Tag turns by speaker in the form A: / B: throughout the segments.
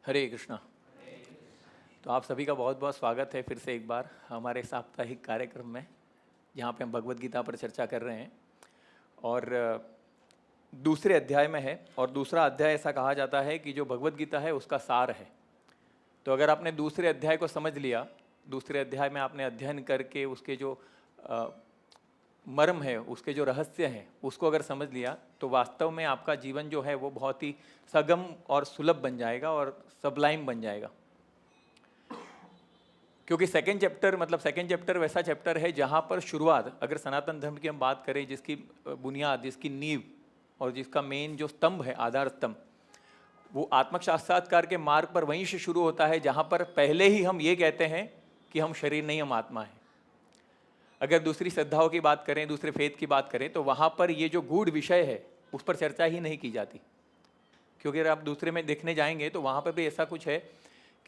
A: हरे कृष्णा। तो आप सभी का बहुत बहुत स्वागत है फिर से एक बार हमारे साप्ताहिक कार्यक्रम में, जहाँ पे हम भगवत गीता पर चर्चा कर रहे हैं और दूसरे अध्याय में है। और दूसरा अध्याय ऐसा कहा जाता है कि जो भगवत गीता है उसका सार है। तो अगर आपने दूसरे अध्याय को समझ लिया, दूसरे अध्याय में आपने अध्ययन करके उसके जो मर्म है, उसके जो रहस्य हैं, उसको अगर समझ लिया तो वास्तव में आपका जीवन जो है वो बहुत ही सगम और सुलभ बन जाएगा और सबलाइम बन जाएगा। क्योंकि सेकेंड चैप्टर वैसा चैप्टर है जहाँ पर शुरुआत, अगर सनातन धर्म की हम बात करें, जिसकी बुनियाद, जिसकी नींव और जिसका मेन जो स्तंभ है, आधार स्तंभ, वो आत्म साक्षात्कार के मार्ग पर वहीं से शुरू होता है, जहाँ पर पहले ही हम ये कहते हैं कि हम शरीर नहीं, हम आत्मा हैं। अगर दूसरी श्रद्धाओं की बात करें, दूसरे फेथ की बात करें, तो वहाँ पर ये जो गूढ़ विषय है उस पर चर्चा ही नहीं की जाती। क्योंकि अगर आप दूसरे में देखने जाएंगे तो वहाँ पर भी ऐसा कुछ है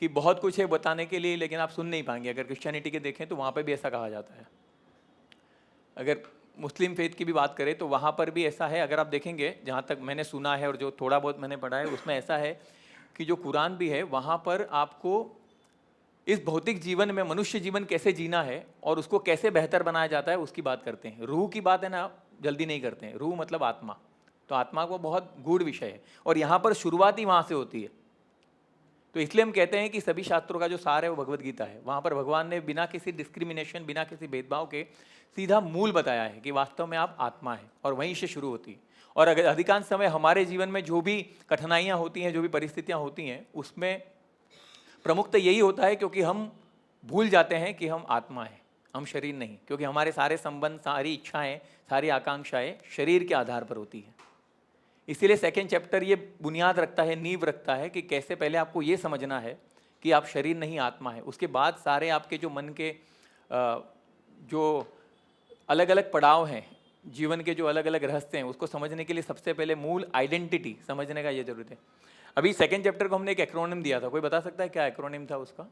A: कि बहुत कुछ है बताने के लिए, लेकिन आप सुन नहीं पाएंगे। अगर क्रिश्चियनिटी के देखें तो वहाँ पर भी ऐसा कहा जाता है। अगर मुस्लिम फेथ की भी बात करें तो वहाँ पर भी ऐसा है। अगर आप देखेंगे, जहाँ तक मैंने सुना है और जो थोड़ा बहुत मैंने पढ़ा है, उसमें ऐसा है कि जो कुरान भी है, वहाँ पर आपको इस भौतिक जीवन में मनुष्य जीवन कैसे जीना है और उसको कैसे बेहतर बनाया जाता है उसकी बात करते हैं। रूह की बात है ना, जल्दी नहीं करते हैं। रूह मतलब आत्मा, तो आत्मा को बहुत गूढ़ विषय है और यहाँ पर शुरुआत ही वहाँ से होती है। तो इसलिए हम कहते हैं कि सभी शास्त्रों का जो सार है वो भगवत गीता है। वहाँ पर भगवान ने बिना किसी डिस्क्रिमिनेशन, बिना किसी भेदभाव के सीधा मूल बताया है कि वास्तव में आप आत्मा है, और वहीं से शुरू होती है। और अगर अधिकांश समय हमारे जीवन में जो भी कठिनाइयाँ होती हैं, जो भी परिस्थितियाँ होती हैं, उसमें प्रमुख तो यही होता है क्योंकि हम भूल जाते हैं कि हम आत्मा हैं, हम शरीर नहीं। क्योंकि हमारे सारे संबंध, सारी इच्छाएं, सारी आकांक्षाएं शरीर के आधार पर होती हैं। इसीलिए सेकेंड चैप्टर ये बुनियाद रखता है, नींव रखता है कि कैसे पहले आपको ये समझना है कि आप शरीर नहीं, आत्मा है। उसके बाद सारे आपके जो मन के जो अलग अलग पड़ाव हैं, जीवन के जो अलग अलग रहस्य हैं, उसको समझने के लिए सबसे पहले मूल आइडेंटिटी समझने का ये जरूरत है। अभी सेकेंड चैप्टर को हमने एक एक्रोनिम दिया था। कोई बता सकता है क्या एक्रोनिम था उसका?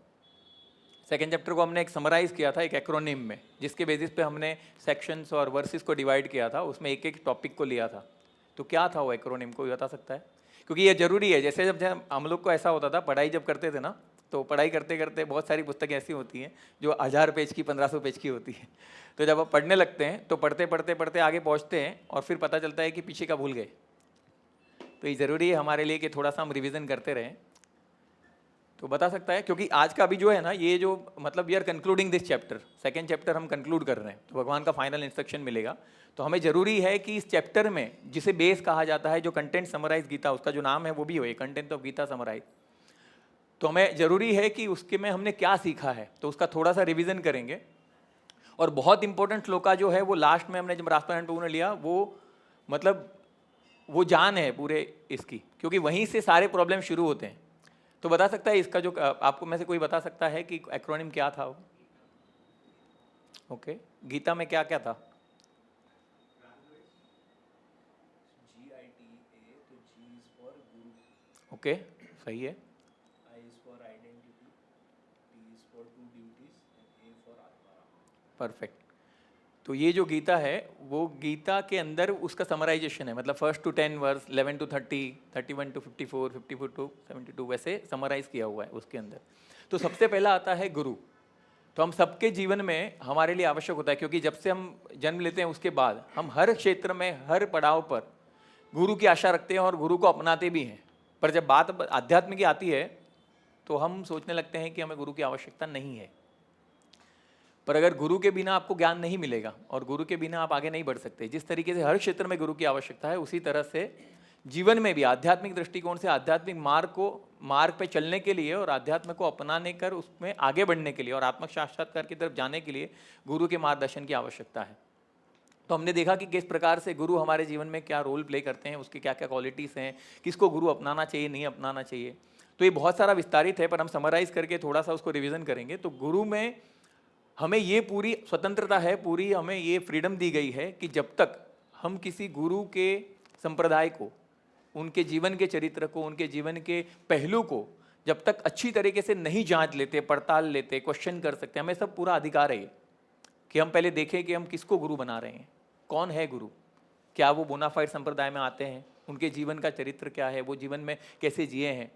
A: सेकेंड चैप्टर को हमने एक समराइज किया था एक एक्रोनिम में, जिसके बेसिस पे हमने सेक्शंस और वर्सेस को डिवाइड किया था। उसमें एक एक टॉपिक को लिया था। तो क्या था वो एक्रोनिम, कोई बता सकता है? क्योंकि ये जरूरी है। जैसे जब हम लोग को ऐसा होता था, पढ़ाई जब करते थे ना, तो पढ़ाई करते करते बहुत सारी पुस्तकें ऐसी होती हैं जो 1000 पेज की, 1500 पेज की होती है। तो जब आप पढ़ने लगते हैं तो पढ़ते पढ़ते पढ़ते आगे पहुँचते हैं और फिर पता चलता है कि पीछे का भूल गए। तो ये ज़रूरी है हमारे लिए कि थोड़ा सा हम रिवीजन करते रहें। तो बता सकता है? क्योंकि आज का अभी जो है ना, ये जो मतलब we are concluding this chapter, second chapter हम कंक्लूड कर रहे हैं, तो भगवान का फाइनल इंस्ट्रक्शन मिलेगा। तो हमें ज़रूरी है कि इस चैप्टर में, जिसे बेस कहा जाता है, जो कंटेंट समराइज गीता, उसका जो नाम है वो भी हो, कंटेंट ऑफ गीता समराइज, तो हमें ज़रूरी है कि उसके में हमने क्या सीखा है, तो उसका थोड़ा सा रिविज़न करेंगे। और बहुत इंपॉर्टेंट श्लोका जो है वो लास्ट में हमने जब राष्ट्रपाल टू ने लिया, वो मतलब वो जान है पूरे इसकी, क्योंकि वहीं से सारे प्रॉब्लम शुरू होते हैं। तो बता सकता है इसका जो, आपको में से कोई बता सकता है कि एक्रोनिम क्या था वो? ओके, गीता में क्या क्या था? ओके, सही है। परफेक्ट। तो ये जो गीता है वो गीता के अंदर उसका समराइजेशन है, मतलब first to 10 verses, 11 to 30, 31 to 54, 54 to 72, वैसे समराइज किया हुआ है उसके अंदर। तो सबसे पहला आता है गुरु। तो हम सबके जीवन में हमारे लिए आवश्यक होता है, क्योंकि जब से हम जन्म लेते हैं उसके बाद हम हर क्षेत्र में, हर पड़ाव पर गुरु की आशा रखते हैं और गुरु को अपनाते भी हैं। पर जब बात आध्यात्म की आती है तो हम सोचने लगते हैं कि हमें गुरु की आवश्यकता नहीं है। पर अगर गुरु के बिना आपको ज्ञान नहीं मिलेगा और गुरु के बिना आप आगे नहीं बढ़ सकते। जिस तरीके से हर क्षेत्र में गुरु की आवश्यकता है, उसी तरह से जीवन में भी आध्यात्मिक दृष्टिकोण से आध्यात्मिक मार्ग पे चलने के लिए और आध्यात्म को अपनाने कर उसमें आगे बढ़ने के लिए और आत्म साक्षात्कार की तरफ जाने के लिए गुरु के मार्गदर्शन की आवश्यकता है। तो हमने देखा कि किस प्रकार से गुरु हमारे जीवन में क्या रोल प्ले करते हैं, उसकी क्या क्या क्वालिटीज़ हैं, किसको गुरु अपनाना चाहिए, नहीं अपनाना चाहिए। तो ये बहुत सारा विस्तारित है, पर हम समराइज करके थोड़ा सा उसको रिविजन करेंगे। तो गुरु में हमें ये पूरी स्वतंत्रता है, पूरी हमें ये फ्रीडम दी गई है कि जब तक हम किसी गुरु के संप्रदाय को, उनके जीवन के चरित्र को, उनके जीवन के पहलू को जब तक अच्छी तरीके से नहीं जांच लेते, पड़ताल लेते, क्वेश्चन कर सकते, हमें सब पूरा अधिकार है कि हम पहले देखें कि हम किसको गुरु बना रहे हैं, कौन है गुरु, क्या वो बोनाफाइड संप्रदाय में आते हैं, उनके जीवन का चरित्र क्या है, वो जीवन में कैसे जिए हैं,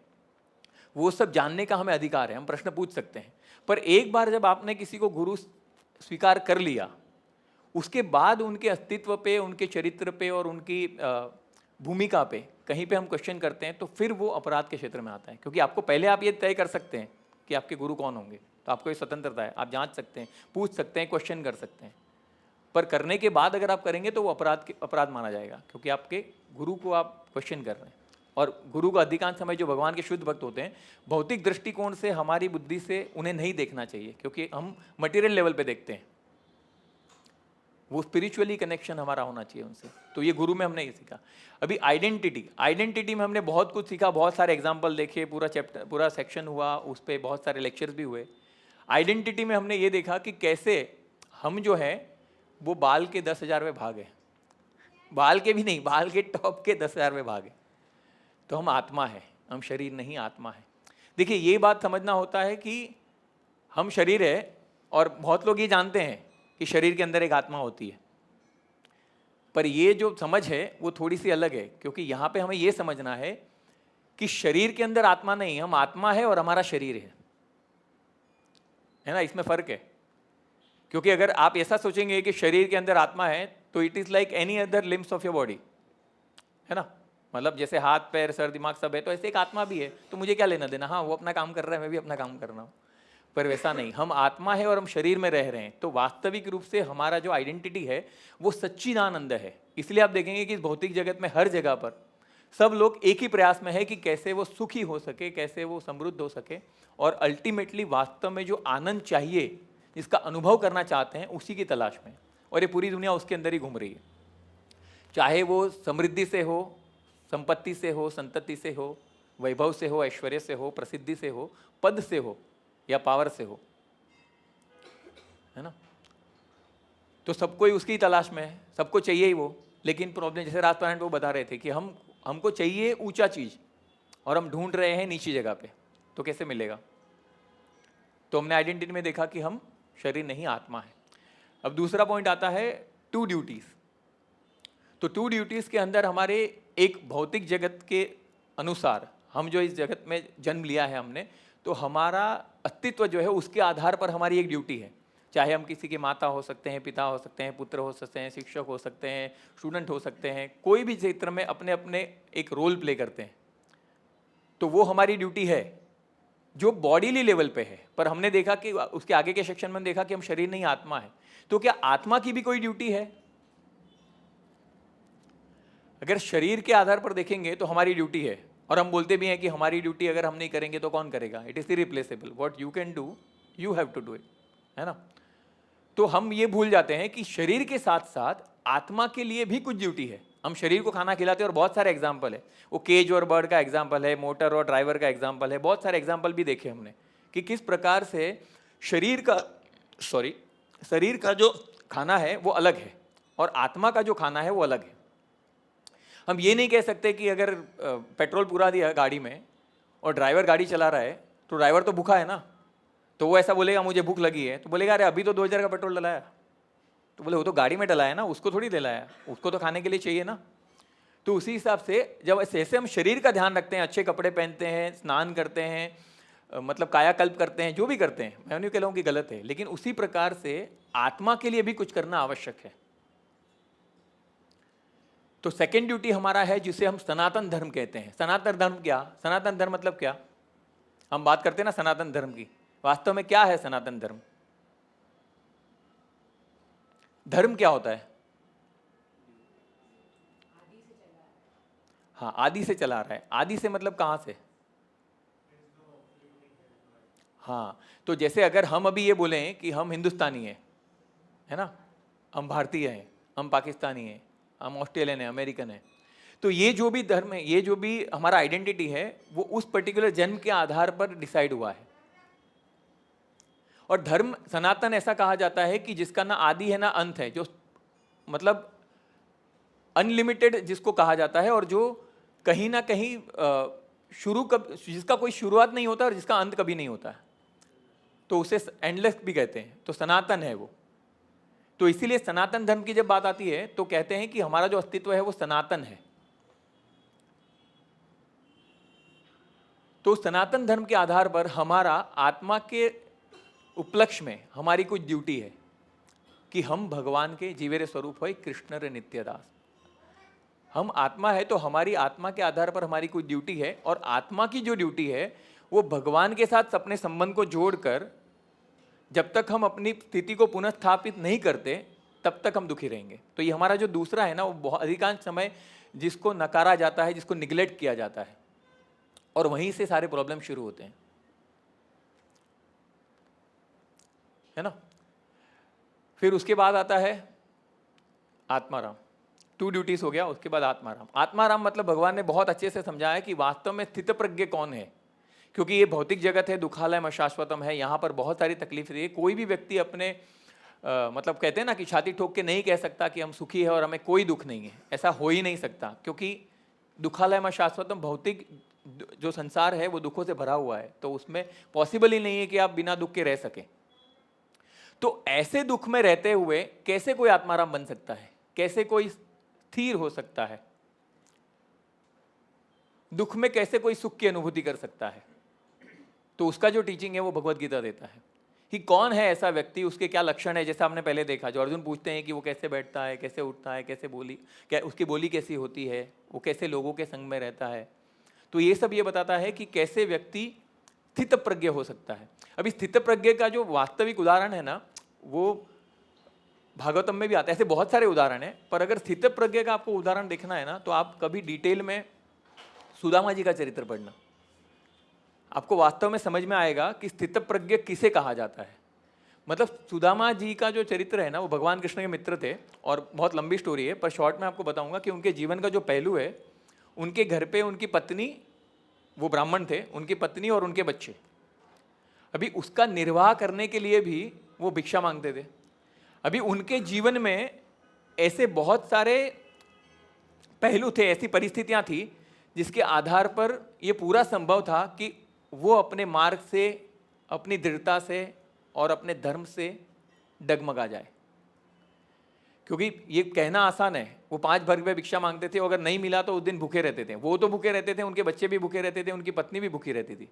A: वो सब जानने का हमें अधिकार है, हम प्रश्न पूछ सकते हैं। पर एक बार जब आपने किसी को गुरु स्वीकार कर लिया, उसके बाद उनके अस्तित्व पे, उनके चरित्र पे और उनकी भूमिका पे कहीं पे हम क्वेश्चन करते हैं तो फिर वो अपराध के क्षेत्र में आता है। क्योंकि आपको पहले आप ये तय कर सकते हैं कि आपके गुरु कौन होंगे, तो आपको ये स्वतंत्रता है, आप जांच सकते हैं, पूछ सकते हैं, क्वेश्चन कर सकते हैं। पर करने के बाद अगर आप करेंगे तो वो अपराध माना जाएगा, क्योंकि आपके गुरु को आप क्वेश्चन कर रहे हैं। और गुरु का अधिकांश समय जो भगवान के शुद्ध भक्त होते हैं, भौतिक दृष्टिकोण से, हमारी बुद्धि से उन्हें नहीं देखना चाहिए, क्योंकि हम मटेरियल लेवल पे देखते हैं। वो स्पिरिचुअली कनेक्शन हमारा होना चाहिए उनसे। तो ये गुरु में हमने ये सीखा। अभी आइडेंटिटी में हमने बहुत कुछ सीखा, बहुत सारे एग्जाम्पल देखे, पूरा चैप्टर, पूरा सेक्शन हुआ, उस पर बहुत सारे लेक्चर्स भी हुए। आइडेंटिटी में हमने ये देखा कि कैसे हम जो है वो बाल के 10,000वें भाग है, बाल के भी नहीं, बाल के टॉप के 10,000वें भाग है। तो हम आत्मा है, हम शरीर नहीं, आत्मा है। देखिए ये बात समझना होता है कि हम शरीर है, और बहुत लोग ये जानते हैं कि शरीर के अंदर एक आत्मा होती है, पर ये जो समझ है वो थोड़ी सी अलग है। क्योंकि यहाँ पे हमें ये समझना है कि शरीर के अंदर आत्मा नहीं, हम आत्मा है और हमारा शरीर है ना, इसमें फर्क है। क्योंकि अगर आप ऐसा सोचेंगे कि शरीर के अंदर आत्मा है तो it is like any other limbs of your body, है ना। मतलब जैसे हाथ पैर सर दिमाग सब है, तो ऐसे एक आत्मा भी है, तो मुझे क्या लेना देना, हाँ वो अपना काम कर रहा है, मैं भी अपना काम कर रहा हूँ। पर वैसा नहीं, हम आत्मा है और हम शरीर में रह रहे हैं। तो वास्तविक रूप से हमारा जो आइडेंटिटी है वो सच्चिदानंद है। इसलिए आप देखेंगे कि इस भौतिक जगत में हर जगह पर सब लोग एक ही प्रयास में है कि कैसे वो सुखी हो सके, कैसे वो समृद्ध हो सके, और अल्टीमेटली वास्तव में जो आनंद चाहिए, जिसका अनुभव करना चाहते हैं, उसी की तलाश में। और ये पूरी दुनिया उसके अंदर ही घूम रही है, चाहे वो समृद्धि से हो, संपत्ति से हो, संतति से हो, वैभव से हो, ऐश्वर्य से हो, प्रसिद्धि से हो, पद से हो या पावर से हो, है ना। तो सबको ही उसकी तलाश में है, सबको चाहिए ही वो। लेकिन प्रॉब्लम, जैसे राजपारण वो बता रहे थे कि हमको चाहिए ऊंचा चीज और हम ढूंढ रहे हैं नीची जगह पे, तो कैसे मिलेगा। तो हमने आइडेंटिटी में देखा कि हम शरीर नहीं, आत्मा है। अब दूसरा पॉइंट आता है टू ड्यूटीज। तो टू ड्यूटीज के अंदर हमारे एक भौतिक जगत के अनुसार, हम जो इस जगत में जन्म लिया है हमने, तो हमारा अस्तित्व जो है उसके आधार पर हमारी एक ड्यूटी है। चाहे हम किसी के माता हो सकते हैं, पिता हो सकते हैं, पुत्र हो सकते हैं, शिक्षक हो सकते हैं, स्टूडेंट हो सकते हैं, कोई भी क्षेत्र में अपने अपने एक रोल प्ले करते हैं। तो वो हमारी ड्यूटी है जो बॉडीली लेवल पे है। पर हमने देखा कि उसके आगे के सेक्शन में देखा कि हम शरीर नहीं, आत्मा है। तो क्या आत्मा की भी कोई ड्यूटी है? अगर शरीर के आधार पर देखेंगे तो हमारी ड्यूटी है, और हम बोलते भी हैं कि हमारी ड्यूटी अगर हम नहीं करेंगे तो कौन करेगा। It is irreplaceable, what you can do you have to do it, है ना। तो हम ये भूल जाते हैं कि शरीर के साथ साथ आत्मा के लिए भी कुछ ड्यूटी है। हम शरीर को खाना खिलाते हैं, और बहुत सारे एग्जाम्पल है, वो केज और बर्ड का एग्जाम्पल है, मोटर और ड्राइवर का एग्जाम्पल है, बहुत सारे एग्जाम्पल भी देखे हमने कि किस प्रकार से शरीर का जो खाना है वो अलग है और आत्मा का जो खाना है वो अलग है। हम ये नहीं कह सकते कि अगर पेट्रोल पूरा दिया गाड़ी में और ड्राइवर गाड़ी चला रहा है तो ड्राइवर तो भूखा है ना, तो वो ऐसा बोलेगा मुझे भूख लगी है, तो बोलेगा अरे अभी तो 2,000 का पेट्रोल डलाया। तो बोले वो तो गाड़ी में डलाया ना, उसको थोड़ी दिलाया, उसको तो खाने के लिए चाहिए ना। तो उसी हिसाब से जब ऐसे हम शरीर का ध्यान रखते हैं, अच्छे कपड़े पहनते हैं, स्नान करते हैं, मतलब कायाकल्प करते हैं, जो भी करते हैं, मैं नहीं कह रहा हूँ कि गलत है, लेकिन उसी प्रकार से आत्मा के लिए भी कुछ करना आवश्यक है। तो सेकेंड ड्यूटी हमारा है जिसे हम सनातन धर्म कहते हैं। सनातन धर्म क्या? सनातन धर्म मतलब क्या? हम बात करते हैं ना सनातन धर्म की, वास्तव में क्या है सनातन धर्म? धर्म क्या होता है? हाँ, आदि से चला रहा है। आदि से मतलब कहाँ से? हाँ, तो जैसे अगर हम अभी ये बोलें कि हम हिंदुस्तानी हैं, है ना, हम भारतीय हैं, हम पाकिस्तानी हैं, हम ऑस्ट्रेलियन हैं, अमेरिकन हैं, तो ये जो भी धर्म है, ये जो भी हमारा आइडेंटिटी है, वो उस पर्टिकुलर जन्म के आधार पर डिसाइड हुआ है। और धर्म सनातन ऐसा कहा जाता है कि जिसका ना आदि है ना अंत है, जो मतलब अनलिमिटेड जिसको कहा जाता है, और जो कहीं ना कहीं जिसका कोई शुरुआत नहीं होता और जिसका अंत कभी नहीं होता है, तो उसे एंडलेस भी कहते हैं। तो सनातन है वो। तो इसीलिए सनातन धर्म की जब बात आती है तो कहते हैं कि हमारा जो अस्तित्व है वो सनातन है। तो सनातन धर्म के आधार पर हमारा आत्मा के उपलक्ष्य में हमारी कुछ ड्यूटी है कि हम भगवान के जीवेरे स्वरूप हो कृष्ण रे नित्यदास। हम आत्मा है तो हमारी आत्मा के आधार पर हमारी कुछ ड्यूटी है, और आत्मा की जो ड्यूटी है वो भगवान के साथ अपने संबंध को जोड़कर जब तक हम अपनी स्थिति को पुनः स्थापित नहीं करते तब तक हम दुखी रहेंगे। तो ये हमारा जो दूसरा है ना, वो बहुत अधिकांश समय जिसको नकारा जाता है, जिसको निग्लेक्ट किया जाता है, और वहीं से सारे प्रॉब्लम शुरू होते हैं, है ना। फिर उसके बाद आता है आत्माराम। 2 ड्यूटीज हो गया, उसके बाद आत्माराम। आत्माराम मतलब भगवान ने बहुत अच्छे से समझाया कि वास्तव में स्थित प्रज्ञ कौन है, क्योंकि ये भौतिक जगत है, दुखालयम अशाश्वतम है, यहाँ पर बहुत सारी तकलीफ है। कोई भी व्यक्ति अपने मतलब कहते हैं ना कि छाती ठोक के नहीं कह सकता कि हम सुखी है और हमें कोई दुख नहीं है, ऐसा हो ही नहीं सकता, क्योंकि दुखालयम अशाश्वतम, भौतिक जो संसार है वो दुखों से भरा हुआ है, तो उसमें पॉसिबल ही नहीं है कि आप बिना दुख के रह सके। तो ऐसे दुख में रहते हुए कैसे कोई आत्माराम बन सकता है, कैसे कोई स्थिर हो सकता है, दुख में कैसे कोई सुख की अनुभूति कर सकता है? तो उसका जो टीचिंग है वो भगवत गीता देता है कि कौन है ऐसा व्यक्ति, उसके क्या लक्षण है। जैसे हमने पहले देखा, जो अर्जुन पूछते हैं कि वो कैसे बैठता है, कैसे उठता है, कैसे उसकी बोली कैसी होती है, वो कैसे लोगों के संग में रहता है, तो ये सब ये बताता है कि कैसे व्यक्ति स्थित प्रज्ञ हो सकता है। अभी स्थित प्रज्ञ का जो वास्तविक उदाहरण है ना, वो भागवतम में भी आता है। ऐसे बहुत सारे उदाहरण हैं, पर अगर स्थित प्रज्ञ का आपको उदाहरण देखना है ना, तो आप कभी डिटेल में सुदामा जी का चरित्र पढ़ना, आपको वास्तव में समझ में आएगा कि स्थित प्रज्ञ किसे कहा जाता है। मतलब सुदामा जी का जो चरित्र है ना, वो भगवान कृष्ण के मित्र थे, और बहुत लंबी स्टोरी है, पर शॉर्ट में आपको बताऊंगा कि उनके जीवन का जो पहलू है, उनके घर पे उनकी पत्नी, वो ब्राह्मण थे, उनकी पत्नी और उनके बच्चे, अभी उसका निर्वाह करने के लिए भी वो भिक्षा मांगते थे। अभी उनके जीवन में ऐसे बहुत सारे पहलू थे, ऐसी परिस्थितियां थी जिसके आधार पर यह पूरा संभव था कि वो अपने मार्ग से, अपनी दृढ़ता से और अपने धर्म से डगमगा जाए। क्योंकि ये कहना आसान है, वो 5 भर में भिक्षा मांगते थे, अगर नहीं मिला तो उस दिन भूखे रहते थे। वो तो भूखे रहते थे, उनके बच्चे भी भूखे रहते थे, उनकी पत्नी भी भूखी रहती थी।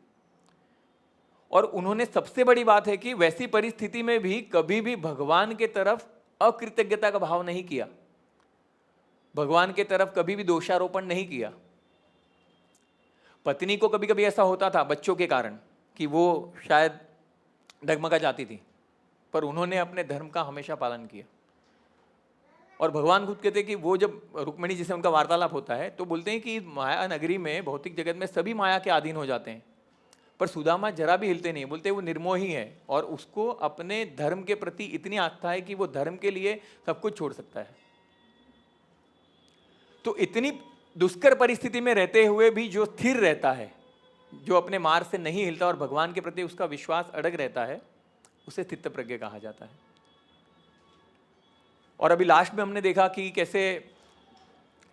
A: और उन्होंने, सबसे बड़ी बात है कि वैसी परिस्थिति में भी कभी भी भगवान के तरफ अकृतज्ञता का भाव नहीं किया, भगवान के तरफ कभी भी दोषारोपण नहीं किया। पत्नी को कभी कभी ऐसा होता था बच्चों के कारण कि वो शायद डगमगा जाती थी, पर उन्होंने अपने धर्म का हमेशा पालन किया। और भगवान खुद कहते हैं कि वो जब रुक्मिणी जी से उनका वार्तालाप होता है तो बोलते हैं कि माया नगरी में, भौतिक जगत में सभी माया के अधीन हो जाते हैं, पर सुदामा जरा भी हिलते नहीं। बोलते वो निर्मोही है और उसको अपने धर्म के प्रति इतनी आस्था है कि वो धर्म के लिए सब कुछ छोड़ सकता है। तो इतनी दुष्कर परिस्थिति में रहते हुए भी जो स्थिर रहता है, जो अपने मार्ग से नहीं हिलता और भगवान के प्रति उसका विश्वास अड़ग रहता है, उसे स्थित प्रज्ञ कहा जाता है। और अभी लास्ट में हमने देखा कि कैसे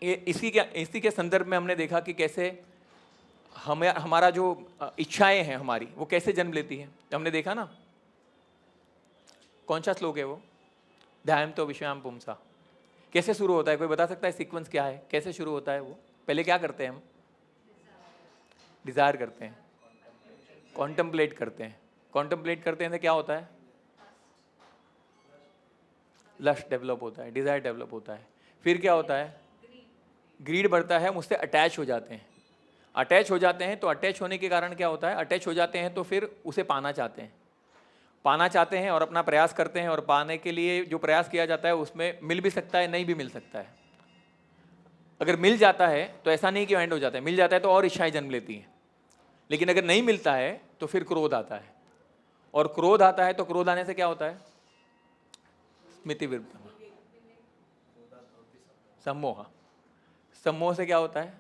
A: इसी के संदर्भ में हमने देखा कि कैसे हमारा जो इच्छाएं हैं हमारी, वो कैसे जन्म लेती है। हमने देखा ना, कौन सा श्लोक है वो, ध्यायम तो विषयाम पुंसा, कैसे शुरू होता है? कोई बता सकता है सीक्वेंस क्या है, कैसे शुरू होता है? वो पहले क्या करते हैं हम? डिजायर करते हैं, कॉन्टेम्पलेट करते हैं। कॉन्टेम्पलेट करते हैं तो क्या होता है? लस्ट डेवलप होता है, डिजायर डेवलप होता है। फिर क्या होता है? ग्रीड बढ़ता है, हम उससे अटैच हो जाते हैं। अटैच हो जाते हैं तो अटैच होने के कारण क्या होता है? अटैच हो जाते हैं तो फिर उसे पाना चाहते हैं, पाना चाहते हैं और अपना प्रयास करते हैं, और पाने के लिए जो प्रयास किया जाता है उसमें मिल भी सकता है, नहीं भी मिल सकता है। अगर मिल जाता है तो ऐसा नहीं कि एंड हो जाता है, मिल जाता है तो और इच्छाएं जन्म लेती हैं। लेकिन अगर नहीं मिलता है तो फिर क्रोध आता है, और क्रोध आता है तो क्रोध आने से क्या होता है? स्मृति विभ्रम, सम्मोह। सम्मोह से क्या होता है?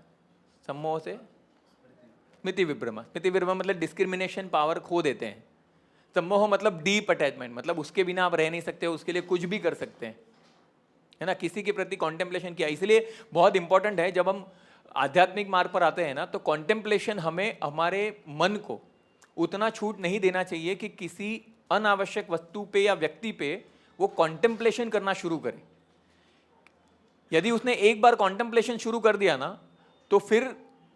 A: सम्मोह से स्मृति विभ्रम। स्मृति विभ्रम मतलब डिस्क्रिमिनेशन पावर खो देते हैं। सम्मोह मतलब डीप अटैचमेंट, मतलब उसके बिना आप रह नहीं सकते, उसके लिए कुछ भी कर सकते हैं, है ना। किसी के प्रति कॉन्टेम्पलेशन किया, इसलिए बहुत इंपॉर्टेंट है जब हम आध्यात्मिक मार्ग पर आते हैं ना, तो कॉन्टेम्पलेशन हमें, हमारे मन को उतना छूट नहीं देना चाहिए कि किसी अनावश्यक वस्तु पे या व्यक्ति पे वो कॉन्टेम्पलेशन करना शुरू करे। यदि उसने एक बार कॉन्टेम्पलेशन शुरू कर दिया ना, तो फिर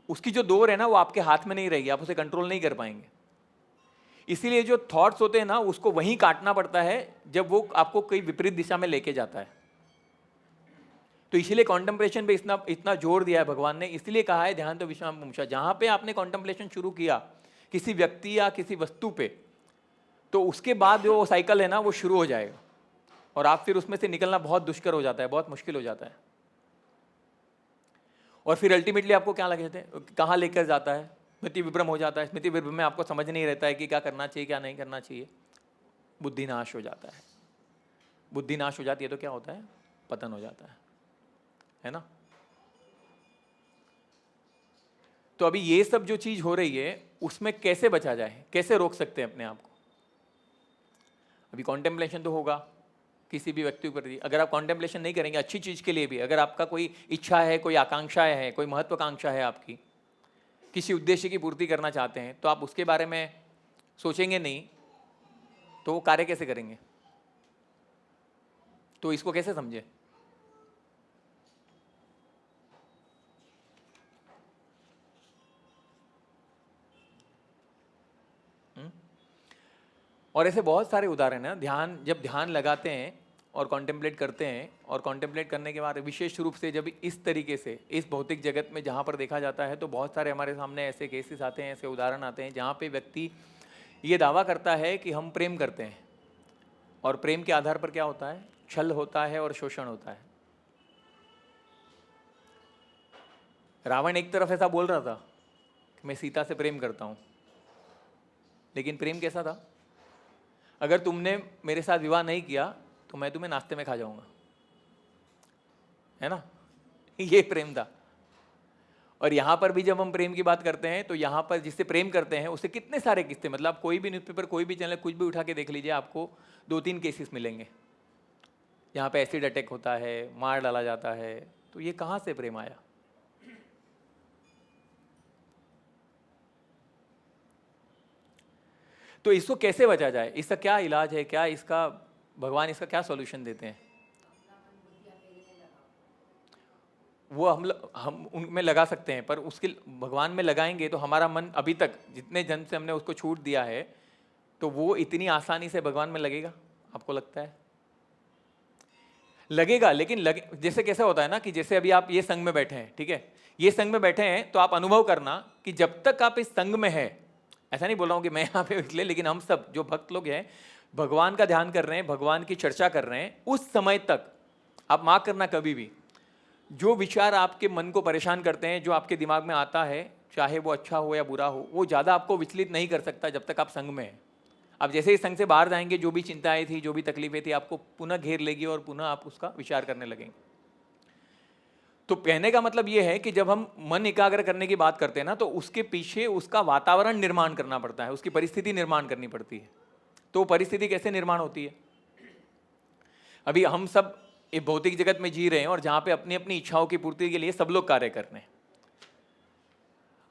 A: उसकी जो दौर है ना वो आपके हाथ में नहीं रहेगी, आप उसे कंट्रोल नहीं कर पाएंगे। इसीलिए जो थॉट्स होते हैं ना उसको वहीं काटना पड़ता है जब वो आपको कोई विपरीत दिशा में लेके जाता है। तो इसीलिए कॉन्टेम्पलेशन पे इतना इतना जोर दिया है भगवान ने, इसलिए कहा है ध्यान तो विश्राम मुमुक्षा। जहां पे आपने कॉन्टेम्पलेशन शुरू किया किसी व्यक्ति या किसी वस्तु पे, तो उसके बाद जो वो साइकिल है ना वो शुरू हो जाएगा और आप फिर उसमें से निकलना बहुत दुष्कर हो जाता है, बहुत मुश्किल हो जाता है। और फिर अल्टीमेटली आपको क्या लगते हैं, कहाँ लेकर जाता है, स्मृति विभ्रम हो जाता है। स्मृति विभ्रम में आपको समझ नहीं रहता है कि क्या करना चाहिए क्या नहीं करना चाहिए, बुद्धि नाश हो जाता है। बुद्धि नाश हो जाती है तो क्या होता है, पतन हो जाता है ना। तो अभी ये सब जो चीज हो रही है उसमें कैसे बचा जाए, कैसे रोक सकते हैं अपने आप को। अभी कॉन्टेम्पलेशन तो होगा किसी भी व्यक्ति के प्रति। अगर आप कॉन्टेम्पलेशन नहीं करेंगे अच्छी चीज के लिए भी, अगर आपका कोई इच्छा है, कोई आकांक्षा है, कोई महत्वाकांक्षा है, आपकी किसी उद्देश्य की पूर्ति करना चाहते हैं, तो आप उसके बारे में सोचेंगे नहीं तो वो कार्य कैसे करेंगे। तो इसको कैसे समझे। और ऐसे बहुत सारे उदाहरण हैं। ध्यान, जब ध्यान लगाते हैं और कॉन्टेम्पलेट करते हैं, और कॉन्टेम्पलेट करने के बाद विशेष रूप से जब इस तरीके से इस भौतिक जगत में जहाँ पर देखा जाता है, तो बहुत सारे हमारे सामने ऐसे केसेस आते हैं, ऐसे उदाहरण आते हैं जहाँ पे व्यक्ति ये दावा करता है कि हम प्रेम करते हैं, और प्रेम के आधार पर क्या होता है, छल होता है और शोषण होता है। रावण एक तरफ ऐसा बोल रहा था कि मैं सीता से प्रेम करता हूँ, लेकिन प्रेम कैसा था, अगर तुमने मेरे साथ विवाह नहीं किया तो मैं तुम्हें नाश्ते में खा जाऊंगा, है ना। ये प्रेम था। और यहाँ पर भी जब हम प्रेम की बात करते हैं तो यहाँ पर जिससे प्रेम करते हैं उससे कितने सारे किस्से, मतलब कोई भी न्यूज़पेपर, कोई भी चैनल, कुछ भी उठा के देख लीजिए, आपको 2-3 केसेस मिलेंगे यहाँ पे एसिड अटैक होता है, मार डाला जाता है। तो ये कहाँ से प्रेम आया। तो इसको कैसे बचा जाए, इसका क्या इलाज है, क्या इसका भगवान इसका क्या सॉल्यूशन देते हैं। वो हम उनमें लगा सकते हैं, पर उसके भगवान में लगाएंगे तो हमारा मन अभी तक जितने जन्म से हमने उसको छूट दिया है, तो वो इतनी आसानी से भगवान में लगेगा, आपको लगता है लगेगा। लेकिन जैसे कैसे होता है ना, कि जैसे अभी आप ये संघ में बैठे हैं, ठीक है, ये संघ में बैठे हैं, तो आप अनुभव करना कि जब तक आप इस संघ में है, ऐसा नहीं बोल रहा हूँ कि मैं यहाँ पे इसलिए, लेकिन हम सब जो भक्त लोग हैं भगवान का ध्यान कर रहे हैं, भगवान की चर्चा कर रहे हैं, उस समय तक आप मार्क करना, कभी भी जो विचार आपके मन को परेशान करते हैं, जो आपके दिमाग में आता है, चाहे वो अच्छा हो या बुरा हो, वो ज़्यादा आपको विचलित नहीं कर सकता जब तक आप संघ में हैं। आप जैसे ही संघ से बाहर जाएंगे, जो भी चिंताएं थी, जो भी तकलीफें थी, आपको पुनः घेर लेगी और पुनः आप उसका विचार करने लगेंगे। तो कहने का मतलब ये है कि जब हम मन एकाग्र करने की बात करते हैं ना, तो उसके पीछे उसका वातावरण निर्माण करना पड़ता है, उसकी परिस्थिति निर्माण करनी पड़ती है। तो परिस्थिति कैसे निर्माण होती है। अभी हम सब एक भौतिक जगत में जी रहे हैं और जहां पे अपनी अपनी इच्छाओं की पूर्ति के लिए सब लोग कार्य कर रहे हैं।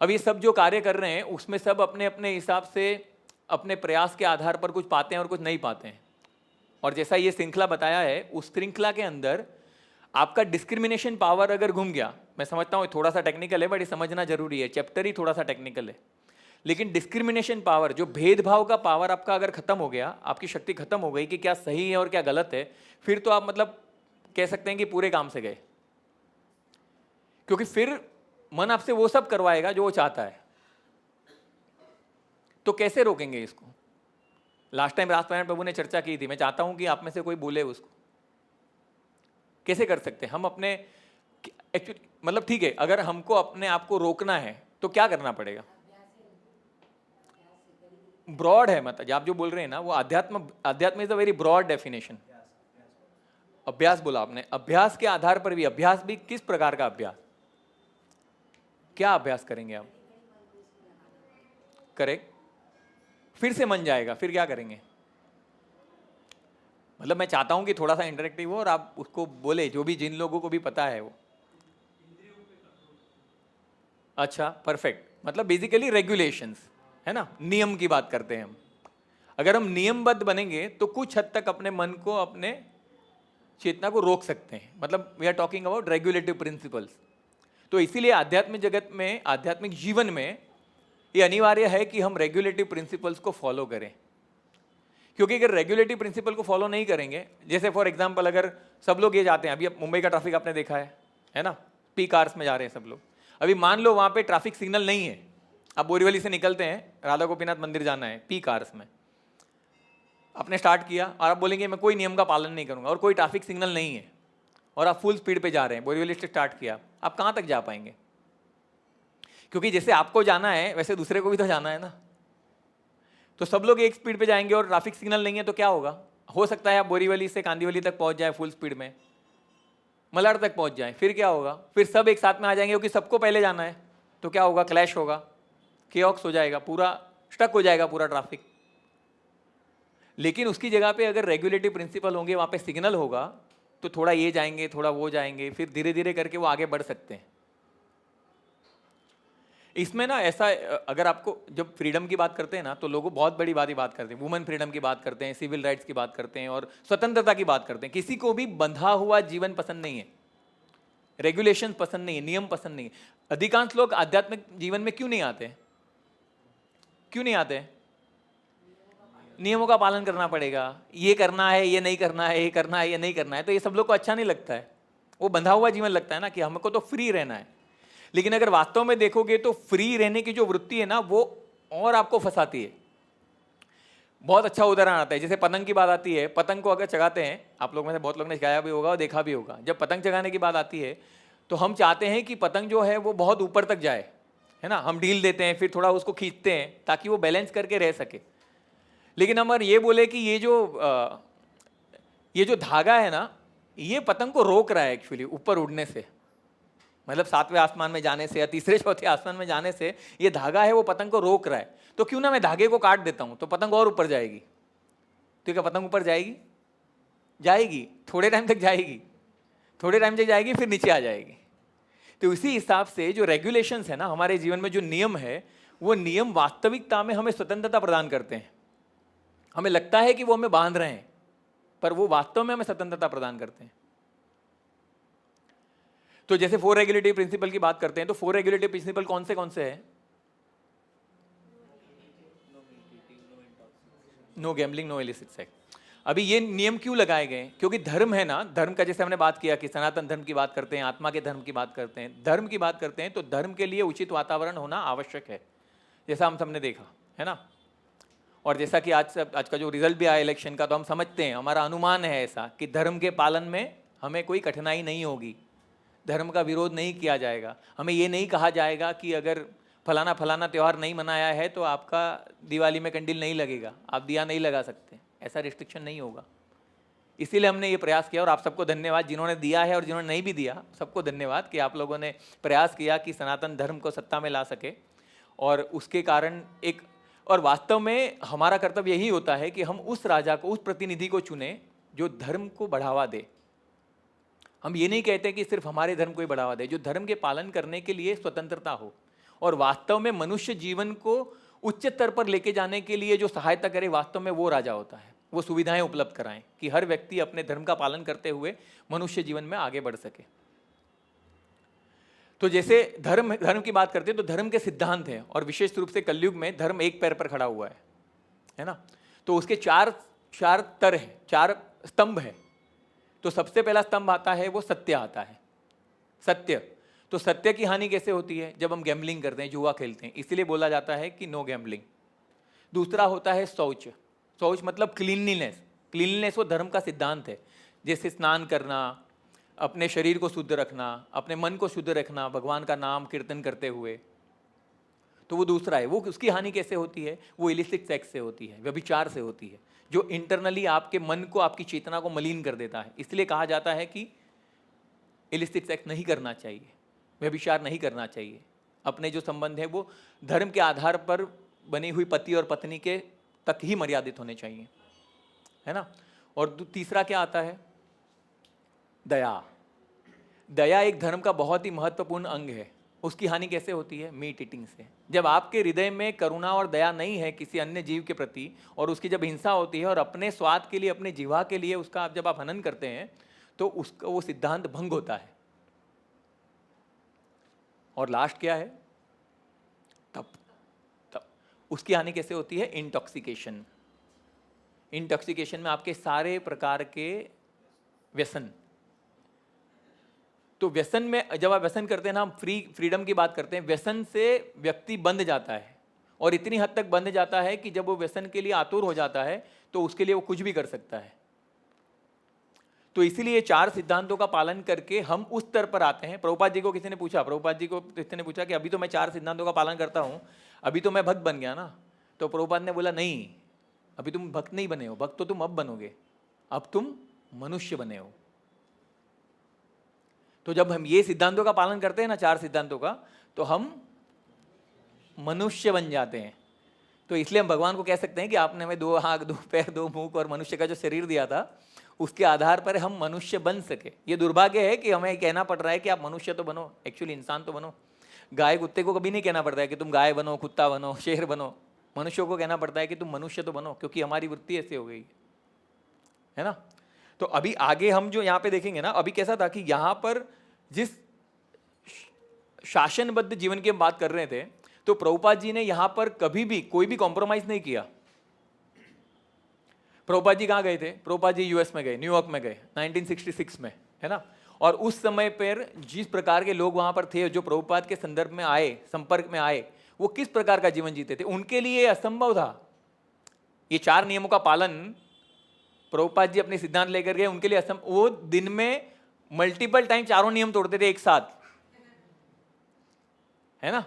A: अब ये सब जो कार्य कर रहे हैं उसमें सब अपने अपने हिसाब से अपने प्रयास के आधार पर कुछ पाते हैं और कुछ नहीं पाते हैं। और जैसा ये श्रृंखला बताया है, उस श्रृंखला के अंदर आपका डिस्क्रिमिनेशन पावर अगर घूम गया, मैं समझता हूँ थोड़ा सा टेक्निकल है, बट ये समझना जरूरी है, चैप्टर ही थोड़ा सा टेक्निकल है, लेकिन डिस्क्रिमिनेशन पावर, जो भेदभाव का पावर आपका अगर खत्म हो गया, आपकी शक्ति खत्म हो गई कि क्या सही है और क्या गलत है, फिर तो आप मतलब कह सकते हैं कि पूरे काम से गए। क्योंकि फिर मन आपसे वो सब करवाएगा जो वो चाहता है। तो कैसे रोकेंगे इसको। लास्ट टाइम राजनारायण प्रभु ने चर्चा की थी, मैं चाहता हूं कि आप में से कोई बोले उसको कैसे कर सकते हैं हम अपने। एक्चुअली मतलब ठीक है, अगर हमको अपने आप को रोकना है तो क्या करना पड़ेगा। ब्रॉड है, मतलब आप जो बोल रहे हैं ना वो अध्यात्म is a very broad definition. अभ्यास बोला आपने, अभ्यास के आधार पर भी, अभ्यास भी किस प्रकार का अभ्यास, क्या अभ्यास करेंगे आप। करेक्ट, फिर से मन जाएगा, फिर क्या करेंगे। मतलब मैं चाहता हूं कि थोड़ा सा इंटरेक्टिव हो और आप उसको बोले, जो भी जिन लोगों को भी पता है वो। अच्छा, परफेक्ट, मतलब बेसिकली रेगुलेशंस है ना, नियम की बात करते हैं हम। अगर हम नियमबद्ध बनेंगे तो कुछ हद तक अपने मन को, अपने चेतना को रोक सकते हैं। मतलब we are talking about regulative principles. तो इसीलिए आध्यात्मिक जगत में, आध्यात्मिक जीवन में ये अनिवार्य है कि हम रेगुलेटिव प्रिंसिपल्स को फॉलो करें। क्योंकि अगर रेगुलेटिव प्रिंसिपल को फॉलो नहीं करेंगे, जैसे फॉर एग्जांपल अगर सब लोग ये जाते हैं, अभी मुंबई का ट्रैफिक आपने देखा है ना, पीक आवर्स में जा रहे हैं सब लोग। अभी मान लो वहाँ पे ट्रैफिक सिग्नल नहीं है, आप बोरीवली से निकलते हैं, राधा गोपीनाथ मंदिर जाना है, पीक आवर्स में आपने स्टार्ट किया और आप बोलेंगे मैं कोई नियम का पालन नहीं करूँगा, और कोई ट्रैफिक सिग्नल नहीं है और आप फुल स्पीड पे जा रहे हैं, बोरीवली से स्टार्ट किया, आप कहाँ तक जा पाएंगे? क्योंकि जैसे आपको जाना है वैसे दूसरे को भी तो जाना है ना। तो सब लोग एक स्पीड पे जाएंगे और ट्रैफिक सिग्नल नहीं है तो क्या होगा? हो सकता है आप बोरीवली से कांदीवली तक पहुंच जाए फुल स्पीड में, मलाड तक पहुंच जाए, फिर क्या होगा? फिर सब एक साथ में आ जाएंगे क्योंकि सबको पहले जाना है, तो क्या होगा? क्लैश होगा, केओक्स हो जाएगा, पूरा स्टक हो जाएगा पूरा ट्रैफिक। लेकिन उसकी जगह पे अगर रेगुलेटिव प्रिंसिपल होंगे, वहाँ पे सिग्नल होगा, तो थोड़ा ये जाएंगे, थोड़ा वो जाएंगे, फिर धीरे धीरे करके वो आगे बढ़ सकते हैं। इसमें ना ऐसा, अगर आपको जब फ्रीडम की बात करते हैं ना, तो लोग बहुत बड़ी बात करते हैं, वुमेन फ्रीडम की बात करते हैं, सिविल राइट्स की बात करते हैं और स्वतंत्रता की बात करते हैं। किसी को भी बंधा हुआ जीवन पसंद नहीं है, रेगुलेशन पसंद नहीं है, नियम पसंद नहीं है। अधिकांश लोग आध्यात्मिक जीवन में क्यों नहीं आते? क्यों नहीं आते? नियमों का पालन करना पड़ेगा, ये करना है, ये नहीं करना है, ये करना है, ये नहीं करना है, तो ये सब लोग को अच्छा नहीं लगता है, वो बंधा हुआ जीवन लगता है ना, कि हमको तो फ्री रहना है। लेकिन अगर वास्तव में देखोगे तो फ्री रहने की जो वृत्ति है ना, वो और आपको फंसाती है। बहुत अच्छा उदाहरण आता है, जैसे पतंग की बात आती है, पतंग को अगर चगाते हैं, आप लोग में से बहुत लोग ने चगाया भी होगा और देखा भी होगा, जब पतंग चगाने की बात आती है तो हम चाहते हैं कि पतंग जो है वो बहुत ऊपर तक जाए, है ना, हम ढील देते हैं, फिर थोड़ा उसको खींचते हैं ताकि वो बैलेंस करके रह सके। लेकिन हम अगर ये बोले कि ये जो धागा है ना, ये पतंग को रोक रहा है एक्चुअली ऊपर उड़ने से, मतलब 7वें आसमान में जाने से या तीसरे चौथे आसमान में जाने से ये धागा है वो पतंग को रोक रहा है। तो क्यों ना मैं धागे को काट देता हूं, तो पतंग और ऊपर जाएगी। तो क्या पतंग ऊपर जाएगी? जाएगी, थोड़े टाइम तक जाएगी, थोड़े टाइम तक जाएगी, फिर नीचे आ जाएगी। तो इसी हिसाब से जो रेगुलेशंस है ना हमारे जीवन में, जो नियम है, वो नियम वास्तविकता में हमें स्वतंत्रता प्रदान करते हैं। हमें लगता है कि वो हमें बांध रहे हैं, पर वो वास्तव में हमें स्वतंत्रता प्रदान करते हैं। तो जैसे 4 रेगुलेटिव प्रिंसिपल की बात करते हैं, तो 4 रेगुलेटिव प्रिंसिपल कौन से हैं? No gambling, no illicit sex. अभी ये नियम क्यों लगाए गए? क्योंकि धर्म है ना, धर्म का जैसे हमने बात किया कि सनातन धर्म की बात करते हैं, आत्मा के धर्म की बात करते हैं, धर्म की बात करते हैं, तो धर्म के लिए उचित वातावरण होना आवश्यक है, जैसा हम सबने देखा है ना। और जैसा कि आज का जो रिजल्ट भी आया इलेक्शन का, तो हम समझते हैं, हमारा अनुमान है ऐसा कि धर्म के पालन में हमें कोई कठिनाई नहीं होगी, धर्म का विरोध नहीं किया जाएगा। हमें ये नहीं कहा जाएगा कि अगर फलाना फलाना त्यौहार नहीं मनाया है तो आपका दिवाली में कैंडल नहीं लगेगा, आप दिया नहीं लगा सकते, ऐसा रिस्ट्रिक्शन नहीं होगा। इसीलिए हमने ये प्रयास किया, और आप सबको धन्यवाद जिन्होंने दिया है और जिन्होंने नहीं भी दिया, सबको धन्यवाद कि आप लोगों ने प्रयास किया कि सनातन धर्म को सत्ता में ला सके। और उसके कारण और वास्तव में हमारा कर्तव्य यही होता है कि हम उस राजा को, उस प्रतिनिधि को चुने जो धर्म को बढ़ावा दे। हम ये नहीं कहते कि सिर्फ हमारे धर्म को ही बढ़ावा दे, जो धर्म के पालन करने के लिए स्वतंत्रता हो और वास्तव में मनुष्य जीवन को उच्च स्तर पर लेके जाने के लिए जो सहायता करे, वास्तव में वो राजा होता है। वो सुविधाएं उपलब्ध कराएं कि हर व्यक्ति अपने धर्म का पालन करते हुए मनुष्य जीवन में आगे बढ़ सके। तो जैसे धर्म की बात करते हैं तो धर्म के सिद्धांत हैं, और विशेष रूप से कलयुग में धर्म एक पैर पर खड़ा हुआ है ना। तो उसके चार तर हैं, 4 स्तंभ है। तो सबसे पहला स्तंभ आता है, वो सत्य आता है, सत्य। तो सत्य की हानि कैसे होती है? जब हम गैम्बलिंग करते हैं, जुआ खेलते हैं, इसलिए बोला जाता है कि नो गैम्बलिंग। दूसरा होता है शौच। शौच मतलब क्लीनलीनेस। क्लीनलीनेस वो धर्म का सिद्धांत है, जैसे स्नान करना, अपने शरीर को शुद्ध रखना, अपने मन को शुद्ध रखना, भगवान का नाम कीर्तन करते हुए। तो वो दूसरा है। वो उसकी हानि कैसे होती है? वो इलिसिट सेक्स से होती है, व्यभिचार से होती है, जो इंटरनली आपके मन को, आपकी चेतना को मलिन कर देता है। इसलिए कहा जाता है कि इलिसिट सेक्स नहीं करना चाहिए, व्यभिचार नहीं करना चाहिए। अपने जो संबंध है वो धर्म के आधार पर बनी हुई पति और पत्नी के तक ही मर्यादित होने चाहिए, है ना। और तीसरा क्या आता है? दया। दया एक धर्म का बहुत ही महत्वपूर्ण अंग है। उसकी हानि कैसे होती है? मीट ईटिंग से। जब आपके हृदय में करुणा और दया नहीं है किसी अन्य जीव के प्रति, और उसकी जब हिंसा होती है और अपने स्वाद के लिए, अपने जीवा के लिए उसका जब आप हनन करते हैं, तो उसका वो सिद्धांत भंग होता है। और लास्ट क्या है? तप। तप उसकी हानि कैसे होती है? इंटॉक्सिकेशन। इंटॉक्सिकेशन में आपके सारे प्रकार के व्यसन। तो व्यसन में जब आप व्यसन करते हैं ना, हम फ्रीडम की बात करते हैं, व्यसन से व्यक्ति बंध जाता है और इतनी हद तक बंध जाता है कि जब वो व्यसन के लिए आतुर हो जाता है तो उसके लिए वो कुछ भी कर सकता है। तो इसीलिए 4 सिद्धांतों का पालन करके हम उस स्तर पर आते हैं। प्रभुपाद जी को किसी ने पूछा, प्रभुपाद जी को किसी ने पूछा कि अभी तो मैं 4 सिद्धांतों का पालन करता हूं, अभी तो मैं भक्त बन गया ना? तो प्रभुपाद ने बोला नहीं, अभी तुम भक्त नहीं बने हो, भक्त तो तुम अब बनोगे, अब तुम मनुष्य बने हो। तो जब हम ये सिद्धांतों का पालन करते हैं ना, 4 सिद्धांतों का, तो हम मनुष्य बन जाते हैं। तो इसलिए हम भगवान को कह सकते हैं कि आपने हमें 2 आँख, 2 पैर, 2 मुंह और मनुष्य का जो शरीर दिया था, उसके आधार पर हम मनुष्य बन सके। ये दुर्भाग्य है कि हमें कहना पड़ रहा है कि आप मनुष्य तो बनो, एक्चुअली इंसान तो बनो। गाय कुत्ते को कभी नहीं कहना पड़ता है कि तुम गाय बनो, कुत्ता बनो, शेर बनो। मनुष्यों को कहना पड़ता है कि तुम मनुष्य तो बनो, क्योंकि हमारी वृत्ति ऐसी हो गई है ना। तो अभी आगे हम जो यहाँ पे देखेंगे ना, अभी कैसा था कि यहाँ पर जिस शासनबद्ध जीवन की हम बात कर रहे थे, तो प्रभुपाद जी ने यहाँ पर कभी भी कोई भी कॉम्प्रोमाइज नहीं किया। प्रभुपाद जी कहाँ गए थे? प्रभुपाद जी यूएस में गए, न्यूयॉर्क में गए 1966 में, है ना। और उस समय पर जिस प्रकार के लोग वहाँ पर थे जो प्रभुपाद के संदर्भ में आए, संपर्क में आए, वो किस प्रकार का जीवन जीते थे, उनके लिए असंभव था। ये 4 नियमों का पालन प्रभुपाद जी अपने सिद्धांत लेकर गए, उनके लिए असंभव। वो दिन में मल्टीपल टाइम 4 नियम तोड़ते थे एक साथ, है ना।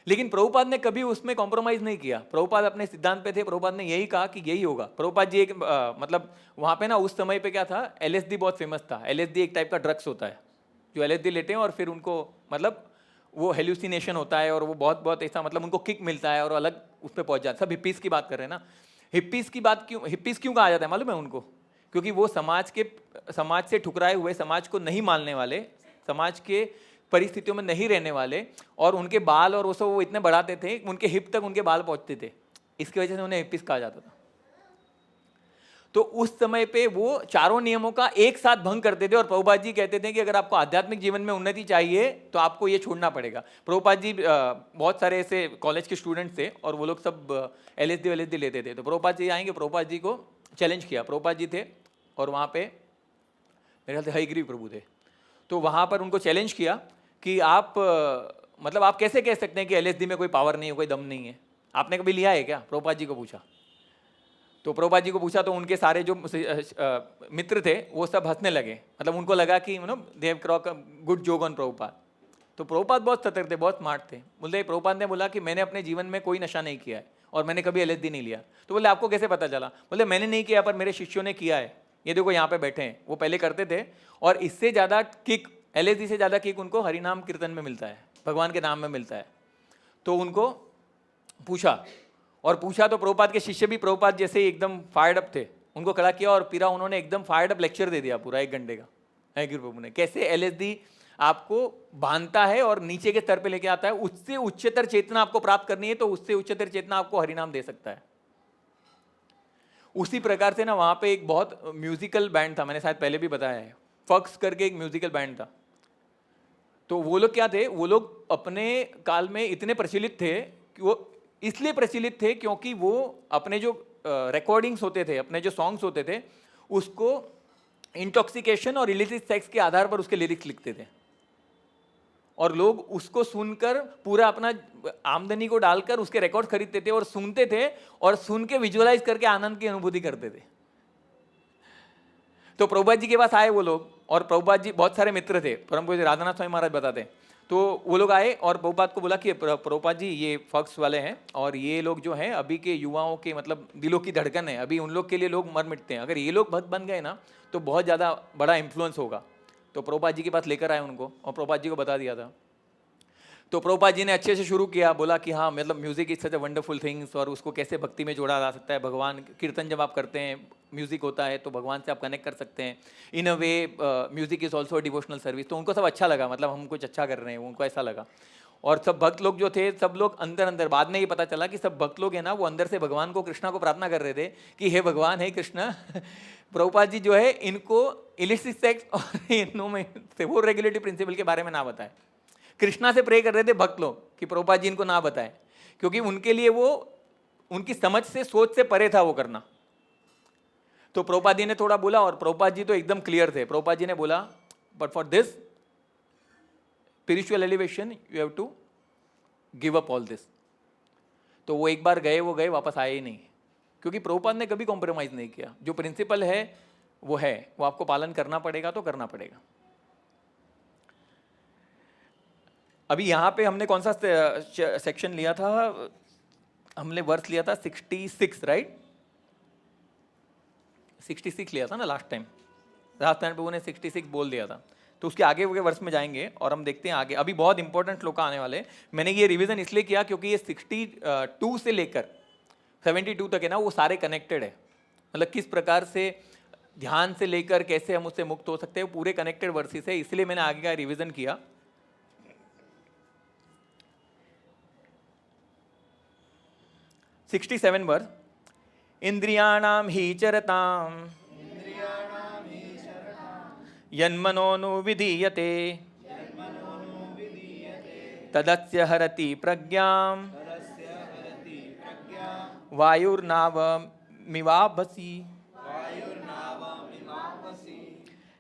A: लेकिन प्रभुपाद ने कभी उसमें कॉम्प्रोमाइज नहीं किया। प्रभुपाद अपने सिद्धांत पे थे, प्रभुपाद ने यही कहा कि यही होगा। प्रभुपाद जी एक मतलब वहाँ पे ना उस समय पे क्या था, एलएसडी बहुत फेमस था। एलएसडी एक टाइप का ड्रग्स होता है, जो एलएसडी लेते हैं और फिर उनको मतलब वो हेल्यूसिनेशन होता है और वो बहुत बहुत ऐसा मतलब उनको किक मिलता है और अलग उस पर पहुँच जाता है। सब हिप्पीज़ की बात कर रहे हैं ना। हिप्पीज़ की बात क्यों, हिप्पीज़ क्यों कहा जाता है मालूम है उनको? क्योंकि वो समाज से ठुकराए हुए, समाज को नहीं मानने वाले, समाज के परिस्थितियों में नहीं रहने वाले, और उनके बाल और वो सब वो इतने बढ़ाते थे, उनके हिप तक उनके बाल पहुंचते थे। इसकी वजह से उन्हें हिप्पीज कहा जाता था। तो उस समय पे वो 4 नियमों का एक साथ भंग करते थे और प्रभुपाद जी कहते थे कि अगर आपको आध्यात्मिक जीवन में उन्नति चाहिए तो आपको ये छोड़ना पड़ेगा। प्रभुपाद जी बहुत सारे ऐसे कॉलेज के स्टूडेंट्स थे और वो लोग सब एलएसडी लेते थे। तो प्रभुपाद जी आएंगे, प्रभुपाद जी को चैलेंज किया। प्रभुपाद जी थे और वहाँ पे मेरे ख्याल से हयग्रीव प्रभु थे। तो वहाँ पर उनको चैलेंज किया कि आप मतलब आप कैसे कह सकते हैं कि एलएसडी में कोई पावर नहीं है, कोई दम नहीं है? आपने कभी लिया है क्या? प्रभुपाद जी को पूछा। तो प्रभुपाद जी को पूछा तो उनके सारे जो मित्र थे वो सब हंसने लगे। मतलब उनको लगा कि they have crack good joke on Prabhupada. तो प्रभुपाद बहुत सतर्क थे, बहुत स्मार्ट थे। बोले, प्रभुपाद ने बोला कि मैंने अपने जीवन में कोई नशा नहीं किया है और मैंने कभी एलएसडी नहीं लिया। तो बोले, आपको कैसे पता चला? बोले, मैंने नहीं किया पर मेरे शिष्यों ने किया है। ये देखो यहाँ पे बैठे हैं, वो पहले करते थे और इससे ज़्यादा किक, एलएसडी से ज़्यादा किक उनको हरिनाम कीर्तन में मिलता है, भगवान के नाम में मिलता है। तो उनको पूछा तो प्रभुपाद के शिष्य भी प्रभुपाद जैसे एकदम फायर्ड अप थे, उनको खड़ा किया और फिर उन्होंने एकदम फायर्ड अप लेक्चर दे दिया पूरा 1 घंटे का। हयग्रीव प्रभु ने कैसे एलएसडी आपको बांधता है और नीचे के स्तर पे लेके आता है, उससे उच्चतर चेतना आपको प्राप्त करनी है तो उससे उच्चतर चेतना आपको हरिनाम दे सकता है। उसी प्रकार से ना वहाँ पे एक बहुत म्यूजिकल बैंड था, मैंने शायद पहले भी बताया है, फक्स करके एक म्यूजिकल बैंड था। तो वो लोग क्या थे, वो लोग अपने काल में इतने प्रचलित थे कि वो इसलिए प्रचलित थे क्योंकि वो अपने जो रिकॉर्डिंग्स होते थे, अपने जो सॉन्ग्स होते थे, उसको इंटॉक्सिकेशन और इलिसिट सेक्स के आधार पर उसके लिरिक्स लिखते थे और लोग उसको सुनकर पूरा अपना आमदनी को डालकर उसके रिकॉर्ड खरीदते थे और सुनते थे और सुन के विजुअलाइज करके आनंद की अनुभूति करते थे। तो प्रभुपाद जी के पास आए वो लोग और प्रभुपाद जी, बहुत सारे मित्र थे, परम पूज्य राधानाथ स्वामी महाराज बताते हैं। तो वो लोग आए और प्रभुपाद को बोला कि प्रभुपाद जी ये फक्स वाले हैं और ये लोग जो हैं अभी के युवाओं के मतलब दिलों की धड़कन है, अभी उन लोग के लिए लोग मर मिटते हैं, अगर ये लोग भक्त बन गए ना तो बहुत ज़्यादा बड़ा इन्फ्लुएंस होगा। तो प्रभुपाद जी के पास लेकर आए उनको और प्रभुपाद जी को बता दिया था। तो प्रभुपाद जी ने अच्छे से शुरू किया, बोला कि हाँ मतलब music is such a wonderful things और उसको कैसे भक्ति में जोड़ा जा सकता है। भगवान कीर्तन जब आप करते हैं, म्यूज़िक होता है तो भगवान से आप कनेक्ट कर सकते हैं। In a way music is also devotional service. तो उनको सब अच्छा लगा, मतलब हम कुछ अच्छा कर रहे हैं, उनको ऐसा लगा। और सब भक्त लोग जो थे, सब लोग अंदर बाद में ये पता चला कि सब भक्त लोग हैं ना, वो अंदर से भगवान को, कृष्णा को प्रार्थना कर रहे थे कि हे भगवान, हे कृष्णा, प्रभुपाद जी जो है इनको इलिसिट सेक्स और इनों में से वो रेगुलेटरी प्रिंसिपल के बारे में ना बताए। कृष्णा से प्रे कर रहे थे भक्त लोग कि प्रभुपाद जी इनको ना बताएं, क्योंकि उनके लिए वो उनकी समझ से, सोच से परे था वो करना। तो प्रभुपाद जी ने थोड़ा बोला, और प्रभुपाद जी तो एकदम क्लियर थे। प्रभुपाद जी ने बोला, but for this spiritual elevation you have to give up all this. तो वो एक बार गए, वो गए, वापस आए ही नहीं, क्योंकि प्रभुपाद ने कभी कॉम्प्रोमाइज नहीं किया। जो प्रिंसिपल है वो आपको पालन करना पड़ेगा, तो करना पड़ेगा। अभी यहाँ पे हमने कौन सा सेक्शन लिया था? हमने वर्स लिया था 66, राइट? 66 लिया था ना लास्ट टाइम। राजस्थान प्रभु ने 66 बोल दिया था। तो उसके आगे के वर्ष में जाएंगे और हम देखते हैं आगे। अभी बहुत इंपॉर्टेंट श्लोक आने वाले। मैंने ये रिवीजन इसलिए किया क्योंकि ये 62 से लेकर 72 तक है ना, वो सारे कनेक्टेड है। मतलब किस प्रकार से ध्यान से लेकर कैसे हम उससे मुक्त हो सकते हैं, पूरे कनेक्टेड वर्सेस है, इसलिए मैंने आगे का रिवीजन किया। 67 वर्ष, इंद्रियाणाम ही चरताम यन्मनोनुविधीयते तदस्य हरति Pragyam वायुर्नावमिवाभसि।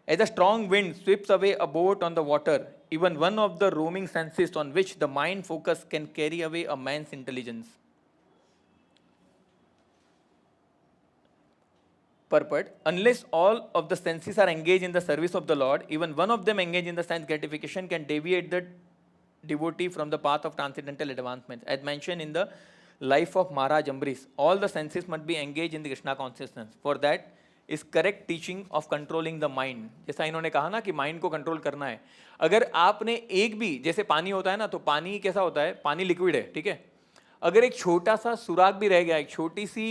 A: As a strong wind sweeps away a boat on the water, even one of the roaming senses on which the mind focus can carry away a man's intelligence. Purport: unless all of the senses are engaged in the service of the Lord, even one of them engaged in the sense gratification can deviate the devotee from the path of transcendental advancement. As mentioned in the life of Maharaj Ambarish, all the senses must be engaged in the Krishna consciousness. For that is correct teaching of controlling the mind. जैसा इन्होंने कहा ना कि mind को control करना है। अगर आपने एक भी, जैसे पानी होता है ना, तो पानी कैसा होता है? पानी लिक्विड है, ठीक है। अगर एक छोटा सा सुराग भी रह गया, एक छोटी सी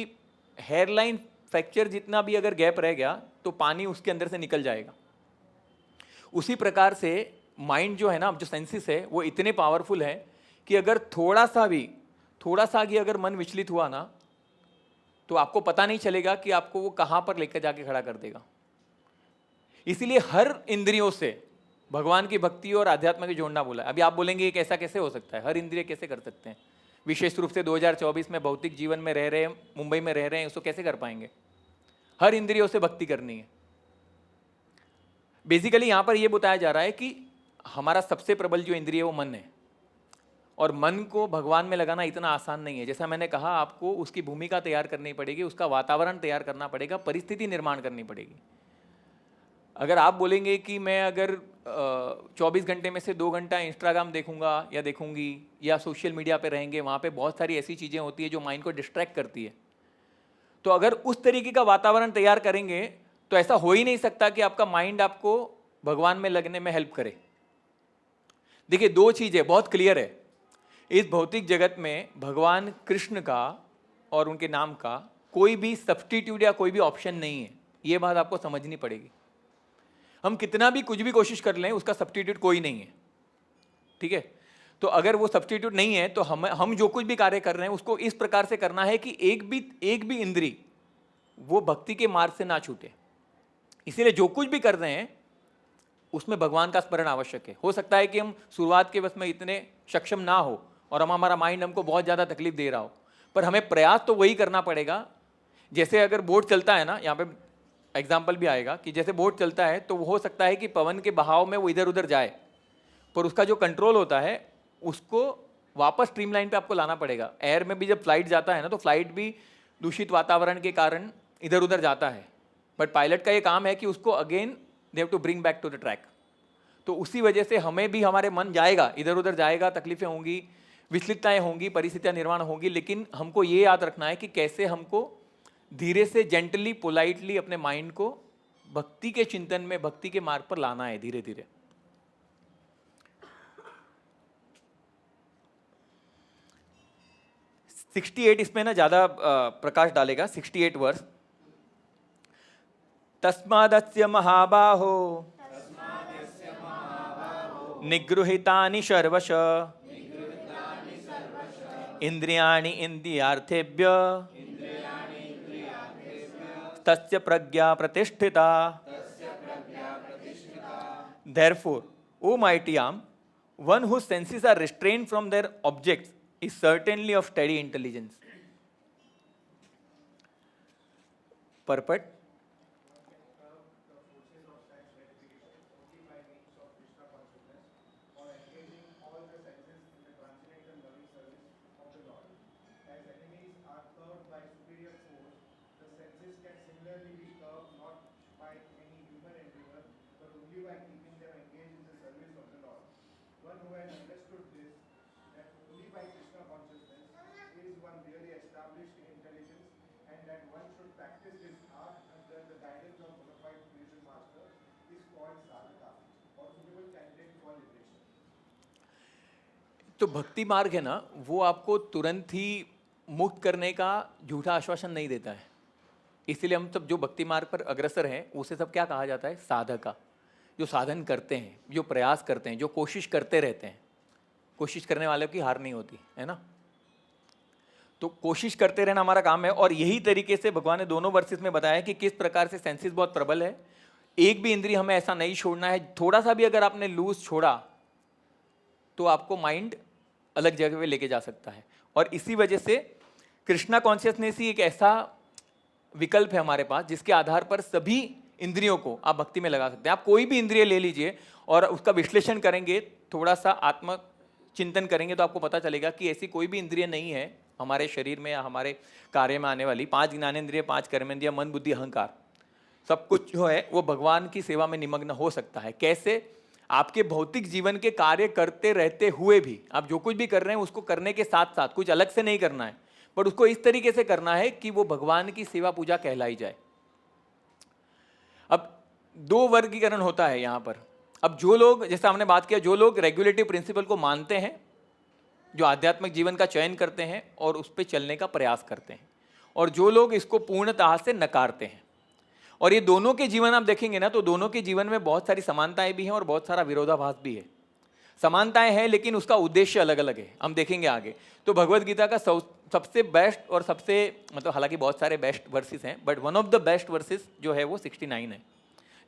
A: हेयरलाइन फ्रैक्चर जितना भी अगर गैप रह गया, तो पानी उसके अंदर से निकल जाएगा। उसी प्रकार से माइंड जो है ना, जो सेंसेस है, वो इतने पावरफुल है कि अगर थोड़ा सा भी अगर मन विचलित हुआ ना, तो आपको पता नहीं चलेगा कि आपको वो कहाँ पर लेकर जाके खड़ा कर देगा। इसीलिए हर इंद्रियों से भगवान की भक्ति और आध्यात्म को जोड़ना बोला है। अभी आप बोलेंगे ये कैसा कैसे हो सकता है? हर इंद्रिय कैसे कर सकते हैं? विशेष रूप से 2024 में भौतिक जीवन में रह रहे हैं, मुंबई में रह रहे हैं, उसको कैसे कर पाएंगे? हर इंद्रियों से भक्ति करनी है। बेसिकली यहां पर यह बताया जा रहा है कि हमारा सबसे प्रबल जो इंद्रिय है वो मन है, और मन को भगवान में लगाना इतना आसान नहीं है। जैसा मैंने कहा, आपको उसकी भूमिका तैयार करनी पड़ेगी, उसका वातावरण तैयार करना पड़ेगा, परिस्थिति निर्माण करनी पड़ेगी। अगर आप बोलेंगे कि मैं अगर 24 घंटे में से 2 घंटा इंस्टाग्राम देखूंगा या देखूंगी या सोशल मीडिया पे रहेंगे, वहाँ पे बहुत सारी ऐसी चीज़ें होती है जो माइंड को डिस्ट्रैक्ट करती है। तो अगर उस तरीके का वातावरण तैयार करेंगे तो ऐसा हो ही नहीं सकता कि आपका माइंड आपको भगवान में लगने में हेल्प करे। देखिए, 2 चीज़ें बहुत क्लियर है। इस भौतिक जगत में भगवान कृष्ण का और उनके नाम का कोई भी सब्स्टिट्यूट या कोई भी ऑप्शन नहीं है। ये बात आपको समझनी पड़ेगी। हम कितना भी कुछ भी कोशिश कर लें, उसका सब्स्टिट्यूट कोई नहीं है, ठीक है। तो अगर वो सब्स्टिट्यूट नहीं है तो हम जो कुछ भी कार्य कर रहे हैं उसको इस प्रकार से करना है कि एक भी इंद्री वो भक्ति के मार्ग से ना छूटे। इसीलिए जो कुछ भी कर रहे हैं उसमें भगवान का स्मरण आवश्यक है। हो सकता है कि हम शुरुआत के वक्त में इतने सक्षम ना हो और हमारा माइंड हमको बहुत ज़्यादा तकलीफ दे रहा हो, पर हमें प्रयास तो वही करना पड़ेगा। जैसे अगर बोट चलता है ना, यहाँ पे एग्जाम्पल भी आएगा कि जैसे बोट चलता है तो हो सकता है कि पवन के बहाव में वो इधर उधर जाए, पर उसका जो कंट्रोल होता है उसको वापस स्ट्रीम लाइन पे आपको लाना पड़ेगा। एयर में भी जब फ्लाइट जाता है ना, तो फ्लाइट भी दूषित वातावरण के कारण इधर उधर जाता है, बट पायलट का ये काम है कि उसको again they have to bring back to the track. तो उसी वजह से हमें भी, हमारे मन जाएगा, इधर उधर जाएगा, तकलीफें होंगी, विचलितताएं होंगी, परिस्थितियां निर्माण होंगी, लेकिन हमको ये याद रखना है कि कैसे हमको धीरे से, जेंटली, पोलाइटली अपने माइंड को भक्ति के चिंतन में, भक्ति के मार्ग पर लाना है धीरे धीरे। uh, 68 इसमें ना ज्यादा प्रकाश डालेगा। 68 वर्ष, तस्मादस्य महाबाहो निगृहीतानि सर्वश इंद्रियाणि इंद्रियार्थेभ्य तस्य प्रज्ञा प्रतिष्ठिता। Therefore, O mighty arm, One whose senses are restrained from their objects is certainly of steady intelligence. Purport. तो भक्ति मार्ग है ना, वो आपको तुरंत ही मुक्त करने का झूठा आश्वासन नहीं देता है। इसीलिए हम सब जो भक्ति मार्ग पर अग्रसर हैं उसे सब क्या कहा जाता है? साधका। जो साधन करते हैं, जो प्रयास करते हैं, जो कोशिश करते रहते हैं। कोशिश करने वालों की हार नहीं होती है ना। तो कोशिश करते रहना हमारा काम है। और यही तरीके से भगवान ने दोनों वर्सेस में बताया कि किस प्रकार से सेंसेस बहुत प्रबल है। एक भी इंद्रिय हमें ऐसा नहीं छोड़ना है। थोड़ा सा भी अगर आपने लूज छोड़ा तो आपको माइंड अलग जगह पे लेके जा सकता है। और इसी वजह से कृष्णा कॉन्शियसनेस ही एक ऐसा विकल्प है हमारे पास जिसके आधार पर सभी इंद्रियों को आप भक्ति में लगा सकते हैं। आप कोई भी इंद्रिय ले लीजिए और उसका विश्लेषण करेंगे, थोड़ा सा आत्म चिंतन करेंगे तो आपको पता चलेगा कि ऐसी कोई भी इंद्रिय नहीं है हमारे शरीर में या हमारे कार्य में आने वाली। 5 ज्ञानेंद्रिय, 5 कर्मेंद्रिय, मन, बुद्धि, अहंकार, सब कुछ जो है वो भगवान की सेवा में निमग्न हो सकता है। कैसे? आपके भौतिक जीवन के कार्य करते रहते हुए भी आप जो कुछ भी कर रहे हैं उसको करने के साथ साथ कुछ अलग से नहीं करना है, पर उसको इस तरीके से करना है कि वो भगवान की सेवा पूजा कहलाई जाए। अब 2 वर्गीकरण होता है यहाँ पर। अब जो लोग, जैसे हमने बात किया, जो लोग रेगुलेटिव प्रिंसिपल को मानते हैं, जो आध्यात्मिक जीवन का चयन करते हैं और उस पर चलने का प्रयास करते हैं, और जो लोग इसको पूर्णतः से नकारते हैं। और ये दोनों के जीवन आप देखेंगे ना तो दोनों के जीवन में बहुत सारी समानताएं भी हैं और बहुत सारा विरोधाभास भी है। समानताएं हैं लेकिन उसका उद्देश्य अलग अलग है, हम देखेंगे आगे। तो भगवद गीता का सबसे बेस्ट और सबसे, मतलब हालांकि बहुत सारे बेस्ट वर्सेस हैं, but one of the best versus जो है वो 69 है,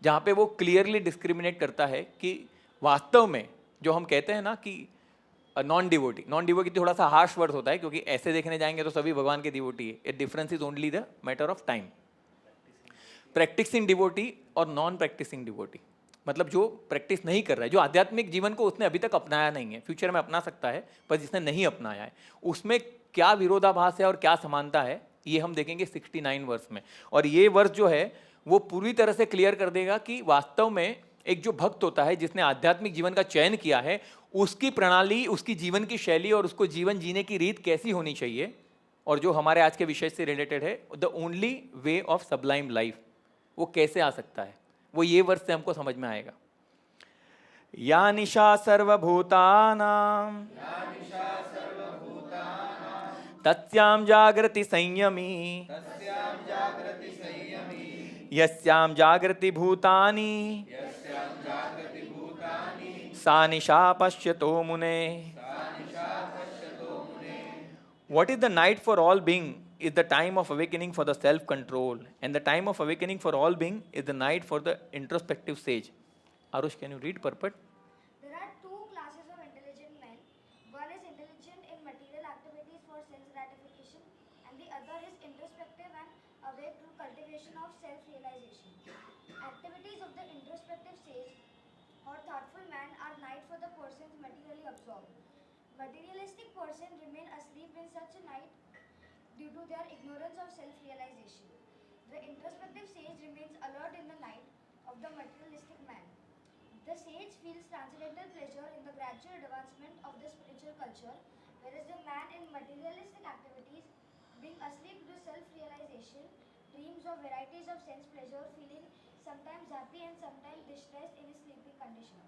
A: जहाँ पे वो क्लियरली डिस्क्रिमिनेट करता है कि वास्तव में जो हम कहते हैं ना कि नॉन डिवोटी थोड़ा सा हार्श वर्ड होता है क्योंकि ऐसे देखने जाएंगे तो सभी भगवान के डिवोटी है। It difference is only the matter of time. Practising devotee और नॉन प्रैक्टिसिंग डिवोटी, मतलब जो प्रैक्टिस नहीं कर रहा है, जो आध्यात्मिक जीवन को उसने अभी तक अपनाया नहीं है, फ्यूचर में अपना सकता है, पर जिसने नहीं अपनाया है उसमें क्या विरोधाभास है और क्या समानता है, ये हम देखेंगे 69 वर्ष में। और ये वर्ष जो है वो पूरी तरह से क्लियर कर देगा कि वास्तव में एक जो भक्त होता है जिसने आध्यात्मिक जीवन का चयन किया है, उसकी प्रणाली, उसकी जीवन की शैली और उसको जीवन जीने की रीत कैसी होनी चाहिए, और जो हमारे आज के विषय से रिलेटेड है, the only way of Sublime life, वो कैसे आ सकता है, वो ये वर्ष से हमको समझ में आएगा। या निशा सर्वभूतानां तस्यां जागृति संयमी यस्यां जागृति भूतानि सा निशा पश्यतो मुने। What is the night for all being is the time of awakening for the self-control, and the time of awakening for all being is the night for the introspective sage. Arush, can you read purport?
B: There are 2 classes of intelligent men. One is intelligent in material activities for sense gratification, and the other is introspective and awake through cultivation of self-realization. Activities of the introspective sage or thoughtful man are night for the persons materially absorbed. Materialistic persons remain asleep in such a night due to their ignorance of self-realization. The introspective sage remains alert in the night of the materialistic man. The sage feels transcendental pleasure in the gradual advancement of the spiritual culture, whereas the man in materialistic activities, being asleep to self-realization, dreams of varieties of sense pleasure, feeling sometimes happy and sometimes distressed in his sleeping condition.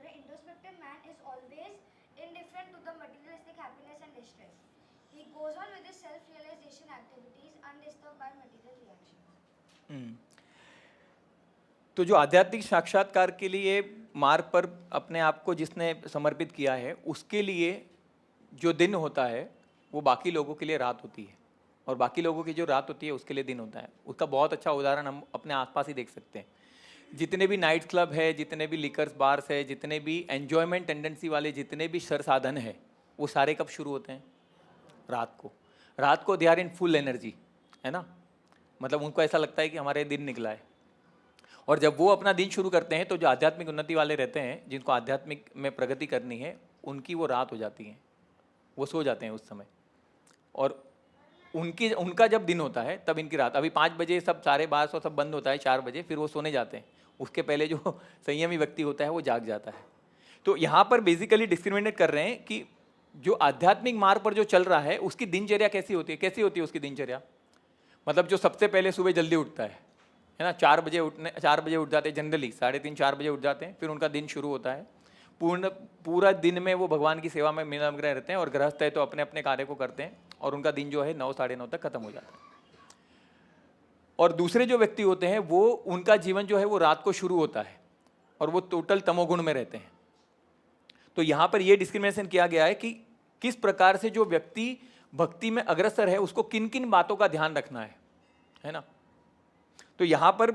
B: The introspective man is always indifferent to the materialistic happiness and distress. He goes on with his self-realization activities undisturbed by material reactions.
A: तो जो आध्यात्मिक साक्षात्कार के लिए मार्ग पर अपने आप को जिसने समर्पित किया है, उसके लिए जो दिन होता है वो बाकी लोगों के लिए रात होती है, और बाकी लोगों की जो रात होती है उसके लिए दिन होता है। उसका बहुत अच्छा उदाहरण हम अपने आसपास ही देख सकते हैं। जितने भी नाइट क्लब है, जितने भी लिकर्स बार्स है, जितने भी एन्जॉयमेंट टेंडेंसी वाले जितने भी शर साधन है, वो सारे कब शुरू होते हैं? रात को। रात को they are in full energy, है ना, मतलब उनको ऐसा लगता है कि हमारे दिन निकला है। और जब वो अपना दिन शुरू करते हैं तो जो आध्यात्मिक उन्नति वाले रहते हैं, जिनको आध्यात्मिक में प्रगति करनी है, उनकी वो रात हो जाती है, वो सो जाते हैं उस समय। और उनका जब दिन होता है तब इनकी रात। अभी 5 बजे सब सारे बार सब बंद होता है, 4 बजे फिर वो सोने जाते हैं। उसके पहले जो संयमी व्यक्ति होता है वो जाग जाता है। तो यहाँ पर बेसिकली डिस्क्रिमिनेट कर रहे हैं कि जो आध्यात्मिक मार्ग पर जो चल रहा है उसकी दिनचर्या कैसी होती है। कैसी होती है उसकी दिनचर्या? मतलब जो सबसे पहले सुबह जल्दी उठता है ना, 4 बजे उठ जाते हैं जनरली, 3:30-4 बजे उठ जाते हैं, फिर उनका दिन शुरू होता है। पूरा दिन में वो भगवान की सेवा में निमग्न रहते हैं, और गृहस्थ है तो अपने अपने कार्य को करते हैं, और उनका दिन जो है 9-9:30 तक खत्म हो जाता है। और दूसरे जो व्यक्ति होते हैं वो, उनका जीवन जो है वो रात को शुरू होता है, और वो टोटल तमोगुण में रहते हैं। तो यहाँ पर ये डिस्क्रिमिनेशन किया गया है कि किस प्रकार से जो व्यक्ति भक्ति में अग्रसर है उसको किन किन बातों का ध्यान रखना है ना। तो यहाँ पर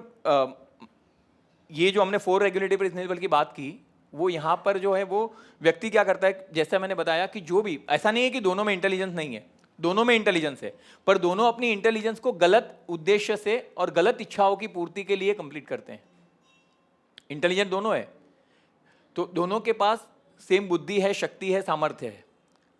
A: ये जो हमने 4 रेगुलेटरी प्रिंसिपल की बात की, वो यहाँ पर जो है वो व्यक्ति क्या करता है, जैसा मैंने बताया कि जो भी, ऐसा नहीं है कि दोनों में इंटेलिजेंस नहीं है, दोनों में इंटेलिजेंस है, पर दोनों अपनी इंटेलिजेंस को गलत उद्देश्य से और गलत इच्छाओं की पूर्ति के लिए कंप्लीट करते हैं। इंटेलिजेंट दोनों है, तो दोनों के पास सेम बुद्धि है, शक्ति है, सामर्थ्य है,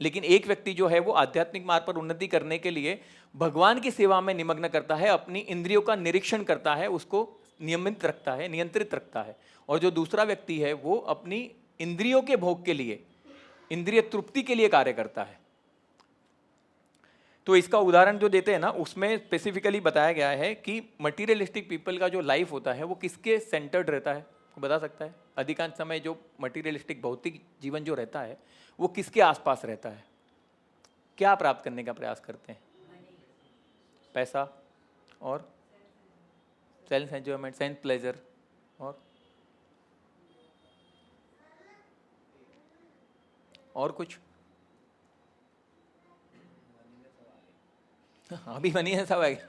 A: लेकिन एक व्यक्ति जो है वो आध्यात्मिक मार्ग पर उन्नति करने के लिए भगवान की सेवा में निमग्न करता है, अपनी इंद्रियों का निरीक्षण करता है, उसको नियमित रखता है, नियंत्रित रखता है। और जो दूसरा व्यक्ति है वो अपनी इंद्रियों के भोग के लिए, इंद्रिय तृप्ति के लिए कार्य करता है। तो इसका उदाहरण जो देते हैं ना, उसमें स्पेसिफिकली बताया गया है कि मटीरियलिस्टिक पीपल का जो लाइफ होता है वो किसके सेंटर्ड रहता है, बता सकता है? अधिकांश समय जो मटीरियलिस्टिक भौतिक जीवन जो रहता है वो किसके आसपास रहता है? क्या प्राप्त करने का प्रयास करते हैं? पैसा और सेल्फ एंजॉयमेंट, सेंस प्लेजर, और कुछ? अभी मनी है सब आएगा,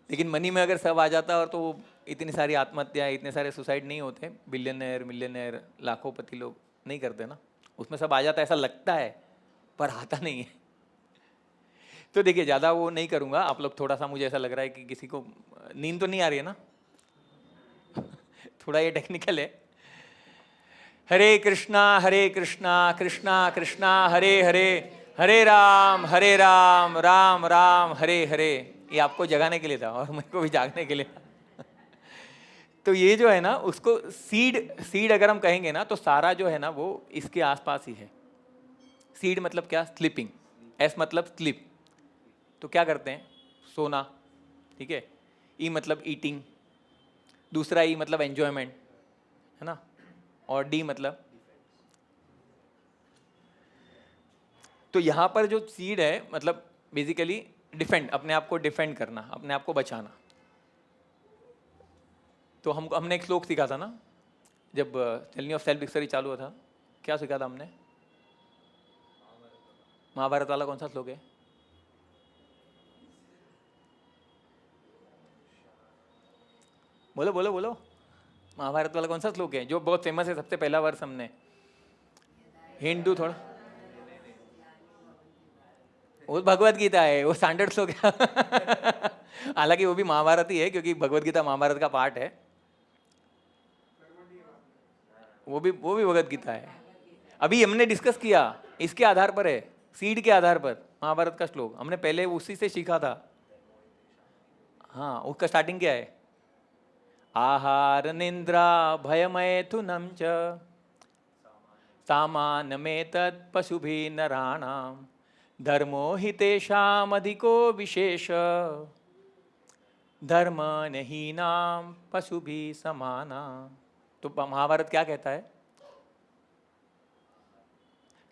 A: लेकिन मनी में अगर सब आ जाता और तो इतनी सारी आत्महत्याएं, इतने सारे सुसाइड नहीं होते, बिलियनर मिलियनर लाखोंपति लोग नहीं करते ना। उसमें सब आ जाता, ऐसा लगता है पर आता नहीं है। तो देखिए, ज़्यादा वो नहीं करूँगा, आप लोग थोड़ा सा, मुझे ऐसा लग रहा है कि किसी को नींद तो नहीं आ रही है ना थोड़ा ये टेक्निकल है। हरे कृष्णा कृष्णा कृष्णा हरे हरे, हरे राम राम राम हरे हरे। ये आपको जगाने के लिए था और मेरे को भी जागने के लिए तो ये जो है ना, उसको सीड अगर हम कहेंगे ना, तो सारा जो है ना वो इसके आसपास ही है। सीड मतलब क्या? स्लीपिंग। एस मतलब स्लीप, तो क्या करते हैं? सोना, ठीक है। ई मतलब ईटिंग, दूसरा ई मतलब एंजॉयमेंट, है ना, और डी मतलब, तो यहाँ पर जो सीड है मतलब बेसिकली डिफेंड, अपने आप को डिफेंड करना, अपने आप को बचाना। तो हमने एक श्लोक सीखा था ना जब जर्नी ऑफ सेल्फ डिस्कवरी चालू हुआ था। क्या सीखा था हमने? महाभारत वाला कौन सा श्लोक है? बोलो बोलो बोलो, महाभारत वाला कौन सा श्लोक है जो बहुत फेमस है? सबसे पहला वर्ष हमने हिंट दो थोड़ा। वो भगवत गीता है, वो स्टैंडर्ड श्लोक है हालांकि वो भी महाभारत ही है, क्योंकि भगवत गीता महाभारत का पार्ट है। वो भी भगवत गीता है। अभी हमने डिस्कस किया, इसके आधार पर है, सीड के आधार पर महाभारत का श्लोक हमने पहले उसी से सीखा था। हाँ, उसका स्टार्टिंग क्या है? आहार निंद्रा भयमैथुनं च सामान्यमेतत् पशुभिः नराणां धर्मो हि तेषाम् अधिको विशेष धर्म नहीनां पशुभिः समाना। तो महाभारत क्या कहता है?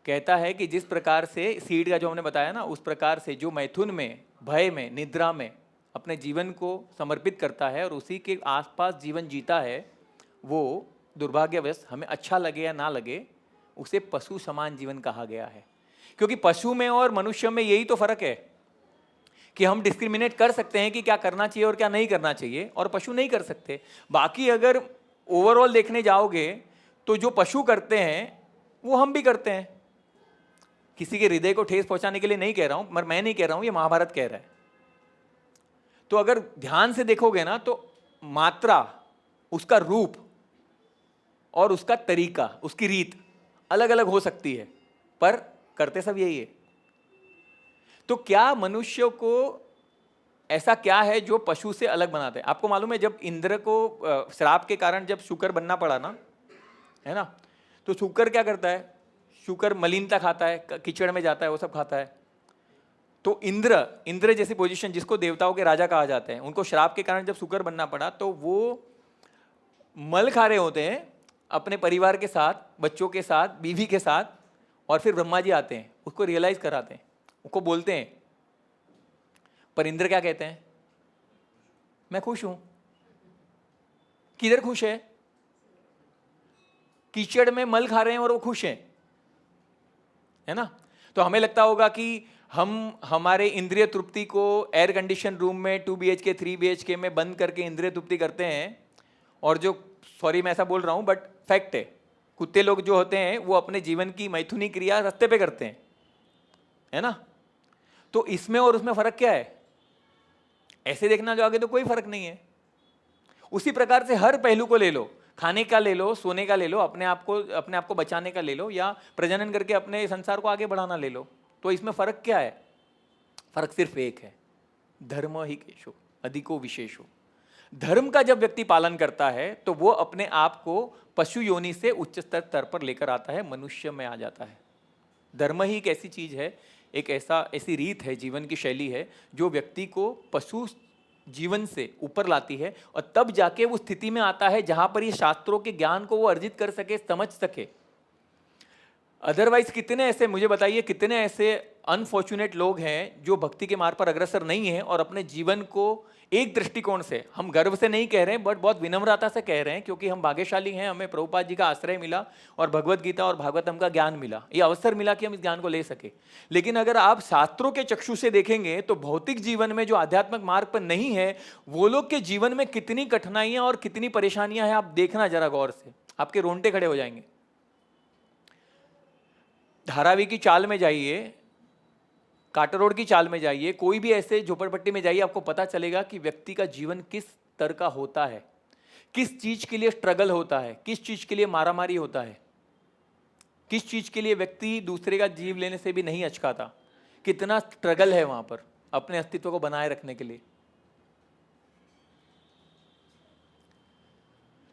A: कहता है कि जिस प्रकार से सीड का जो हमने बताया ना, उस प्रकार से जो मैथुन में, भय में, निद्रा में अपने जीवन को समर्पित करता है और उसी के आसपास जीवन जीता है, वो दुर्भाग्यवश, हमें अच्छा लगे या ना लगे, उसे पशु समान जीवन कहा गया है। क्योंकि पशु में और मनुष्य में यही तो फर्क है कि हम डिस्क्रिमिनेट कर सकते हैं कि क्या करना चाहिए और क्या नहीं करना चाहिए, और पशु नहीं कर सकते। बाकी अगर ओवरऑल देखने जाओगे तो जो पशु करते हैं वो हम भी करते हैं। किसी के हृदय को ठेस पहुंचाने के लिए नहीं कह रहा हूं, मगर मैं नहीं कह रहा हूं, ये महाभारत कह रहा है। तो अगर ध्यान से देखोगे ना तो मात्रा, उसका रूप और उसका तरीका, उसकी रीत अलग अलग हो सकती है, पर करते सब यही है। तो क्या मनुष्य को ऐसा क्या है जो पशु से अलग बनाता है? आपको मालूम है जब इंद्र को श्राप के कारण जब शुकर बनना पड़ा ना, है ना, तो शुकर क्या करता है? शुकर मलिनता खाता है, कीचड़ में जाता है, वो सब खाता है। तो इंद्र जैसी पोजीशन, जिसको देवताओं के राजा कहा जाता है, उनको श्राप के कारण जब शुकर बनना पड़ा तो वो मल खा रहे होते हैं अपने परिवार के साथ, बच्चों के साथ, बीवी के साथ, और फिर ब्रह्मा जी आते हैं, उसको रियलाइज कराते हैं, उसको बोलते हैं। पर इंद्र क्या कहते हैं? मैं खुश हूं। किधर खुश है? कीचड़ में मल खा रहे हैं और वो खुश हैं, है ना। तो हमें लगता होगा कि हम हमारे इंद्रिय तृप्ति को एयर कंडीशन रूम में 2 BHK 3 BHK में बंद करके इंद्रिय तृप्ति करते हैं, और जो, सॉरी मैं ऐसा बोल रहा हूं बट फैक्ट है, कुत्ते लोग जो होते हैं वो अपने जीवन की मैथुनी क्रिया रास्ते पे करते हैं, है ना। तो इसमें और उसमें फर्क क्या है? ऐसे देखना जाओगे तो कोई फर्क नहीं है। उसी प्रकार से हर पहलू को ले लो, खाने का ले लो, सोने का ले लो, अपने आप को बचाने का ले लो, या प्रजनन करके अपने संसार को आगे बढ़ाना ले लो। तो इसमें फर्क क्या है? फर्क सिर्फ एक है, धर्म ही केशो अधिको विशेषो। धर्म का जब व्यक्ति पालन करता है तो वो अपने आप को पशु योनि से उच्च स्तर पर लेकर आता है, मनुष्य में आ जाता है। धर्म ही एक ऐसी चीज है, एक ऐसी रीत है, जीवन की शैली है जो व्यक्ति को पशु जीवन से ऊपर लाती है, और तब जाके वो स्थिति में आता है जहां पर ये शास्त्रों के ज्ञान को वो अर्जित कर सके, समझ सके। अदरवाइज कितने ऐसे, मुझे बताइए कितने ऐसे अनफॉर्चुनेट लोग हैं जो भक्ति के मार्ग पर अग्रसर नहीं है, और अपने जीवन को एक दृष्टिकोण से, हम गर्व से नहीं कह रहे हैं बट बहुत विनम्रता से कह रहे हैं, क्योंकि हम भाग्यशाली हैं, हमें प्रभुपाद जी का आश्रय मिला और भगवत गीता और भागवतम का ज्ञान मिला, ये अवसर मिला कि हम इस ज्ञान को ले सके। लेकिन अगर आप शास्त्रों के चक्षु से देखेंगे तो भौतिक जीवन में जो आध्यात्मिक मार्ग पर नहीं है, वो लोग के जीवन में कितनी कठिनाइयां और कितनी परेशानियां हैं, आप देखना जरा गौर से, आपके रोंगटे खड़े हो जाएंगे। धारावी की चाल में जाइए, काटा रोड की चाल में जाइए, कोई भी ऐसे झोपड़पट्टी में जाइए, आपको पता चलेगा कि व्यक्ति का जीवन किस तरह का होता है, किस चीज के लिए स्ट्रगल होता है, किस चीज के लिए मारामारी होता है, किस चीज के लिए व्यक्ति दूसरे का जीव लेने से भी नहीं अचकाता, कितना स्ट्रगल है वहां पर अपने अस्तित्व को बनाए रखने के लिए।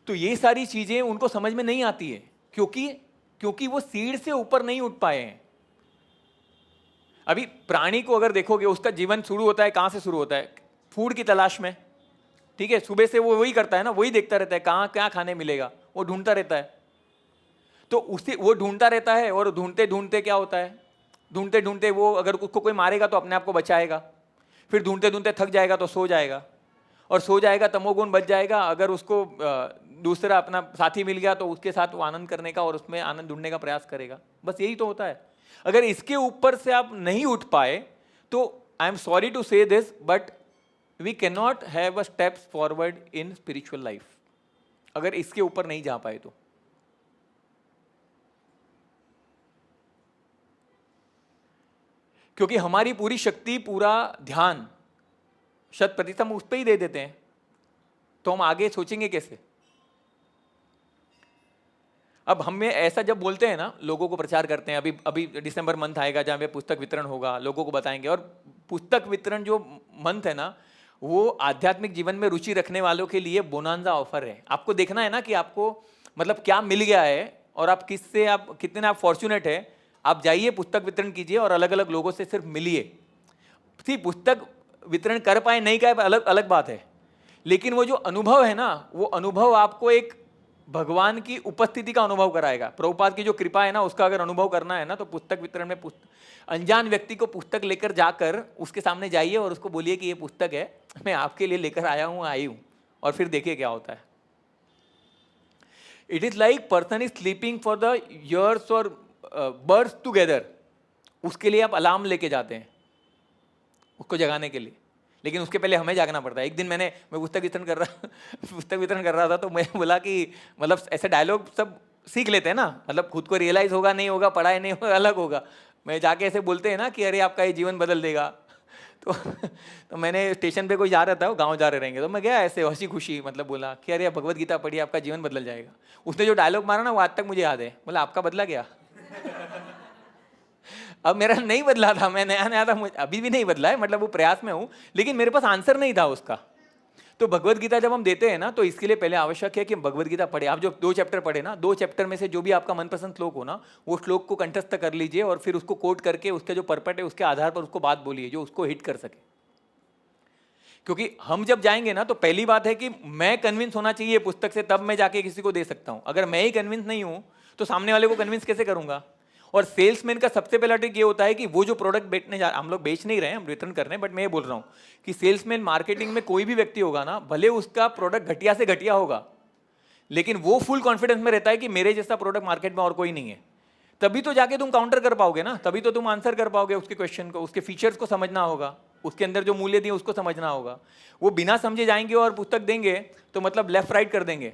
A: तो ये सारी चीजें उनको समझ में नहीं आती है, क्योंकि वो सीढ़ी से ऊपर नहीं उठ पाए हैं। अभी प्राणी को अगर देखोगे, उसका जीवन शुरू होता है, कहां से शुरू होता है? फूड की तलाश में, ठीक है। सुबह से वो वही करता है ना, वही देखता रहता है कहां क्या खाने मिलेगा, वो ढूंढता रहता है। तो उसे वो ढूंढता रहता है, और ढूंढते ढूंढते क्या होता है, ढूंढते ढूंढते वो अगर उसको कोई मारेगा तो अपने आप को बचाएगा, फिर ढूंढते ढूंढते थक जाएगा तो सो जाएगा, और सो जाएगा तमोगुण बच जाएगा। अगर उसको दूसरा अपना साथी मिल गया तो उसके साथ वो आनंद करने का और उसमें आनंद ढूंढने का प्रयास करेगा। बस यही तो होता है। अगर इसके ऊपर से आप नहीं उठ पाए तो I am sorry to say this, but we can not have a steps forward in spiritual life, अगर इसके ऊपर नहीं जा पाए तो। क्योंकि हमारी पूरी शक्ति, पूरा ध्यान 100% हम उस पर ही दे देते हैं, तो हम आगे सोचेंगे कैसे? अब हमें ऐसा जब बोलते हैं ना, लोगों को प्रचार करते हैं, अभी दिसंबर मंथ आएगा जहाँ पे पुस्तक वितरण होगा, लोगों को बताएंगे। और पुस्तक वितरण जो मंथ है ना, वो आध्यात्मिक जीवन में रुचि रखने वालों के लिए बोनांजा ऑफर है। आपको देखना है ना कि आपको मतलब क्या मिल गया है, और आप कितने आप फॉर्चुनेट है। आप जाइए, पुस्तक वितरण कीजिए, और अलग अलग लोगों से सिर्फ मिलिए। ठीक, पुस्तक वितरण कर पाए नहीं कर पाए अलग बात है, लेकिन वो जो अनुभव है ना, वो अनुभव आपको एक भगवान की उपस्थिति का अनुभव कराएगा। प्रभुपाद की जो कृपा है ना, उसका अगर अनुभव करना है ना, तो पुस्तक वितरण में अनजान व्यक्ति को पुस्तक लेकर जाकर उसके सामने जाइए और उसको बोलिए कि ये पुस्तक है, मैं आपके लिए लेकर आया हूं, आई हूं, और फिर देखिए क्या होता है। It is like person is sleeping for the years और बर्ड्स टुगेदर। उसके लिए आप अलार्म लेके जाते हैं, उसको जगाने के लिए, लेकिन उसके पहले हमें जागना पड़ता है। एक दिन मैं पुस्तक वितरण कर रहा था, तो मैं बोला कि मतलब ऐसे डायलॉग सब सीख लेते हैं ना, मतलब खुद को रियलाइज होगा नहीं होगा, पढ़ाई नहीं होगा, अलग होगा। मैं जाके ऐसे बोलते हैं ना कि अरे आपका ये जीवन बदल देगा। तो मैंने स्टेशन पे कोई जा रहा था, वो गांव जा रहे रहेंगे, तो मैं गया ऐसे हंसी खुशी, मतलब बोला कि अरे भगवत गीता पढ़िए, आपका जीवन बदल जाएगा। उसने जो डायलॉग मारा ना, वो आज तक मुझे याद है। बोला आपका बदला क्या? अब मेरा नहीं बदला था, मैं नया नया था, अभी भी नहीं बदला है, मतलब वो प्रयास में हूँ, लेकिन मेरे पास आंसर नहीं था उसका। तो भगवत गीता जब हम देते हैं ना, तो इसके लिए पहले आवश्यक है कि हम भगवत गीता पढ़े। आप जो 2 चैप्टर पढ़े ना, 2 चैप्टर में से जो भी आपका मनपसंद श्लोक हो ना, वो श्लोक को कंठस्थ कर लीजिए और फिर उसको कोट करके उसके जो परपट है उसके आधार पर उसको बात बोलिए जो उसको हिट कर सके। क्योंकि हम जब जाएंगे ना, तो पहली बात है कि मैं कन्विंस होना चाहिए पुस्तक से, तब मैं जाके किसी को दे सकता हूं। अगर मैं ही कन्विंस नहीं हूं तो सामने वाले को कन्विंस कैसे करूंगा? और सेल्समैन का सबसे पहला ट्रिक ये होता है कि वो जो प्रोडक्ट बेचने हम लोग बेच नहीं रहे हैं, हम वितरण कर रहे हैं, बट मैं ये बोल रहा हूं कि सेल्समैन मार्केटिंग में कोई भी व्यक्ति होगा ना, भले उसका प्रोडक्ट घटिया से घटिया होगा, लेकिन वो फुल कॉन्फिडेंस में रहता है कि मेरे जैसा प्रोडक्ट मार्केट में और कोई नहीं है। तभी तो जाके तुम काउंटर कर पाओगे ना, तभी तो तुम आंसर कर पाओगे उसके क्वेश्चन को। उसके फीचर्स को समझना होगा, उसके अंदर जो मूल्य दिए उसको समझना होगा। वो बिना समझे जाएंगे और पुस्तक देंगे तो मतलब लेफ्ट राइट कर देंगे।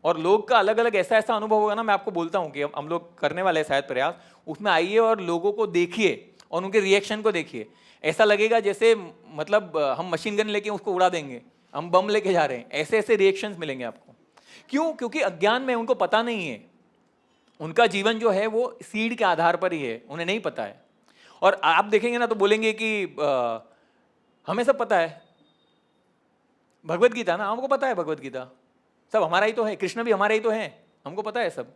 A: और लोग का अलग अलग ऐसा ऐसा अनुभव होगा ना, मैं आपको बोलता हूँ कि हम लोग करने वाले हैं शायद प्रयास, उसमें आइए और लोगों को देखिए और उनके रिएक्शन को देखिए। ऐसा लगेगा जैसे मतलब हम मशीन गन लेके उसको उड़ा देंगे, हम बम लेके जा रहे हैं, ऐसे ऐसे रिएक्शंस मिलेंगे आपको। क्यों? क्योंकि अज्ञान में उनको पता नहीं है, उनका जीवन जो है वो सीड के आधार पर ही है, उन्हें नहीं पता है। और आप देखेंगे ना तो बोलेंगे कि हमें सब पता है, भगवत गीता ना हमको पता है, भगवत गीता सब हमारा ही तो है, कृष्ण भी हमारे ही तो है, हमको पता है सब।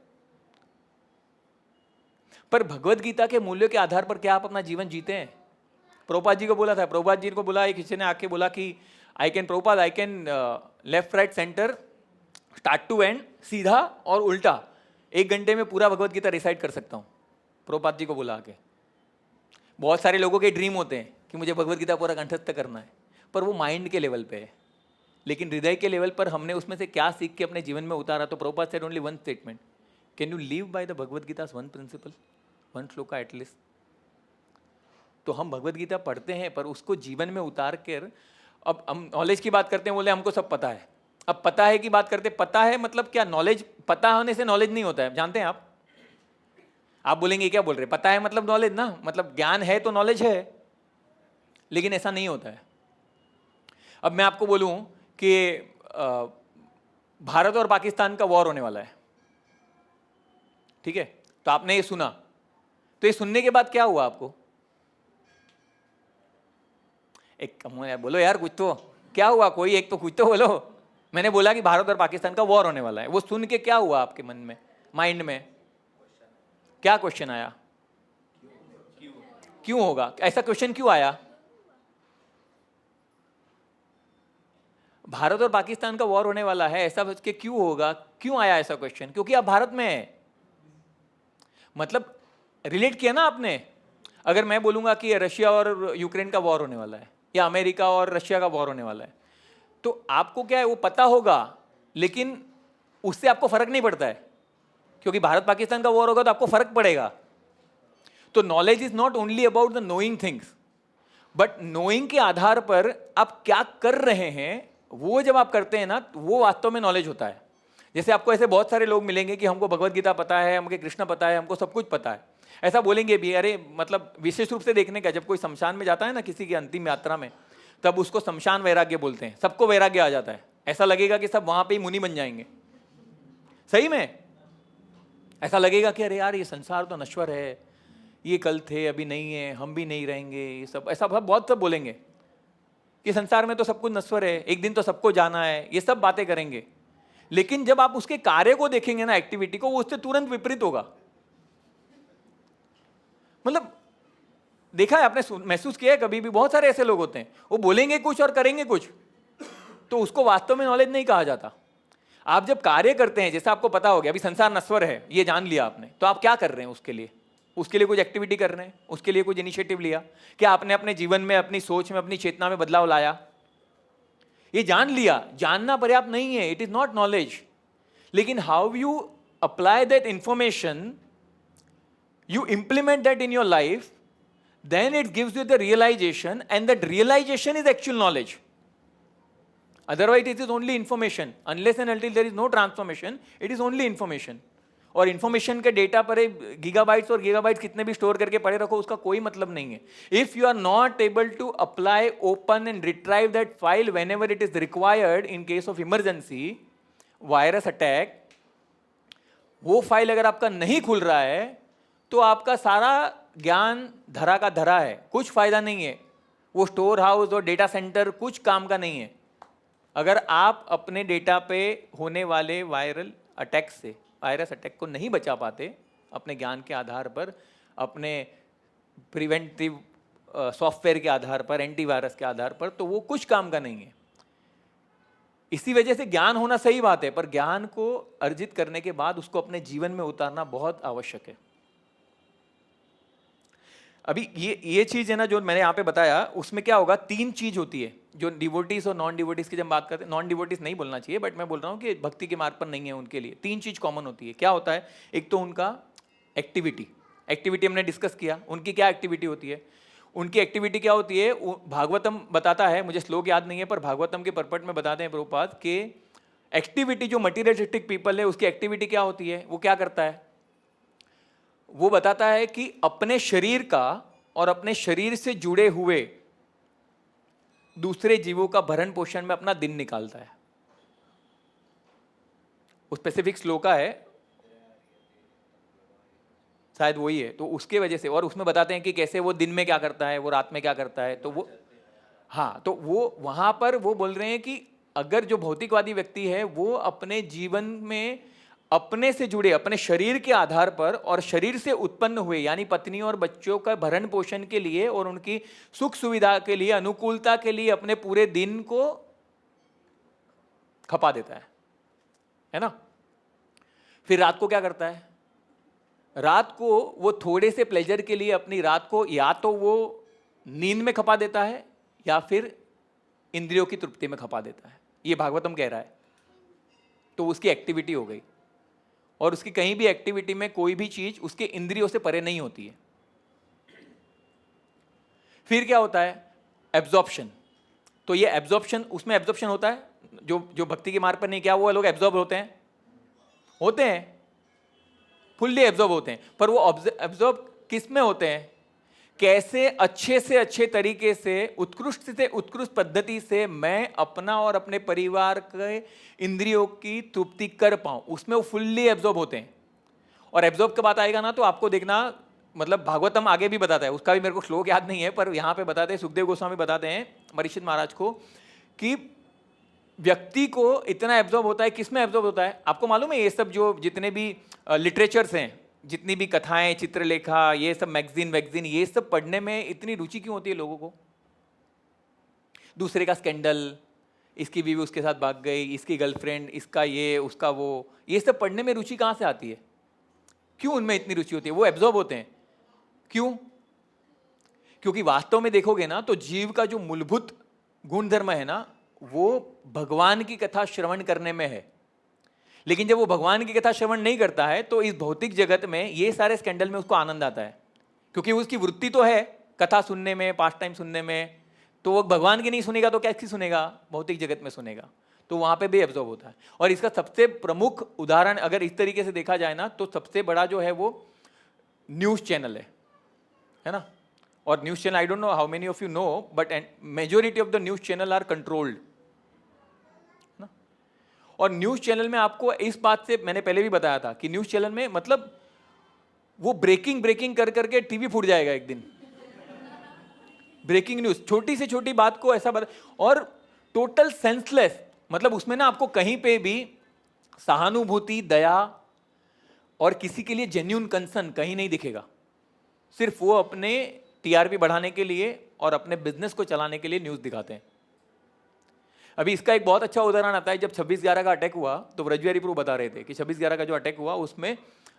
A: पर भगवत गीता के मूल्यों के आधार पर क्या आप अपना जीवन जीते हैं? प्रभुपाद जी को बोला था, प्रभुपाद जी को बोला, एक किसी ने आके बोला कि I can left right centre start to end, सीधा और उल्टा 1 घंटे में पूरा भगवत गीता रिसाइट कर सकता हूं। प्रभुपाद जी को बोला आके। बहुत सारे लोगों के ड्रीम होते हैं कि मुझे भगवत गीता पूरा कंठस्थ करना है, पर वो माइंड के लेवल पे है, लेकिन हृदय के लेवल पर हमने उसमें से क्या सीख के अपने जीवन में उतारा। तो Prabhupada said only one statement, can you live by the Bhagavad Gita's one principle, one shloka at least. तो हम भगवत गीता पढ़ते हैं पर उसको जीवन में उतार कर, अब हम नॉलेज की बात करते हैं, बोले हमको सब पता है। अब पता है की बात करते, पता है मतलब क्या? नॉलेज, पता होने से नॉलेज नहीं होता है, जानते हैं आप बोलेंगे क्या बोल रहे, पता है मतलब नॉलेज ना, मतलब ज्ञान है तो नॉलेज है, लेकिन ऐसा नहीं होता है। अब मैं आपको बोलूं कि भारत और पाकिस्तान का वॉर होने वाला है, ठीक है? तो आपने ये सुना, तो ये सुनने के बाद क्या हुआ आपको? एक बोलो यार कुछ तो, क्या हुआ? कोई एक तो कुछ तो बोलो। मैंने बोला कि भारत और पाकिस्तान का वॉर होने वाला है, वो सुन के क्या हुआ आपके मन में, माइंड में क्या क्वेश्चन आया? क्यों होगा? ऐसा क्वेश्चन क्यों आया? भारत और पाकिस्तान का वॉर होने वाला है, ऐसा सोच के क्यों होगा? क्यों आया ऐसा क्वेश्चन? क्योंकि आप भारत में हैं। मतलब रिलेट किया ना आपने। अगर मैं बोलूंगा कि रशिया और यूक्रेन का वॉर होने वाला है, या अमेरिका और रशिया का वॉर होने वाला है, तो आपको क्या है वो पता होगा, लेकिन उससे आपको फर्क नहीं पड़ता है, क्योंकि भारत पाकिस्तान का वॉर होगा तो आपको फर्क पड़ेगा। तो knowledge is not only about the knowing things, but knowing के आधार पर आप क्या कर रहे हैं, वो जब आप करते हैं ना, वो वास्तव में नॉलेज होता है। जैसे आपको ऐसे बहुत सारे लोग मिलेंगे कि हमको भगवत गीता पता है, हमको कृष्ण पता है, हमको सब कुछ पता है, ऐसा बोलेंगे भी। अरे मतलब विशेष रूप से देखने का, जब कोई शमशान में जाता है ना किसी की अंतिम यात्रा में, तब उसको शमशान वैराग्य बोलते हैं। सबको वैराग्य आ जाता है, ऐसा लगेगा कि सब वहां पे ही मुनि बन जाएंगे। सही में ऐसा लगेगा कि अरे यार ये संसार तो नश्वर है, ये कल थे अभी नहीं है, हम भी नहीं रहेंगे, ये सब ऐसा बहुत सब बोलेंगे कि संसार में तो सब कुछ नश्वर है, एक दिन तो सबको जाना है, ये सब बातें करेंगे। लेकिन जब आप उसके कार्य को देखेंगे ना, एक्टिविटी को, वो उससे तुरंत विपरीत होगा। मतलब देखा है आपने, महसूस किया है कभी भी? बहुत सारे ऐसे लोग होते हैं, वो बोलेंगे कुछ और करेंगे कुछ, तो उसको वास्तव में नॉलेज नहीं कहा जाता। आप जब कार्य करते हैं, जैसे आपको पता हो गया अभी संसार नश्वर है, ये जान लिया आपने, तो आप क्या कर रहे हैं उसके लिए? उसके लिए कुछ एक्टिविटी कर रहे हैं, उसके लिए कुछ इनिशिएटिव लिया क्या? आपने अपने जीवन में, अपनी सोच में, अपनी चेतना में बदलाव लाया? ये जान लिया, जानना पर्याप्त नहीं है, इट इज नॉट नॉलेज। लेकिन how you apply that information, you implement that in your life, then it gives you the realization, and that realization is actual knowledge. Otherwise it is only information. Unless and until there is no transformation, it is only information. और information के data पर gigabytes और gigabytes कितने भी store करके पड़े रखो, उसका कोई मतलब नहीं है. If you are not able to apply, open and retrieve that file whenever it is required in case of emergency, virus attack, वो फाइल अगर आपका नहीं खुल रहा है तो आपका सारा ज्ञान धरा का धरा है, कुछ फायदा नहीं है. वो स्टोर हाउस और डेटा सेंटर कुछ काम का नहीं है. अगर आप अपने डेटा पे होने वाले वायरल अटैक से, वायरस अटैक को नहीं बचा पाते अपने ज्ञान के आधार पर, अपने प्रिवेंटिव सॉफ्टवेयर के आधार पर, एंटीवायरस के आधार पर, तो वो कुछ काम का नहीं है. इसी वजह से ज्ञान होना सही बात है, पर ज्ञान को अर्जित करने के बाद उसको अपने जीवन में उतारना बहुत आवश्यक है. अभी ये चीज है ना जो मैंने यहाँ पे बताया, उसमें क्या होगा, 3 चीज होती है जो डिवोटीज और नॉन डिवोटीज की जब बात करते हैं, नॉन डिवोटीज नहीं बोलना चाहिए, बट मैं बोल रहा हूँ कि भक्ति के मार्ग पर नहीं है उनके लिए 3 चीज कॉमन होती है. क्या होता है? एक तो उनका एक्टिविटी हमने डिस्कस किया. उनकी क्या एक्टिविटी होती है? उनकी एक्टिविटी क्या होती है? भागवतम बताता है, मुझे श्लोक याद नहीं है, पर भागवतम के परपट में बताते हैं प्रभुपाद कि एक्टिविटी जो मटीरियलिस्टिक पीपल है उसकी एक्टिविटी क्या होती है, वो क्या करता है? वो बताता है कि अपने शरीर का और अपने शरीर से जुड़े हुए दूसरे जीवों का भरण पोषण में अपना दिन निकालता है. वो स्पेसिफिक श्लोका है, शायद वही है. तो उसके वजह से, और उसमें बताते हैं कि कैसे वो दिन में क्या करता है, वो रात में क्या करता है. तो वो, हाँ, तो वो वहां पर वो बोल रहे हैं कि अगर जो भौतिकवादी व्यक्ति है वो अपने जीवन में अपने से जुड़े, अपने शरीर के आधार पर और शरीर से उत्पन्न हुए यानी पत्नी और बच्चों का भरण पोषण के लिए और उनकी सुख सुविधा के लिए, अनुकूलता के लिए अपने पूरे दिन को खपा देता है ना. फिर रात को क्या करता है? रात को वो थोड़े से प्लेजर के लिए अपनी रात को या तो वो नींद में खपा देता है या फिर इंद्रियों की तृप्ति में खपा देता है. ये भागवतम कह रहा है. तो उसकी एक्टिविटी हो गई, और उसकी कहीं भी एक्टिविटी में कोई भी चीज उसके इंद्रियों से परे नहीं होती है. फिर क्या होता है? एब्जॉर्प्शन. तो ये एब्जॉर्प्शन, उसमें एब्जॉर्प्शन होता है जो भक्ति के मार्ग पर नहीं, क्या वो लोग एब्जॉर्ब होते हैं फुल्ली एब्जॉर्ब होते हैं. पर वो एब्जॉर्ब किस में होते हैं? कैसे अच्छे से अच्छे तरीके से उत्कृष्ट पद्धति से मैं अपना और अपने परिवार के इंद्रियों की तृप्ति कर पाऊं, उसमें वो फुल्ली एब्जॉर्ब होते हैं. और एब्जॉर्ब की बात आएगा ना तो आपको देखना, मतलब भागवतम आगे भी बताता है, उसका भी मेरे को श्लोक याद नहीं है, पर यहाँ पे बताते हैं, सुखदेव गोस्वामी बताते हैं परीक्षित महाराज को कि व्यक्ति को इतना एब्जॉर्ब होता है. किस में एब्जॉर्ब होता है? आपको मालूम है ये सब जो जितने भी लिटरेचर्स हैं, जितनी भी कथाएं, चित्रलेखा, ये सब मैगजीन, ये सब पढ़ने में इतनी रुचि क्यों होती है लोगों को? दूसरे का स्कैंडल, इसकी बीवी उसके साथ भाग गई, इसकी गर्लफ्रेंड, इसका ये, उसका वो, ये सब पढ़ने में रुचि कहाँ से आती है? क्यों उनमें इतनी रुचि होती है? वो एब्जॉर्ब होते हैं. क्यों? क्योंकि वास्तव में देखोगे ना तो जीव का जो मूलभूत गुणधर्म है ना, वो भगवान की कथा श्रवण करने में है. लेकिन जब वो भगवान की कथा श्रवण नहीं करता है तो इस भौतिक जगत में ये सारे स्कैंडल में उसको आनंद आता है, क्योंकि उसकी वृत्ति तो है कथा सुनने में, पास्ट टाइम सुनने में. तो वो भगवान की नहीं सुनेगा तो कैसी सुनेगा? भौतिक जगत में सुनेगा. तो वहां पे भी एब्जॉर्ब होता है. और इसका सबसे प्रमुख उदाहरण अगर इस तरीके से देखा जाए ना, तो सबसे बड़ा जो है वो न्यूज चैनल है ना. और news channel, I don't know how many of you know, but majority of the news channel are controlled. और न्यूज़ चैनल में आपको इस बात से मैंने पहले भी बताया था कि न्यूज़ चैनल में मतलब वो ब्रेकिंग कर करके टीवी फूट जाएगा एक दिन. ब्रेकिंग न्यूज़, छोटी से छोटी बात को ऐसा बता, और टोटल सेंसलेस. मतलब उसमें ना आपको कहीं पे भी सहानुभूति, दया और किसी के लिए जेन्युइन कंसर्न कहीं नहीं दिखेगा. सिर्फ वो अपने टीआरपी बढ़ाने के लिए और अपने बिजनेस को चलाने के लिए न्यूज़ दिखाते हैं. अभी इसका एक बहुत अच्छा उदाहरण आता है. जब 26/11 का अटैक हुआ तो व्रजबिहारी प्रभु बता रहे थे कि 26/11 का जो अटैक हुआ उसमें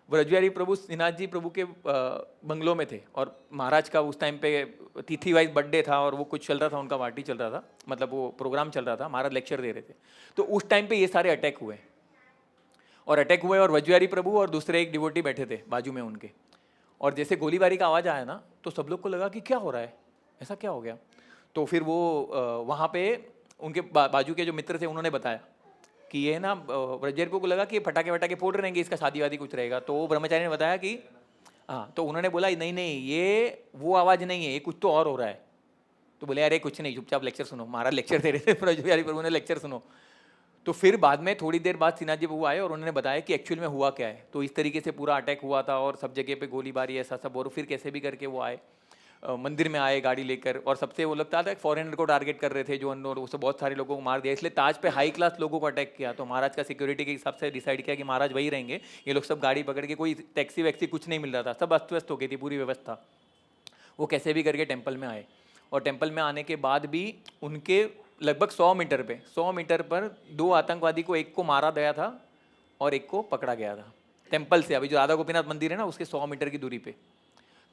A: व्रजबिहारी प्रभु श्रीनाथ जी प्रभु के बंगलों में थे, और महाराज का उस टाइम पे तिथि वाइज बर्थडे था और वो कुछ चल रहा था, उनका पार्टी चल रहा था, मतलब वो प्रोग्राम चल रहा था, महाराज लेक्चर दे रहे थे. तो उस टाइम पे ये सारे अटैक हुए और व्रजबिहारी प्रभु और दूसरे एक डिवोटी बैठे थे बाजू में उनके. और जैसे गोलीबारी का आवाज़ आया ना तो सब लोग को लगा कि क्या हो रहा है, ऐसा क्या हो गया। तो फिर वो वहाँ पे उनके बाजू के जो मित्र थे उन्होंने बताया कि ये ना ब्रह्मचारी को लगा कि पटाखे वटाखे फोड़ रहेंगे, इसका शादी वादी कुछ रहेगा। तो वो ब्रह्मचारी ने बताया कि हाँ, तो उन्होंने बोला नहीं नहीं ये वो आवाज़ नहीं है, ये कुछ तो और हो रहा है। तो बोले अरे कुछ नहीं, चुपचाप लेक्चर सुनो। महाराज लेक्चर दे रहे थे ब्रह्मचारी प्रभु ने, लेक्चर सुनो। तो फिर बाद में थोड़ी देर बाद सिन्हा जी वो आए और उन्होंने बताया कि एक्चुअल में हुआ क्या है। तो इस तरीके से पूरा अटैक हुआ था और सब जगह पे गोलीबारी ऐसा सब, और फिर कैसे भी करके वो आए, मंदिर में आए गाड़ी लेकर, और सबसे वो लगता था फॉरेनर को टारगेट कर रहे थे जो, और उससे बहुत सारे लोगों को मार दिया। इसलिए ताज पे हाई क्लास लोगों को अटैक किया। तो महाराज का सिक्योरिटी के हिसाब से डिसाइड किया कि महाराज वही रहेंगे, ये लोग सब गाड़ी पकड़ के, कोई टैक्सी वैक्सी कुछ नहीं मिल रहा था, सब अस्त व्यस्त हो गई थी पूरी व्यवस्था। वो कैसे भी करके टेम्पल में आए, और टेम्पल में आने के बाद भी उनके लगभग 100 मीटर पर 2 आतंकवादी को, एक को मारा गया था और एक को पकड़ा गया था टेम्पल से। अभी जो राधा गोपीनाथ मंदिर है ना, उसके 100 मीटर की दूरी पे।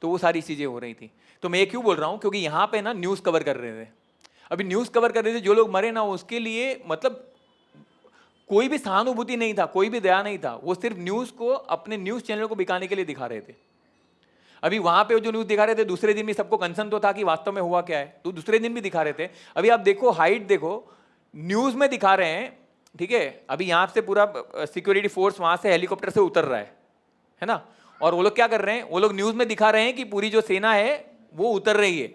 A: तो वो सारी चीज़ें हो रही थी। तो मैं ये क्यों बोल रहा हूँ, क्योंकि यहाँ पे ना न्यूज़ कवर कर रहे थे, अभी न्यूज़ कवर कर रहे थे, जो लोग मरे ना उसके लिए मतलब कोई भी सहानुभूति नहीं था, कोई भी दया नहीं था। वो सिर्फ न्यूज़ को अपने न्यूज़ चैनल को दिखाने के लिए दिखा रहे थे। अभी वहाँ पे जो न्यूज़ दिखा रहे थे, दूसरे दिन भी सबको कंसर्न तो था कि वास्तव में हुआ क्या है, तो दूसरे दिन भी दिखा रहे थे। अभी आप देखो हाइट देखो, न्यूज़ में दिखा रहे हैं, ठीक है। अभी यहाँ से पूरा सिक्योरिटी फोर्स वहाँ से हेलीकॉप्टर से उतर रहा है ना, और वो लोग क्या कर रहे हैं, वो लोग न्यूज़ में दिखा रहे हैं कि पूरी जो सेना है वो उतर रही है।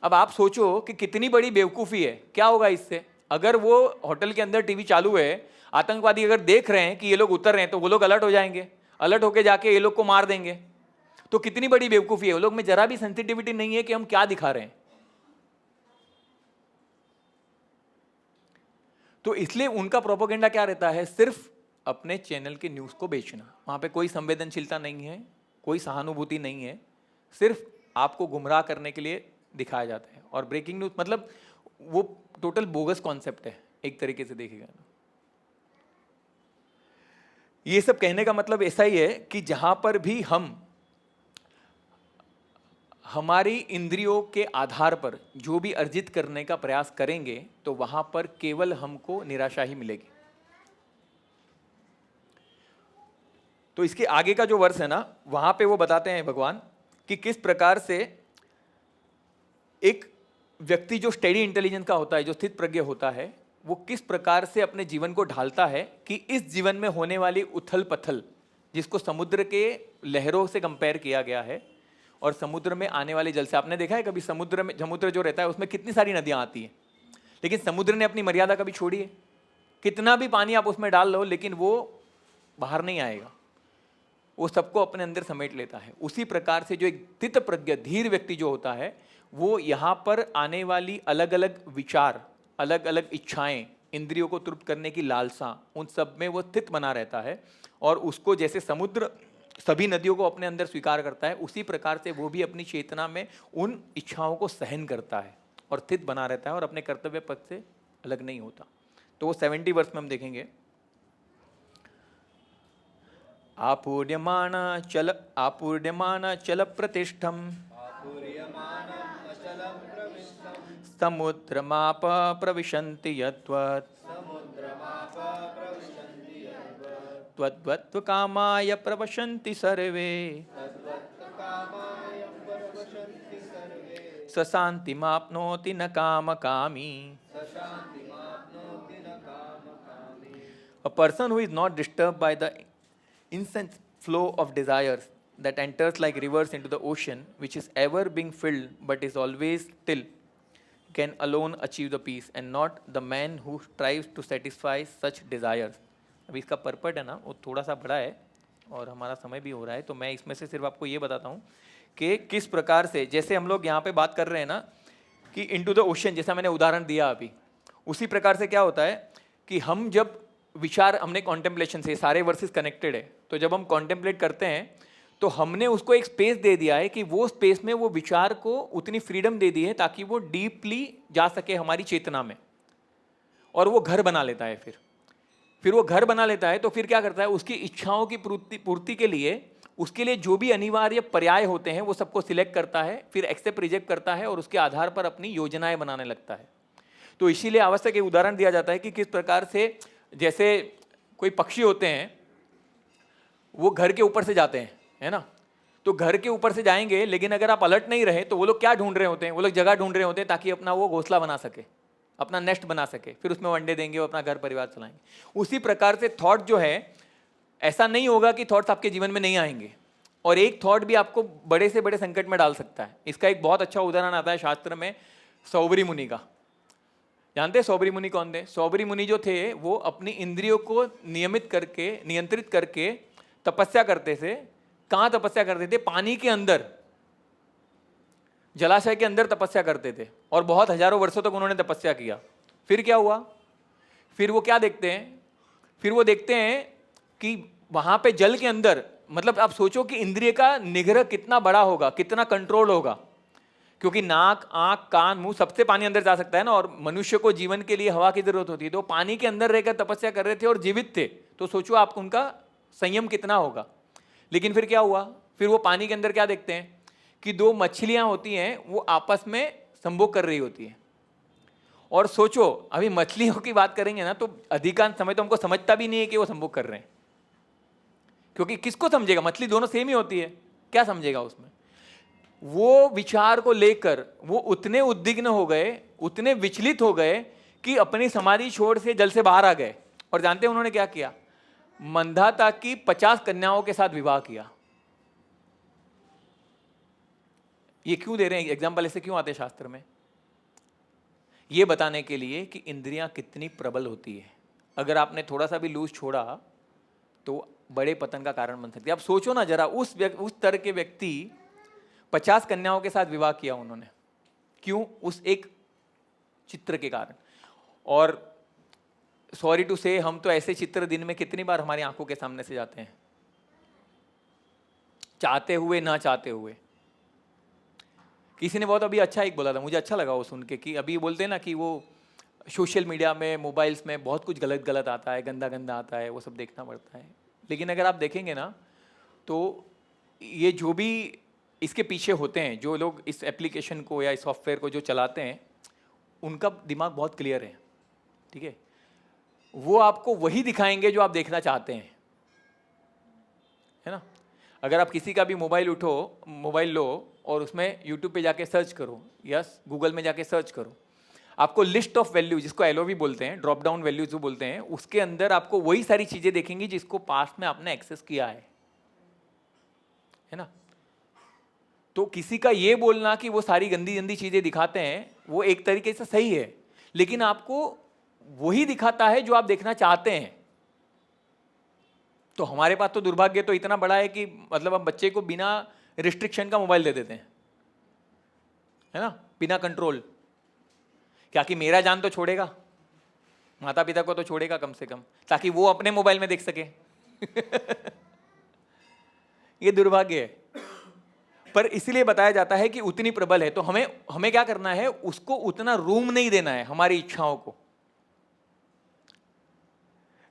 A: अब आप सोचो कि कितनी बड़ी बेवकूफ़ी है, क्या होगा इससे। अगर वो होटल के अंदर टीवी चालू है, आतंकवादी अगर देख रहे हैं कि ये लोग उतर रहे हैं, तो वो लोग अलर्ट हो जाएंगे, अलर्ट होके जाके ये लोग को मार देंगे। तो कितनी बड़ी बेवकूफ़ी है। वो लोग में जरा भी सेंसिटिविटी नहीं है कि हम क्या दिखा रहे हैं। तो इसलिए उनका प्रोपेगेंडा क्या रहता है, सिर्फ अपने चैनल के न्यूज़ को बेचना। वहाँ पे कोई संवेदनशीलता नहीं है, कोई सहानुभूति नहीं है, सिर्फ आपको गुमराह करने के लिए दिखाया जाता है। और ब्रेकिंग न्यूज़ मतलब वो टोटल बोगस कॉन्सेप्ट है एक तरीके से देखेगा। ये सब कहने का मतलब ऐसा ही है कि जहाँ पर भी हम हमारी इंद्रियों के आधार पर जो भी अर्जित करने का प्रयास करेंगे, तो वहां पर केवल हमको निराशा ही मिलेगी। तो इसके आगे का जो वर्ष है ना, वहां पे वो बताते हैं भगवान कि किस प्रकार से एक व्यक्ति जो स्टेडी इंटेलिजेंस का होता है, जो स्थित प्रज्ञ होता है, वो किस प्रकार से अपने जीवन को ढालता है कि इस जीवन में होने वाली उथल पथल, जिसको समुद्र के लहरों से कंपेयर किया गया है, और समुद्र में आने वाले जल से, आपने देखा है कभी समुद्र में, समुद्र जो रहता है उसमें कितनी सारी नदियां आती हैं, लेकिन समुद्र ने अपनी मर्यादा कभी छोड़ी है। कितना भी पानी आप उसमें डाल लो, लेकिन वो बाहर नहीं आएगा, वो सबको अपने अंदर समेट लेता है। उसी प्रकार से जो एक स्थित प्रज्ञ धीर व्यक्ति जो होता है, वो यहाँ पर आने वाली अलग अलग विचार, अलग अलग इच्छाएं, इंद्रियों को तृप्त करने की लालसा, उन सब में वो स्थित बना रहता है। और उसको जैसे समुद्र सभी नदियों को अपने अंदर स्वीकार करता है, उसी प्रकार से वो भी अपनी चेतना में उन इच्छाओं को सहन करता है और स्थित बना रहता है और अपने कर्तव्य पथ से अलग नहीं होता। तो वो 70 वर्ष में हम देखेंगे। आपूर्यमाण चल प्रतिष्ठम समुद्रमाप प्रविशन्ति यद्वत् त्वद्वत् कामाय प्रवशन्ति सर्वे स शान्तिमाप्नोति न कामकामी। A person who is not disturbed by the incessant flow of desires that enters like rivers into the ocean, which is ever being filled but is always still, can alone achieve the peace, and not the man who strives to satisfy such desires. अभी इसका पर्पट है ना, वो थोड़ा सा बड़ा है और हमारा समय भी हो रहा है, तो मैं इसमें से सिर्फ आपको ये बताता हूँ कि किस प्रकार से, जैसे हम लोग यहाँ पे बात कर रहे हैं ना कि इनटू द ओशन, जैसा मैंने उदाहरण दिया अभी, उसी प्रकार से क्या होता है कि हम जब विचार, हमने कॉन्टेम्पलेशन से, सारे वर्सेस कनेक्टेड है, तो जब हम कॉन्टेम्पलेट करते हैं तो हमने उसको एक स्पेस दे दिया है कि वो स्पेस में वो विचार को उतनी फ्रीडम दे दी है ताकि वो डीपली जा सके हमारी चेतना में, और वो घर बना लेता है। फिर वो घर बना लेता है तो फिर क्या करता है, उसकी इच्छाओं की पूर्ति के लिए, उसके लिए जो भी अनिवार्य पर्याय होते हैं वो सबको सिलेक्ट करता है, फिर एक्सेप्ट रिजेक्ट करता है और उसके आधार पर अपनी योजनाएं बनाने लगता है। तो इसीलिए आवश्यक एक उदाहरण दिया जाता है कि किस प्रकार से, जैसे कोई पक्षी होते हैं वो घर के ऊपर से जाते हैं, है ना, तो घर के ऊपर से जाएंगे, लेकिन अगर आप अलर्ट नहीं रहे तो वो लोग क्या ढूंढ रहे होते हैं, वो लोग जगह ढूंढ रहे होते हैं ताकि अपना वो घोंसला बना सके, अपना नेस्ट बना सके, फिर उसमें अंडे देंगे, वो अपना घर परिवार चलाएंगे। उसी प्रकार से थॉट जो है, ऐसा नहीं होगा कि थॉट्स आपके जीवन में नहीं आएंगे, और एक थॉट भी आपको बड़े से बड़े संकट में डाल सकता है। इसका एक बहुत अच्छा उदाहरण आता है शास्त्र में, सौबरी मुनि का। जानते हैं सौबरी मुनि कौन थे? सौबरी मुनि जो थे वो अपनी इंद्रियों को नियंत्रित करके तपस्या करते थे। कहाँ तपस्या करते थे? पानी के अंदर, जलाशय के अंदर तपस्या करते थे, और बहुत हजारों वर्षों तक उन्होंने तपस्या किया। फिर क्या हुआ? फिर वो क्या देखते हैं? फिर वो देखते हैं कि वहां पे जल के अंदर, मतलब आप सोचो कि इंद्रिय का निग्रह कितना बड़ा होगा, कितना कंट्रोल होगा, क्योंकि नाक, आंख, कान, मुंह सबसे पानी अंदर जा सकता है ना, और मनुष्य को जीवन के लिए हवा की जरूरत होती है। तो पानी के अंदर रहकर तपस्या कर रहे थे और जीवित थे, तो सोचो आप उनका संयम कितना होगा। लेकिन फिर क्या हुआ? फिर वो पानी के अंदर क्या देखते हैं कि दो मछलियां होती हैं, वो आपस में संभोग कर रही होती है। और सोचो, अभी मछलियों की बात करेंगे ना, तो अधिकांश समय तो हमको समझता भी नहीं है कि वो संभोग कर रहे हैं, क्योंकि किसको समझेगा? मछली दोनों सेम ही होती है, क्या समझेगा उसमें? वो विचार को लेकर वो उतने उद्विग्न हो गए, उतने विचलित हो गए कि अपनी समाधि छोड़ से जल से बाहर आ गए। और जानते हैं उन्होंने क्या किया? मंदाता की 50 कन्याओं के साथ विवाह किया। ये क्यों दे रहे हैं एग्जाम्पल, ऐसे क्यों आते हैं शास्त्र में? ये बताने के लिए कि इंद्रियां कितनी प्रबल होती है। अगर आपने थोड़ा सा भी लूज छोड़ा तो बड़े पतन का कारण बन सकती है। आप सोचो ना जरा, उस तरह के व्यक्ति 50 कन्याओं के साथ विवाह किया उन्होंने, क्यों? उस एक चित्र के कारण। और सॉरी टू से, हम तो ऐसे चित्र दिन में कितनी बार हमारी आंखों के सामने से जाते हैं, चाहते हुए ना चाहते हुए। किसी ने बहुत अभी अच्छा एक बोला था, मुझे अच्छा लगा वो सुन के, कि अभी बोलते हैं ना कि वो सोशल मीडिया में, मोबाइल्स में बहुत कुछ गलत गलत आता है, गंदा गंदा आता है, वो सब देखना पड़ता है। लेकिन अगर आप देखेंगे ना, तो ये जो भी इसके पीछे होते हैं, जो लोग इस एप्लीकेशन को या इस सॉफ्टवेयर को जो चलाते हैं, उनका दिमाग बहुत क्लियर है, ठीक है? वो आपको वही दिखाएंगे जो आप देखना चाहते हैं, है ना? अगर आप किसी का भी मोबाइल लो और उसमें यूट्यूब पे जाके सर्च करो या गूगल में जाके सर्च करो, आपको लिस्ट ऑफ वैल्यू, जिसको एलओवी बोलते हैं, ड्रॉप डाउन वैल्यूज जो बोलते हैं, उसके अंदर आपको वही सारी चीजें देखेंगी जिसको पास्ट में आपने एक्सेस किया है ना? तो किसी का ये बोलना कि वो सारी गंदी गंदी चीजें दिखाते हैं, वो एक तरीके से सही है, लेकिन आपको वही दिखाता है जो आप देखना चाहते हैं। तो हमारे पास तो दुर्भाग्य तो इतना बड़ा है कि मतलब हम बच्चे को बिना रिस्ट्रिक्शन का मोबाइल दे देते हैं, है ना, बिना कंट्रोल। क्या कि मेरा जान तो छोड़ेगा, माता पिता को तो छोड़ेगा कम से कम, ताकि वो अपने मोबाइल में देख सके। ये दुर्भाग्य है। पर इसलिए बताया जाता है कि उतनी प्रबल है, तो हमें क्या करना है? उसको उतना रूम नहीं देना है, हमारी इच्छाओं को।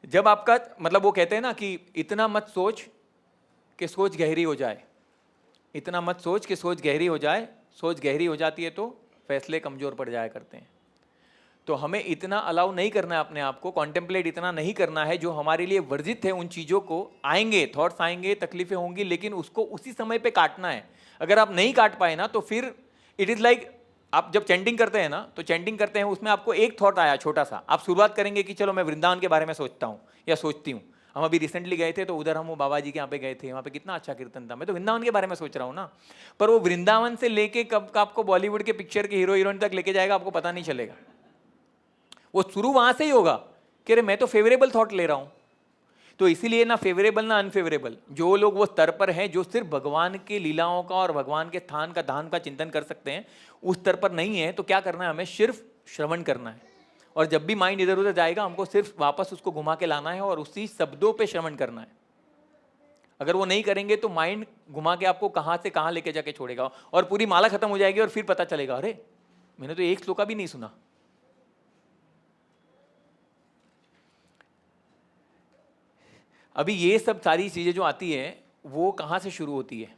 A: जब आपका मतलब, वो कहते हैं ना कि इतना मत सोच कि सोच गहरी हो जाए, इतना मत सोच कि सोच गहरी हो जाए। सोच गहरी हो जाती है तो फैसले कमजोर पड़ जाया करते हैं। तो हमें इतना अलाउ नहीं करना है अपने आप को, कॉन्टेम्पलेट इतना नहीं करना है जो हमारे लिए वर्जित है। उन चीज़ों को आएंगे, थॉट्स आएंगे, तकलीफें होंगी, लेकिन उसको उसी समय पे काटना है। अगर आप नहीं काट पाए ना, तो फिर इट इज़ लाइक, आप जब चैंटिंग करते हैं ना, तो चैंटिंग करते हैं, उसमें आपको एक थॉट आया छोटा सा, आप शुरुआत करेंगे कि चलो मैं वृंदावन के बारे में सोचता हूँ या सोचती हूँ। हम अभी रिसेंटली गए थे, तो उधर हम वो बाबा जी के यहाँ पे गए थे, वहाँ पे कितना अच्छा कीर्तन था। मैं तो वृंदावन के बारे में सोच रहा हूँ ना, पर वो वृंदावन से लेके कब का आपको बॉलीवुड के पिक्चर के हीरो हीरोइन तक लेके जाएगा, आपको पता नहीं चलेगा। वो शुरू वहां से ही होगा कि अरे मैं तो फेवरेबल थॉट ले रहा हूं। तो इसीलिए ना फेवरेबल ना अनफेवरेबल, जो लोग वो स्तर पर हैं जो सिर्फ भगवान की लीलाओं का और भगवान के स्थान का, धाम का चिंतन कर सकते हैं, उस स्तर पर नहीं है। तो क्या करना है? हमें सिर्फ श्रवण करना है, और जब भी माइंड इधर उधर जाएगा, हमको सिर्फ वापस उसको घुमा के लाना है और उसी शब्दों पे श्रवण करना है। अगर वो नहीं करेंगे तो माइंड घुमा के आपको कहाँ से कहाँ लेके जाके छोड़ेगा, और पूरी माला खत्म हो जाएगी, और फिर पता चलेगा अरे मैंने तो एक श्लोका भी नहीं सुना। अभी ये सब सारी चीजें जो आती है, वो कहाँ से शुरू होती है?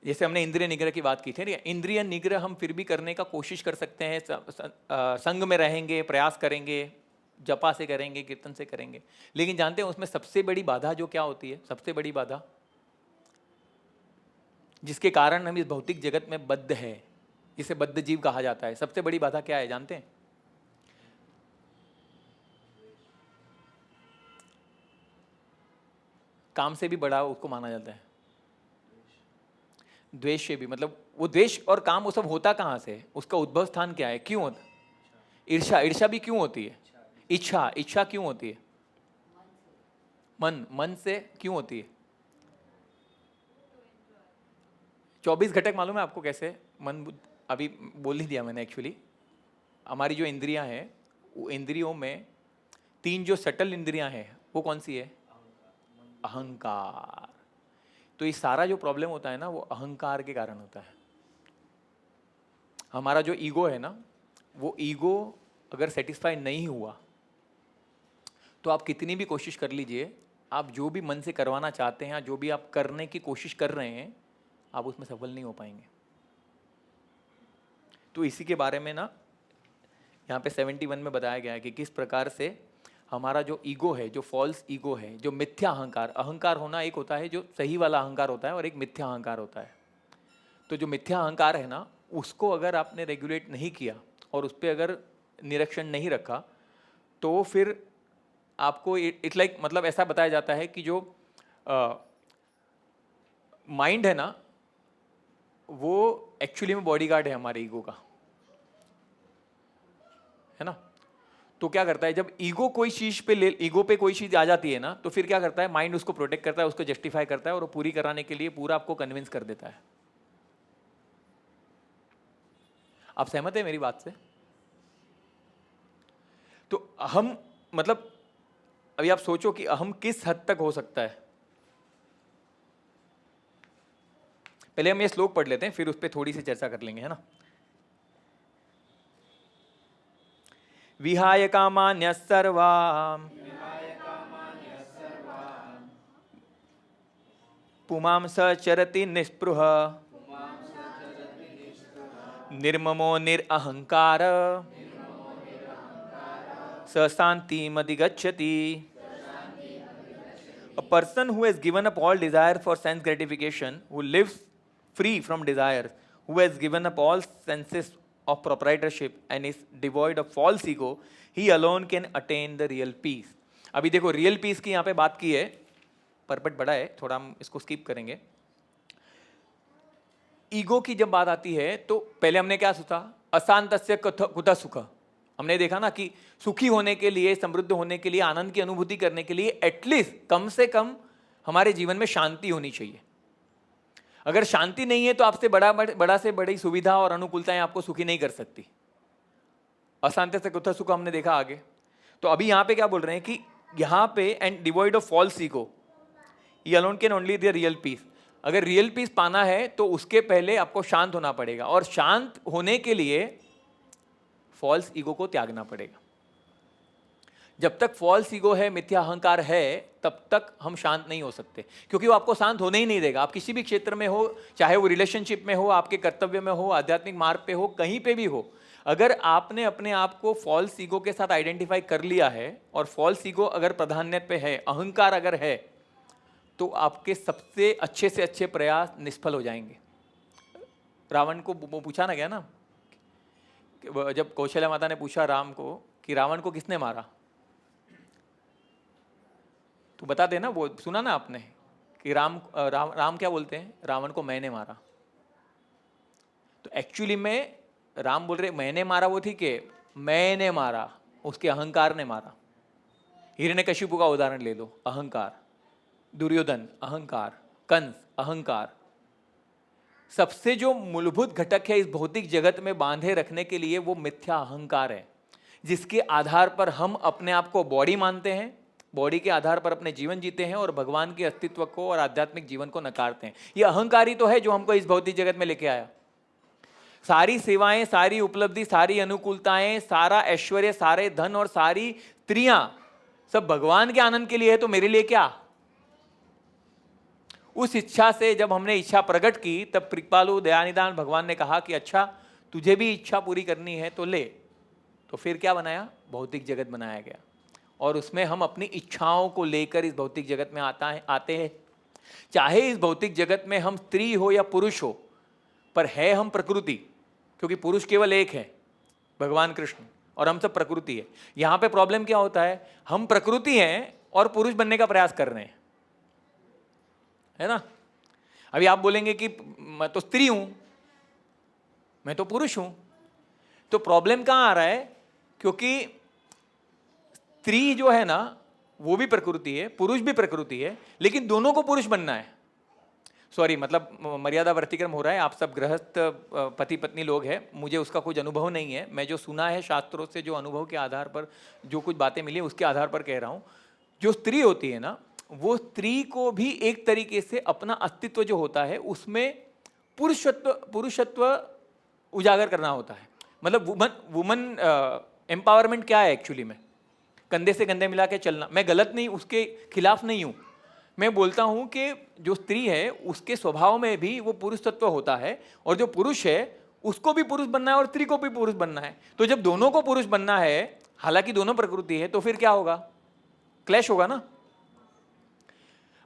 A: जैसे हमने इंद्रिय निग्रह की बात की थी, इंद्रिय निग्रह हम फिर भी करने का कोशिश कर सकते हैं, संग में रहेंगे, प्रयास करेंगे, जपा से करेंगे, कीर्तन से करेंगे। लेकिन जानते हैं उसमें सबसे बड़ी बाधा जो क्या होती है? सबसे बड़ी बाधा जिसके कारण हम इस भौतिक जगत में बद्ध है, जिसे बद्ध जीव कहा जाता है। सबसे बड़ी बाधा क्या है जानते हैं? काम से भी बड़ा उसको माना जाता है, द्वेष से भी। मतलब वो द्वेष और काम वो सब होता कहाँ से है, उसका उद्भव स्थान क्या है, क्यों होता? ईर्ष्या, ईर्ष्या भी क्यों होती है? इच्छा, इच्छा क्यों होती है? मन, मन से क्यों होती है? 24 घटक मालूम है आपको कैसे? मन अभी बोल ही दिया मैंने। एक्चुअली हमारी जो इंद्रियां हैं, वो इंद्रियों में 3 जो सटल इंद्रियां हैं वो कौन सी है? अहंकार। तो ये सारा जो प्रॉब्लम होता है ना, वो अहंकार के कारण होता है। हमारा जो ईगो है ना, वो ईगो अगर सेटिस्फाई नहीं हुआ तो आप कितनी भी कोशिश कर लीजिए, आप जो भी मन से करवाना चाहते हैं, जो भी आप करने की कोशिश कर रहे हैं, आप उसमें सफल नहीं हो पाएंगे। तो इसी के बारे में ना यहाँ पे 71 में बताया गया है कि किस प्रकार से हमारा जो ईगो है, जो फॉल्स ईगो है, जो मिथ्या अहंकार, अहंकार होना एक होता है जो सही वाला अहंकार होता है और एक मिथ्या अहंकार होता है। तो जो मिथ्या अहंकार है ना, उसको अगर आपने रेगुलेट नहीं किया और उस पर अगर निरीक्षण नहीं रखा, तो फिर आपको इट लाइक मतलब ऐसा बताया जाता है कि जो माइंड है ना, वो एक्चुअली में बॉडीगार्ड है हमारे ईगो का, है ना। तो क्या करता है, जब ईगो कोई चीज पे ईगो पे कोई चीज आ जाती है ना, तो फिर क्या करता है, माइंड उसको प्रोटेक्ट करता है, उसको जस्टिफाई करता है और वो पूरी कराने के लिए पूरा आपको कन्विंस कर देता है। आप सहमत है मेरी बात से? तो हम मतलब अभी आप सोचो कि अहम किस हद तक हो सकता है। पहले हम ये श्लोक पढ़ लेते हैं, फिर उस पर थोड़ी सी चर्चा कर लेंगे, है ना। विहाय कामान्य सर्वा पुमां स चरति निस्पृह निर्ममो निरअहंकार स शांतिमधिगच्छति। A person who has given up all desire for sense gratification, who lives free from desires, who has given up all senses of proprietorship and is devoid of false ego, he alone can attain the real peace. अभी देखो real piece की यहाँ पे बात की है, purport बड़ा है, थोड़ा हम इसको स्किप करेंगे। ईगो की जब बात आती है तो पहले हमने क्या सोचा, अशांतस्य कुतः सुख। हमने देखा ना कि सुखी होने के लिए, समृद्ध होने के लिए, आनंद की अनुभूति करने के लिए एटलीस्ट कम से कम हमारे जीवन में शांति होनी चाहिए। अगर शांति नहीं है तो आपसे बड़ा से बड़ी सुविधा और अनुकूलताएं आपको सुखी नहीं कर सकती। अशांत से कुतः सुख हमने देखा आगे। तो अभी यहाँ पे क्या बोल रहे हैं कि यहाँ पे and devoid of false ego, he alone can only the real peace. अगर रियल पीस पाना है तो उसके पहले आपको शांत होना पड़ेगा, और शांत होने के लिए फॉल्स ईगो को त्यागना पड़ेगा। जब तक फॉल्स ईगो है, मिथ्या अहंकार है, तब तक हम शांत नहीं हो सकते, क्योंकि वो आपको शांत होने ही नहीं देगा। आप किसी भी क्षेत्र में हो, चाहे वो रिलेशनशिप में हो, आपके कर्तव्य में हो, आध्यात्मिक मार्ग पे हो, कहीं पे भी हो, अगर आपने अपने आप को फॉल्स ईगो के साथ आइडेंटिफाई कर लिया है और फॉल्स ईगो अगर प्राधान्य पे है, अहंकार अगर है, तो आपके सबसे अच्छे से अच्छे प्रयास निष्फल हो जाएंगे। रावण को पूछा ना गया ना, जब कौशल्या माता ने पूछा राम को कि रावण को किसने मारा, तो बता देना, वो सुना ना आपने कि राम क्या बोलते हैं, रावण को मैंने मारा। तो एक्चुअली में राम बोल रहे मैंने मारा, वो ठीक है, मैंने मारा, उसके अहंकार ने मारा। हिरण्यकशिपु का उदाहरण ले लो, अहंकार। दुर्योधन अहंकार, कंस अहंकार। सबसे जो मूलभूत घटक है इस भौतिक जगत में बांधे रखने के लिए, वो मिथ्या अहंकार है, जिसके आधार पर हम अपने आप को बॉडी मानते हैं, बॉडी के आधार पर अपने जीवन जीते हैं और भगवान के अस्तित्व को और आध्यात्मिक जीवन को नकारते हैं। ये अहंकार ही तो है जो हमको इस भौतिक जगत में लेके आया। सारी सेवाएं, सारी उपलब्धि, सारी अनुकूलताएं, सारा ऐश्वर्य, सारे धन और सारी स्त्रियां सब भगवान के आनंद के लिए है, तो मेरे लिए क्या? उस इच्छा से जब हमने इच्छा प्रकट की, तब कृपालु दयानिदान भगवान ने कहा कि अच्छा तुझे भी इच्छा पूरी करनी है तो ले। तो फिर क्या बनाया? भौतिक जगत बनाया गया, और उसमें हम अपनी इच्छाओं को लेकर इस भौतिक जगत में आते हैं। चाहे इस भौतिक जगत में हम स्त्री हो या पुरुष हो, पर है हम प्रकृति, क्योंकि पुरुष केवल एक है, भगवान कृष्ण, और हम सब प्रकृति है। यहां पे प्रॉब्लम क्या होता है, हम प्रकृति हैं और पुरुष बनने का प्रयास कर रहे हैं, है ना। अभी आप बोलेंगे कि मैं तो स्त्री हूं, मैं तो पुरुष हूं, तो प्रॉब्लम कहां आ रहा है, क्योंकि स्त्री जो है ना वो भी प्रकृति है, पुरुष भी प्रकृति है, लेकिन दोनों को पुरुष बनना है। सॉरी, मतलब मर्यादा वर्तिक्रम हो रहा है, आप सब गृहस्थ पति पत्नी लोग हैं, मुझे उसका कुछ अनुभव नहीं है, मैं जो सुना है शास्त्रों से, जो अनुभव के आधार पर जो कुछ बातें मिली उसके आधार पर कह रहा हूँ। जो स्त्री होती है ना, वो स्त्री को भी एक तरीके से अपना अस्तित्व जो होता है उसमें पुरुषत्व उजागर करना होता है। मतलब वुमन एम्पावरमेंट क्या है एक्चुअली में, कंधे से कंधे मिला के चलना। मैं गलत नहीं, उसके खिलाफ नहीं हूँ, मैं बोलता हूँ कि जो स्त्री है उसके स्वभाव में भी वो पुरुष तत्व होता है, और जो पुरुष है उसको भी पुरुष बनना है और स्त्री को भी पुरुष बनना है। तो जब दोनों को पुरुष बनना है, हालांकि दोनों प्रकृति है, तो फिर क्या होगा, क्लैश होगा ना।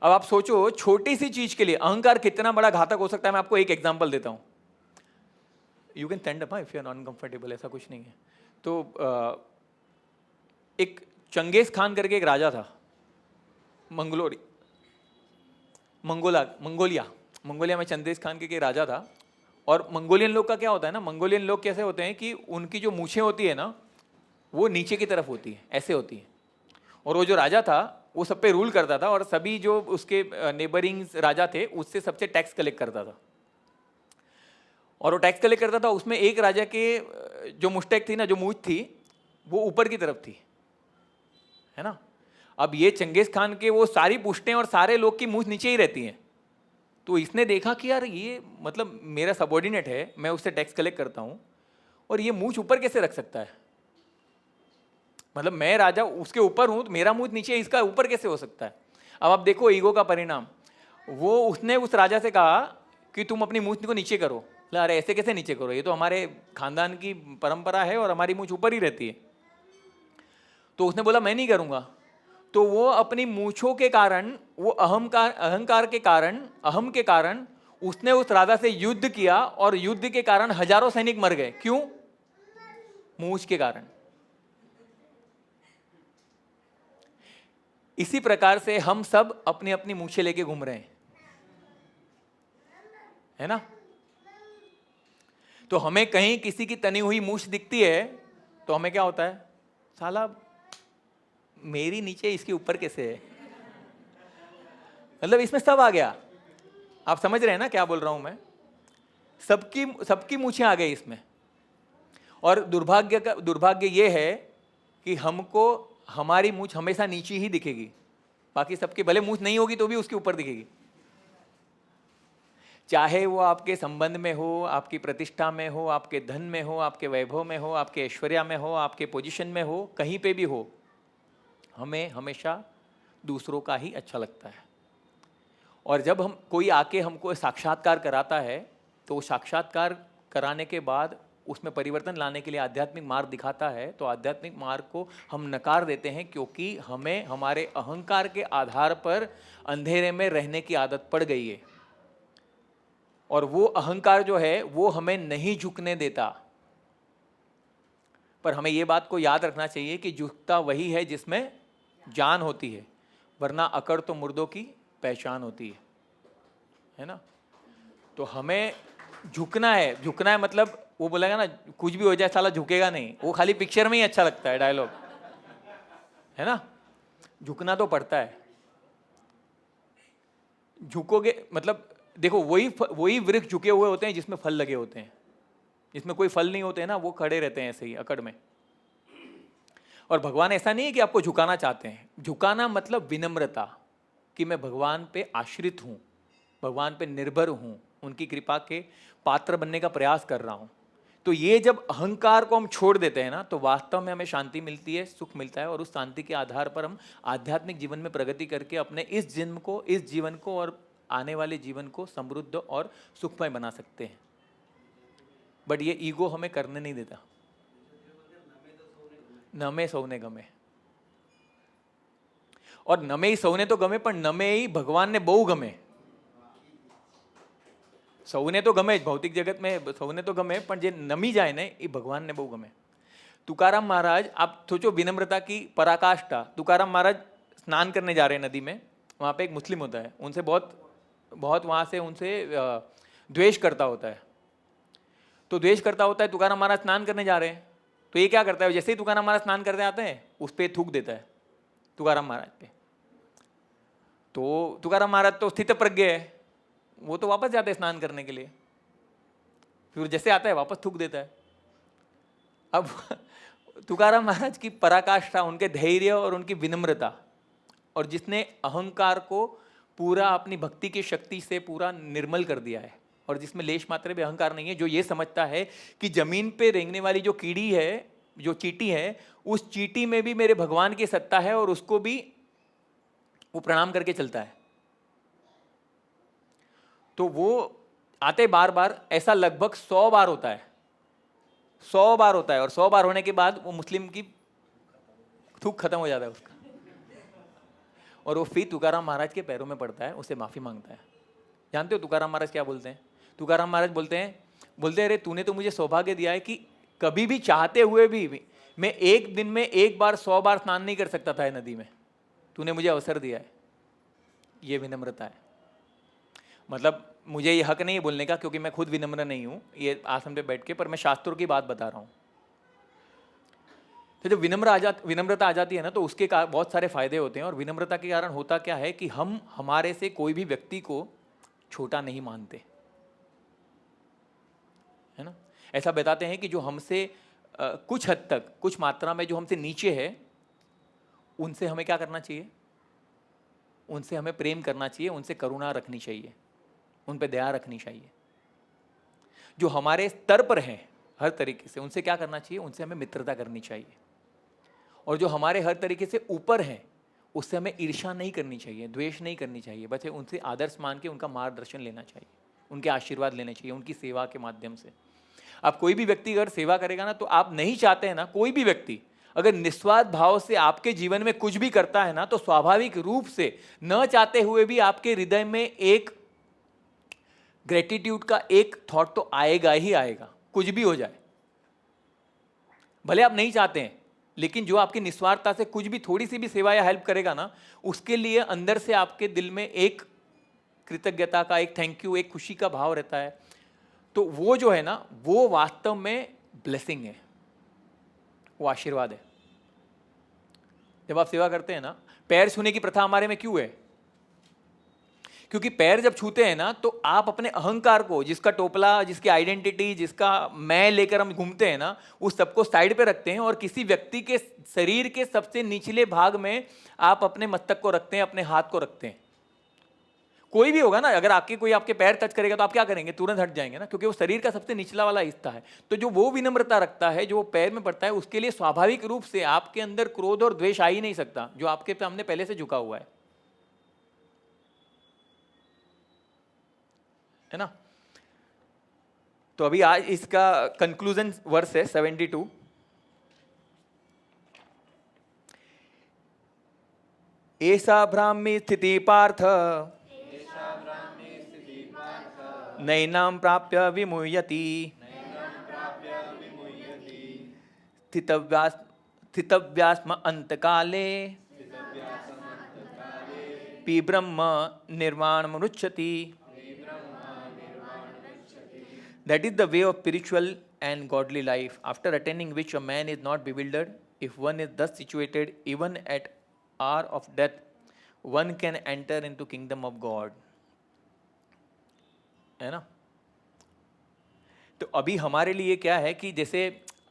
A: अब आप सोचो, छोटी सी चीज के लिए अहंकार कितना बड़ा घातक हो सकता है। मैं आपको एक एग्जांपल देता हूं, you can stand up if you are uncomfortable, ऐसा कुछ नहीं है। तो एक चंगेज खान करके एक राजा था, मंगोलिया में चंगेज खान के राजा था। और मंगोलियन लोग का क्या होता है ना, मंगोलियन लोग कैसे होते हैं कि उनकी जो मूछें होती है ना वो नीचे की तरफ होती है, ऐसे होती है। और वो जो राजा था वो सब पे रूल करता था, और सभी जो उसके नेबरिंग राजा थे उससे सबसे टैक्स कलेक्ट करता था। और वो टैक्स कलेक्ट करता था, उसमें एक राजा के जो मुस्टैक थी ना, जो मूछ थी, वो ऊपर की तरफ थी, है ना। अब ये चंगेज खान के वो सारी पुश्तें और सारे लोग की मूछ नीचे ही रहती हैं। तो इसने देखा कि यार ये मतलब मेरा सबॉर्डिनेट है, मैं उससे टैक्स कलेक्ट करता हूँ, और ये मूछ ऊपर कैसे रख सकता है, मतलब मैं राजा उसके ऊपर हूँ तो मेरा मूछ नीचे, इसका ऊपर कैसे हो सकता है। अब आप देखो ईगो का परिणाम, वो उसने उस राजा से कहा कि तुम अपनी मूछ को नीचे करो। अरे ऐसे कैसे नीचे करो, ये तो हमारे खानदान की परंपरा है और हमारी मूछ ऊपर ही रहती है। तो उसने बोला मैं नहीं करूँगा। तो वो अपनी मूछों के कारण, वो अहंकार के कारण, अहम के कारण उसने उस राजा से युद्ध किया, और युद्ध के कारण हजारों सैनिक मर गए। क्यों? मूछ के कारण। इसी प्रकार से हम सब अपनी अपनी मूछें लेके घूम रहे हैं, है ना। तो हमें कहीं किसी की तनी हुई मूछ दिखती है तो हमें क्या होता है, साला मेरी नीचे इसके ऊपर कैसे है। मतलब इसमें सब आ गया, आप समझ रहे हैं ना क्या बोल रहा हूं मैं। सबकी मूछें आ गई इसमें। और दुर्भाग्य ये है कि हमको हमारी मूछ हमेशा नीचे ही दिखेगी, बाकी सबके भले मूछ नहीं होगी तो भी उसके ऊपर दिखेगी। चाहे वो आपके संबंध में हो, आपकी प्रतिष्ठा में हो, आपके धन में हो, आपके वैभव में हो, आपके ऐश्वर्या में हो, आपके पोजीशन में हो, कहीं पे भी हो, हमें हमेशा दूसरों का ही अच्छा लगता है। और जब हम कोई आके हमको साक्षात्कार कराता है, तो साक्षात्कार कराने के बाद उसमें परिवर्तन लाने के लिए आध्यात्मिक मार्ग दिखाता है, तो आध्यात्मिक मार्ग को हम नकार देते हैं, क्योंकि हमें हमारे अहंकार के आधार पर अंधेरे में रहने की आदत पड़ गई है। और वो अहंकार जो है वो हमें नहीं झुकने देता। पर हमें ये बात को याद रखना चाहिए कि झुकता वही है जिसमें जान होती है, वरना अकड़ तो मुर्दों की पहचान होती है ना। तो हमें झुकना है मतलब वो बोलेगा ना कुछ भी हो जाए साला झुकेगा नहीं, वो खाली पिक्चर में ही अच्छा लगता है डायलॉग, है ना। झुकना तो पड़ता है। झुकोगे मतलब देखो, वही वृक्ष झुके हुए होते हैं जिसमें फल लगे होते हैं, जिसमें कोई फल नहीं होते हैं ना वो खड़े रहते हैं ऐसे ही अकड़ में। और भगवान ऐसा नहीं है कि आपको झुकाना चाहते हैं। झुकाना मतलब विनम्रता, कि मैं भगवान पे आश्रित हूँ, भगवान पे निर्भर हूँ, उनकी कृपा के पात्र बनने का प्रयास कर रहा हूँ। तो ये जब अहंकार को हम छोड़ देते हैं ना, तो वास्तव में हमें शांति मिलती है, सुख मिलता है, और उस शांति के आधार पर हम आध्यात्मिक जीवन में प्रगति करके अपने इस जीवन को और आने वाले जीवन को समृद्ध और सुखमय बना सकते हैं। बट ये ईगो हमें करने नहीं देता। नमे सौने गमे, और नमे ही सौने तो गमे, पर नमे ही भगवान ने बहु गमे। સૌને તો ગમે જ, ભૌતિક જગતમાં સૌને તો ગમે, પણ જે નમી જાય ને એ ભગવાનને બહુ ગમે. तुकाराम महाराज, आप सोचो विनम्रता की पराकाष्ठा. तुकाराम महाराज स्नान करने जा रहे हैं नदी में, वहाँ पे एक मुस्लिम होता है, उनसे बहुत बहुत वहाँ से उनसे द्वेष करता होता है. तो द्वेष करता होता है, तुकाराम महाराज स्नान करने जा रहे हैं, तो ये क्या करता है, जैसे ही तुकाराम महाराज स्नान करते आते हैं उस पर थूक देता है तुकाराम महाराज पे. तो तुकाराम महाराज तो स्थित प्रज्ञ है, वो तो वापस जाते हैं स्नान करने के लिए, फिर जैसे आता है वापस थूक देता है. अब तुकाराम महाराज की पराकाष्ठा, उनके धैर्य और उनकी विनम्रता, और जिसने अहंकार को पूरा अपनी भक्ति की शक्ति से पूरा निर्मल कर दिया है, और जिसमें लेश मात्र भी अहंकार नहीं है, जो ये समझता है कि जमीन पे रेंगने वाली जो कीड़ी है, जो चींटी है, उस चींटी में भी मेरे भगवान की सत्ता है और उसको भी वो प्रणाम करके चलता है. तो वो आते बार बार, ऐसा लगभग 100 बार होता है, 100 बार होता है, और 100 बार होने के बाद वो मुस्लिम की थूक खत्म हो जाता है उसका, और वो फिर तुकाराम महाराज के पैरों में पड़ता है, उससे माफ़ी मांगता है. जानते हो तुकाराम महाराज क्या बोलते हैं? तुकाराम महाराज बोलते हैं अरे तूने तो मुझे सौभाग्य दिया है कि कभी भी चाहते हुए भी मैं एक दिन में एक बार 100 बार स्नान नहीं कर सकता था नदी में, तूने मुझे अवसर दिया है. ये विनम्रता है. मतलब मुझे ये हक नहीं है बोलने का, क्योंकि मैं खुद विनम्र नहीं हूँ ये आसन पे बैठ के, पर मैं शास्त्रों की बात बता रहा हूँ. तो जब विनम्रता आ जाती है ना, तो उसके बहुत सारे फायदे होते हैं. और विनम्रता के कारण होता क्या है कि हम हमारे से कोई भी व्यक्ति को छोटा नहीं मानते, है ना. ऐसा बताते हैं कि जो हमसे कुछ हद तक, कुछ मात्रा में जो हमसे नीचे है, उनसे हमें क्या करना चाहिए? उनसे हमें प्रेम करना चाहिए, उनसे करुणा रखनी चाहिए, उन पर दया रखनी चाहिए. जो हमारे स्तर पर हैं हर तरीके से, उनसे क्या करना चाहिए? उनसे हमें मित्रता करनी चाहिए. और जो हमारे हर तरीके से ऊपर हैं, उससे हमें ईर्ष्या नहीं करनी चाहिए, द्वेष नहीं करनी चाहिए, बस उनसे आदर्श मान के उनका मार्गदर्शन लेना चाहिए, उनके आशीर्वाद लेने चाहिए, उनकी सेवा के माध्यम से. आप कोई भी व्यक्ति अगर सेवा करेगा ना, तो आप नहीं चाहते हैं ना, कोई भी व्यक्ति अगर निस्वार्थ भाव से आपके जीवन में कुछ भी करता है ना, तो स्वाभाविक रूप से न चाहते हुए भी आपके हृदय में एक ग्रेटिट्यूड का एक थॉट तो आएगा ही आएगा, कुछ भी हो जाए. भले आप नहीं चाहते हैं, लेकिन जो आपकी निस्वार्थता से कुछ भी, थोड़ी सी भी सेवा या हेल्प करेगा ना, उसके लिए अंदर से आपके दिल में एक कृतज्ञता का, एक थैंक यू, एक खुशी का भाव रहता है. तो वो जो है ना, वो वास्तव में ब्लेसिंग है, वो आशीर्वाद है. जब आप सेवा करते हैं ना, पैर छूने की प्रथा हमारे में क्यों है? क्योंकि पैर जब छूते हैं ना, तो आप अपने अहंकार को, जिसका टोपला, जिसकी आइडेंटिटी, जिसका मैं लेकर हम घूमते हैं ना, उस सबको साइड पे रखते हैं, और किसी व्यक्ति के शरीर के सबसे निचले भाग में आप अपने मस्तक को रखते हैं, अपने हाथ को रखते हैं. कोई भी होगा ना, अगर कोई आपके पैर टच करेगा तो आप क्या करेंगे? तुरंत हट जाएंगे ना, क्योंकि वो शरीर का सबसे निचला वाला हिस्सा है. तो जो वो विनम्रता रखता है, जो पैर में पड़ता है, उसके लिए स्वाभाविक रूप से आपके अंदर क्रोध और द्वेष आ ही नहीं सकता, जो आपके सामने पहले से झुका हुआ है ना. तो अभी आज इसका कंक्लूजन वर्स है 72. ऐसा ब्राह्मी स्थिति पार्थ नैनां प्राप्य विमुह्यति स्थितव्यास्म अंतकाले P Brahma निर्वाणमनुच्छति. That is the way of spiritual and godly life, after attaining which a man is not bewildered. If one is thus situated, even at hour of death, one can enter into kingdom of God. है ना. तो अभी हमारे लिए क्या है कि जैसे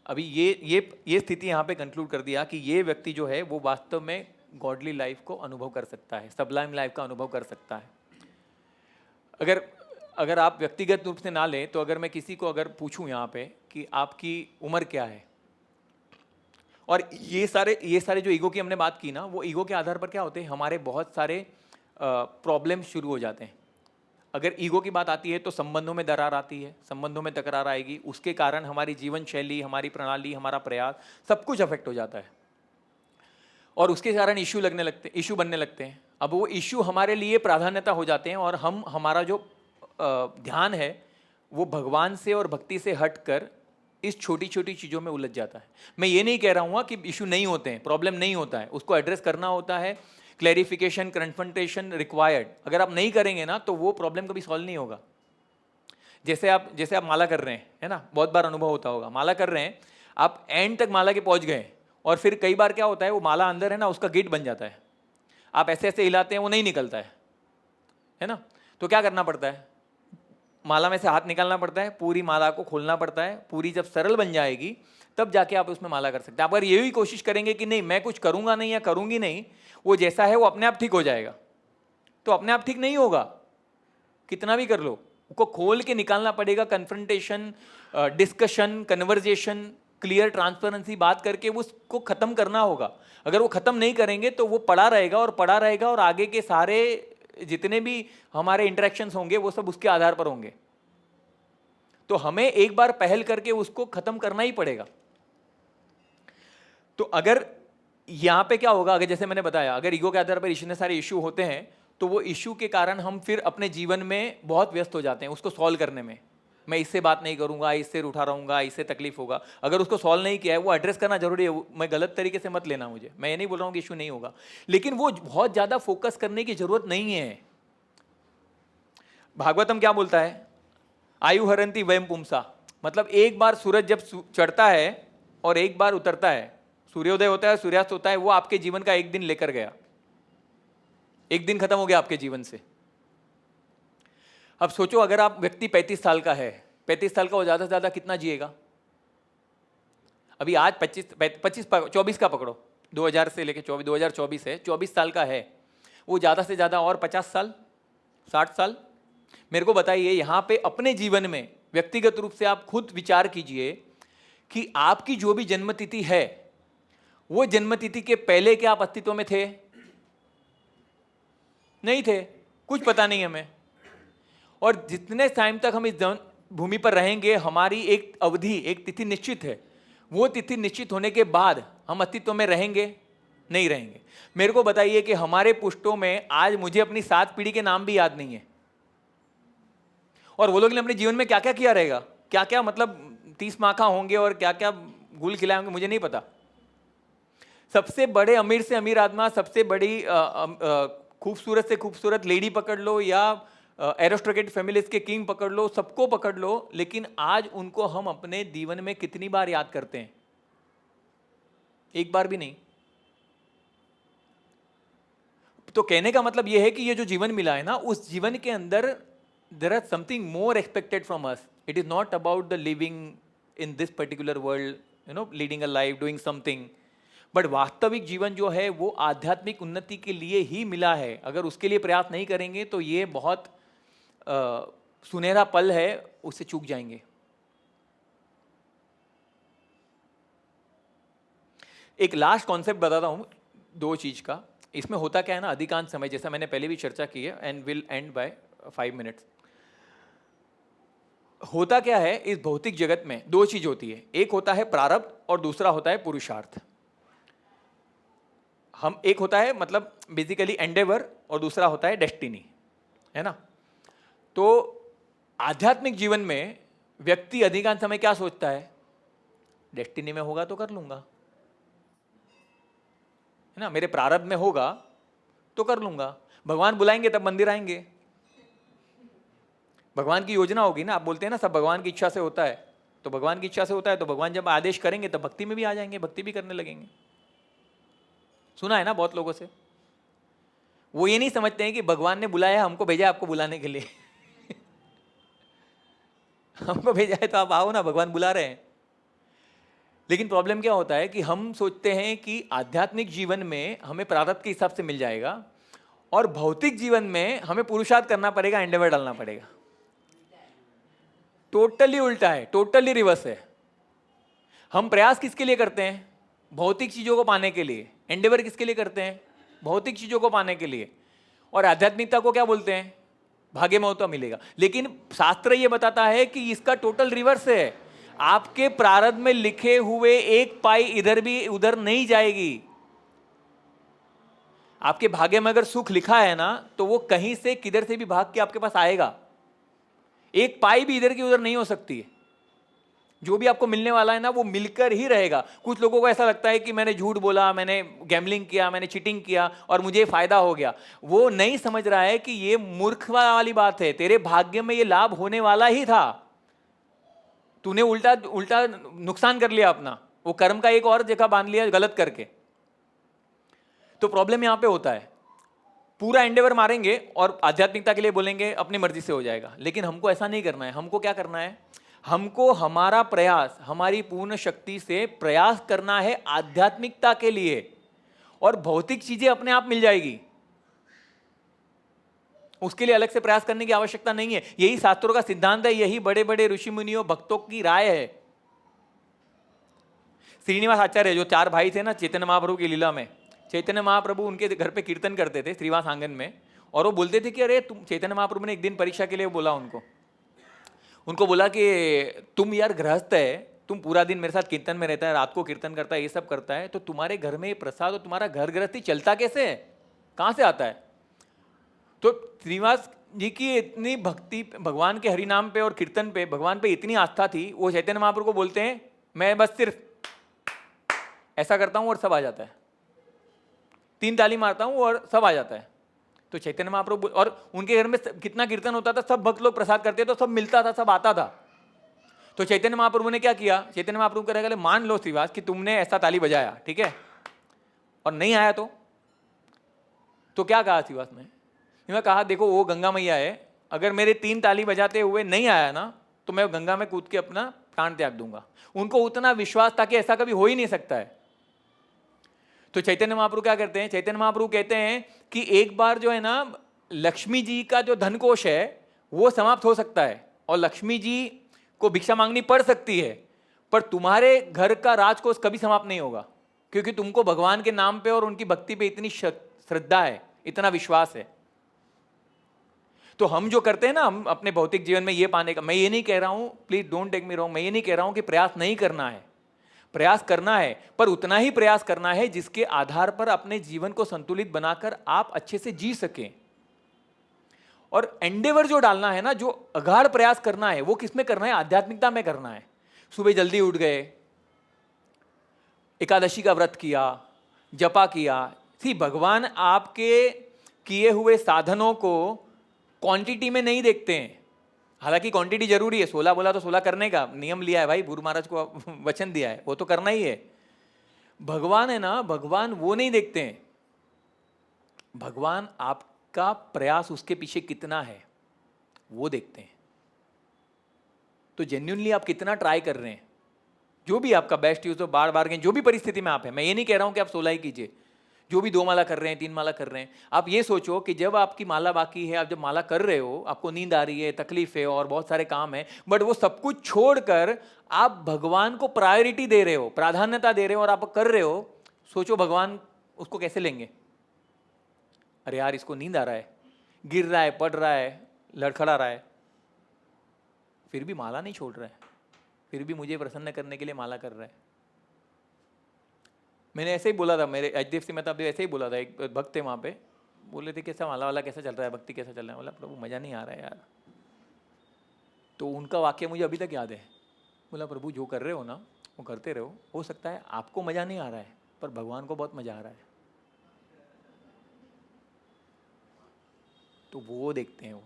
A: अभी ये स्थिति यहाँ पे कंक्लूड कर दिया कि ये व्यक्ति जो है वो वास्तव में गॉडली लाइफ को अनुभव कर सकता है, सबलाइम लाइफ का अनुभव कर सकता है. अगर आप व्यक्तिगत रूप से ना लें, तो अगर मैं किसी को अगर पूछूं यहाँ पे कि आपकी उम्र क्या है, और ये सारे जो ईगो की हमने बात की ना, वो ईगो के आधार पर क्या होते हैं, हमारे बहुत सारे प्रॉब्लम शुरू हो जाते हैं. अगर ईगो की बात आती है तो संबंधों में दरार आती है, संबंधों में तकरार आएगी, उसके कारण हमारी जीवन शैली, हमारी प्रणाली, हमारा प्रयास, सब कुछ अफेक्ट हो जाता है, और उसके कारण इश्यू बनने लगते हैं. अब वो इश्यू हमारे लिए प्राधान्यता हो जाते हैं, और हम हमारा जो ध्यान है वो भगवान से और भक्ति से हटकर इस छोटी छोटी चीज़ों में उलझ जाता है। मैं ये नहीं कह रहा हूँ कि इशू नहीं होते हैं, प्रॉब्लम नहीं होता है, उसको एड्रेस करना होता है, क्लैरिफिकेशन कन्फ्रंटेशन रिक्वायर्ड। अगर आप नहीं करेंगे ना तो वो प्रॉब्लम कभी सॉल्व नहीं होगा। जैसे आप माला कर रहे हैं, है ना, बहुत बार अनुभव होता होगा, माला कर रहे हैं, आप एंड तक माला के पहुंच गए और फिर कई बार क्या होता है, वो माला अंदर है ना, उसका गेट बन जाता है, आप ऐसे ऐसे हिलाते हैं वो नहीं निकलता है ना, तो क्या करना पड़ता है, माला में से हाथ निकालना पड़ता है, पूरी माला को खोलना पड़ता है, पूरी जब सरल बन जाएगी तब जाके आप उसमें माला कर सकते हैं। आप अगर ये भी कोशिश करेंगे कि नहीं मैं कुछ करूंगा नहीं या करूंगी नहीं, वो जैसा है वो अपने आप ठीक हो जाएगा, तो अपने आप ठीक नहीं होगा, कितना भी कर लो, उसको खोल के निकालना पड़ेगा। Confrontation, discussion, conversation, clear transparency बात करके उसको खत्म करना होगा। अगर वो खत्म नहीं करेंगे तो वो पड़ा रहेगा और पड़ा रहेगा, और आगे के सारे जितने भी हमारे इंटरेक्शंस होंगे वो सब उसके आधार पर होंगे। तो हमें एक बार पहल करके उसको खत्म करना ही पड़ेगा। तो अगर यहां पे क्या होगा, अगर जैसे मैंने बताया, अगर ईगो के आधार पर इतने सारे इश्यू होते हैं तो वो इश्यू के कारण हम फिर अपने जीवन में बहुत व्यस्त हो जाते हैं उसको सॉल्व करने में। मैं इससे बात नहीं करूंगा, इससे उठा रहूंगा, इससे तकलीफ होगा। अगर उसको सॉल्व नहीं किया है, वो एड्रेस करना जरूरी है। मैं गलत तरीके से मत लेना मुझे, मैं ये नहीं बोल रहा हूँ कि इशू नहीं होगा, लेकिन वो बहुत ज्यादा फोकस करने की जरूरत नहीं है। भागवतम क्या बोलता है, आयु हरंती वयम पुंसा, मतलब एक बार सूरज जब चढ़ता है और एक बार उतरता है, सूर्योदय होता है, सूर्यास्त होता है, वो आपके जीवन का एक दिन लेकर गया, एक दिन खत्म हो गया आपके जीवन से। अब सोचो अगर आप व्यक्ति 35 साल का है, 35 साल का वो ज्यादा से ज्यादा कितना जिएगा? अभी आज 24 का पकड़ो, 2000 से लेके 2024 है, 24 साल का है, वो ज्यादा से ज्यादा और 50 साल, 60 साल। मेरे को बताइए यहाँ पे अपने जीवन में व्यक्तिगत रूप से आप खुद विचार कीजिए कि आपकी जो भी जन्मतिथि है, वो जन्मतिथि के पहले क्या आप अस्तित्व में थे? नहीं थे, कुछ पता नहीं हमें। और जितने टाइम तक हम इस भूमि पर रहेंगे, हमारी एक अवधि, एक तिथि निश्चित है। वो तिथि निश्चित होने के बाद हम अस्तित्व में रहेंगे, नहीं रहेंगे। मेरे को बताइए कि हमारे पुश्तों में आज मुझे अपनी 7 पीढ़ी के नाम भी याद नहीं है, और वो लोग ने अपने जीवन में क्या क्या किया रहेगा, क्या क्या मतलब 30 माखा होंगे और क्या क्या गुल खिलाए होंगे, मुझे नहीं पता। सबसे बड़े अमीर से अमीर आदमी, सबसे बड़ी खूबसूरत से खूबसूरत लेडी पकड़ लो या एरिस्टोक्रेट फैमिलीज के किंग पकड़ लो, सबको पकड़ लो, लेकिन आज उनको हम अपने जीवन में कितनी बार याद करते हैं? एक बार भी नहीं। तो कहने का मतलब यह है कि ये जो जीवन मिला है ना, उस जीवन के अंदर there is something more expected from us. It is not about the living in this particular world, leading a life, doing something. But वास्तविक जीवन जो है वो आध्यात्मिक उन्नति के लिए ही मिला है। अगर उसके लिए प्रयास नहीं करेंगे तो ये बहुत सुनहरा पल है, उससे चूक जाएंगे। एक लास्ट कॉन्सेप्ट बताता हूं 2 चीज का। इसमें होता क्या है ना, अधिकांश समय, जैसा मैंने पहले भी चर्चा की है, and will end by 5 minutes. होता क्या है इस भौतिक जगत में, 2 चीज होती है, एक होता है प्रारब्ध और दूसरा होता है पुरुषार्थ। हम एक होता है मतलब बेसिकली एंडेवर और दूसरा होता है डेस्टिनी, है ना। तो आध्यात्मिक जीवन में व्यक्ति अधिकांश समय क्या सोचता है, डेस्टिनी में होगा तो कर लूंगा, है ना, मेरे प्रारब्ध में होगा तो कर लूंगा, भगवान बुलाएंगे तब मंदिर आएंगे, भगवान की योजना होगी ना। आप बोलते हैं ना सब भगवान की इच्छा से होता है, तो भगवान की इच्छा से होता है, तो भगवान जब आदेश करेंगे तब भक्ति में भी आ जाएंगे, भक्ति भी करने लगेंगे। सुना है ना बहुत लोगों से। वो ये नहीं समझते हैं कि भगवान ने बुलाया, हमको भेजा आपको बुलाने के लिए हमको भेजा है तो आप आओ ना, भगवान बुला रहे हैं। लेकिन प्रॉब्लम क्या होता है कि हम सोचते हैं कि आध्यात्मिक जीवन में हमें प्रारब्ध के हिसाब से मिल जाएगा और भौतिक जीवन में हमें पुरुषार्थ करना पड़ेगा, एंडेवर डालना पड़ेगा। टोटली उल्टा है, टोटली रिवर्स है। हम प्रयास किसके लिए करते हैं? भौतिक चीजों को पाने के लिए। एंडेवर किसके लिए करते हैं? भौतिक चीजों को पाने के लिए। और आध्यात्मिकता को क्या बोलते हैं? भाग्य में हो तो मिलेगा। लेकिन शास्त्र ये बताता है कि इसका टोटल रिवर्स है। आपके प्रारब्ध में लिखे हुए एक पाई इधर भी उधर नहीं जाएगी। आपके भाग्य में अगर सुख लिखा है ना, तो वो कहीं से किधर से भी भाग के आपके पास आएगा। एक पाई भी इधर की उधर नहीं हो सकती है। जो भी आपको मिलने वाला है ना वो मिलकर ही रहेगा। कुछ लोगों को ऐसा लगता है कि मैंने झूठ बोला, मैंने गैम्बलिंग किया, मैंने चीटिंग किया और मुझे फायदा हो गया। वो नहीं समझ रहा है कि ये मूर्ख वाली बात है। तेरे भाग्य में ये लाभ होने वाला ही था, तूने उल्टा उल्टा नुकसान कर लिया अपना, वो कर्म का एक और जगह बांध लिया गलत करके। तो प्रॉब्लम यहां पे होता है, पूरा एंडेवर मारेंगे और आध्यात्मिकता के लिए बोलेंगे अपनी मर्जी से हो जाएगा, लेकिन हमको ऐसा नहीं करना है। हमको क्या करना है? हमको हमारा प्रयास, हमारी पूर्ण शक्ति से प्रयास करना है आध्यात्मिकता के लिए, और भौतिक चीजें अपने आप मिल जाएगी। उसके लिए अलग से प्रयास करने की आवश्यकता नहीं है। यही शास्त्रों का सिद्धांत है, यही बड़े बड़े ऋषि मुनियों भक्तों की राय है। श्रीनिवास आचार्य जो 4 भाई थे ना चैतन्य महाप्रभु की लीला में, चैतन्य महाप्रभु उनके घर पे कीर्तन करते थे श्रीनिवास आंगन में, और वो बोलते थे कि अरे तुम, चैतन्य महाप्रभु ने एक दिन परीक्षा के लिए बोला उनको बोला कि तुम यार गृहस्थ है, तुम पूरा दिन मेरे साथ कीर्तन में रहता है, रात को कीर्तन करता है, ये सब करता है, तो तुम्हारे घर में ये प्रसाद और तुम्हारा घर गृहस्थी चलता कैसे है, कहाँ से आता है? तो श्रीनिवास जी की इतनी भक्ति भगवान के हरि नाम पे और कीर्तन पे, भगवान पे इतनी आस्था थी, वो चैतन्य महाप्रभु को बोलते हैं मैं बस सिर्फ ऐसा करता हूँ और सब आ जाता है, 3 ताली मारता हूँ और सब आ जाता है। तो चैतन्य महाप्रभु, और उनके घर में कितना कीर्तन होता था, सब भक्त लोग प्रसाद करते तो सब मिलता था, सब आता था। तो चैतन्य महाप्रभु ने क्या किया? चैतन्य महाप्रभु करेगा, मान लो श्रीवास कि तुमने ऐसा ताली बजाया, ठीक है, और नहीं आया तो क्या कहा श्रीवास ने? मैं कहा देखो वो गंगा मैया है, अगर मेरे 3 ताली बजाते हुए नहीं आया ना तो मैं गंगा में कूद के अपना प्राण त्याग दूंगा। उनको उतना विश्वास था कि ऐसा कभी हो ही नहीं सकता है। तो चैतन्य महाप्रभु क्या करते हैं? चैतन्य महाप्रभु कहते हैं कि एक बार जो है ना लक्ष्मी जी का जो धन कोष है वो समाप्त हो सकता है और लक्ष्मी जी को भिक्षा मांगनी पड़ सकती है, पर तुम्हारे घर का राजकोष कभी समाप्त नहीं होगा, क्योंकि तुमको भगवान के नाम पे और उनकी भक्ति पे इतनी श्रद्धा है, इतना विश्वास है। तो हम जो करते हैं ना, हम अपने भौतिक जीवन में ये पाने का, मैं ये नहीं कह रहा हूं, please don't take me wrong, मैं ये नहीं कह रहा हूं कि प्रयास नहीं करना है, प्रयास करना है, पर उतना ही प्रयास करना है जिसके आधार पर अपने जीवन को संतुलित बनाकर आप अच्छे से जी सकें। और एंडेवर जो डालना है ना, जो अगाध प्रयास करना है, वो किस में करना है? आध्यात्मिकता में करना है। सुबह जल्दी उठ गए, एकादशी का व्रत किया, जपा किया। सी भगवान आपके किए हुए साधनों को क्वांटिटी में नहीं देखते हैं, हालांकि क्वांटिटी जरूरी है, 16 बोला तो 16 करने का नियम लिया है भाई, गुरु महाराज को वचन दिया है, वो तो करना ही है। भगवान है ना, भगवान वो नहीं देखते हैं, भगवान आपका प्रयास उसके पीछे कितना है वो देखते हैं। तो जेन्युइनली आप कितना ट्राई कर रहे हैं, जो भी आपका बेस्ट यूज हो, बार बार जो भी परिस्थिति में आप है, मैं ये नहीं कह रहा हूं कि आप 16 ही कीजिए, जो भी 2 माला कर रहे हैं, 3 माला कर रहे हैं, आप ये सोचो कि जब आपकी माला बाकी है, आप जब माला कर रहे हो, आपको नींद आ रही है, तकलीफ है और बहुत सारे काम है, बट वो सब कुछ छोड़कर आप भगवान को प्रायोरिटी दे रहे हो, प्राधान्यता दे रहे हो और आप कर रहे हो। सोचो भगवान उसको कैसे लेंगे? अरे यार इसको नींद आ रहा है, गिर रहा है, पड़ रहा है, लड़खड़ा रहा है, फिर भी माला नहीं छोड़ रहा है, फिर भी मुझे प्रसन्न करने के लिए माला कर रहा है। मैंने ऐसे ही बोला था, मेरे HDFC में था, अभी ऐसे ही बोला था, एक भक्त थे वहाँ पे, बोले थे कैसा माला वाला कैसा चल रहा है, भक्ति कैसा चल रहा है? बोला प्रभु मज़ा नहीं आ रहा है यार। तो उनका वाक्य मुझे अभी तक याद है, बोला प्रभु जो कर रहे हो ना वो करते रहो, हो सकता है आपको मज़ा नहीं आ रहा है पर भगवान को बहुत मज़ा आ रहा है, तो वो देखते हैं वो।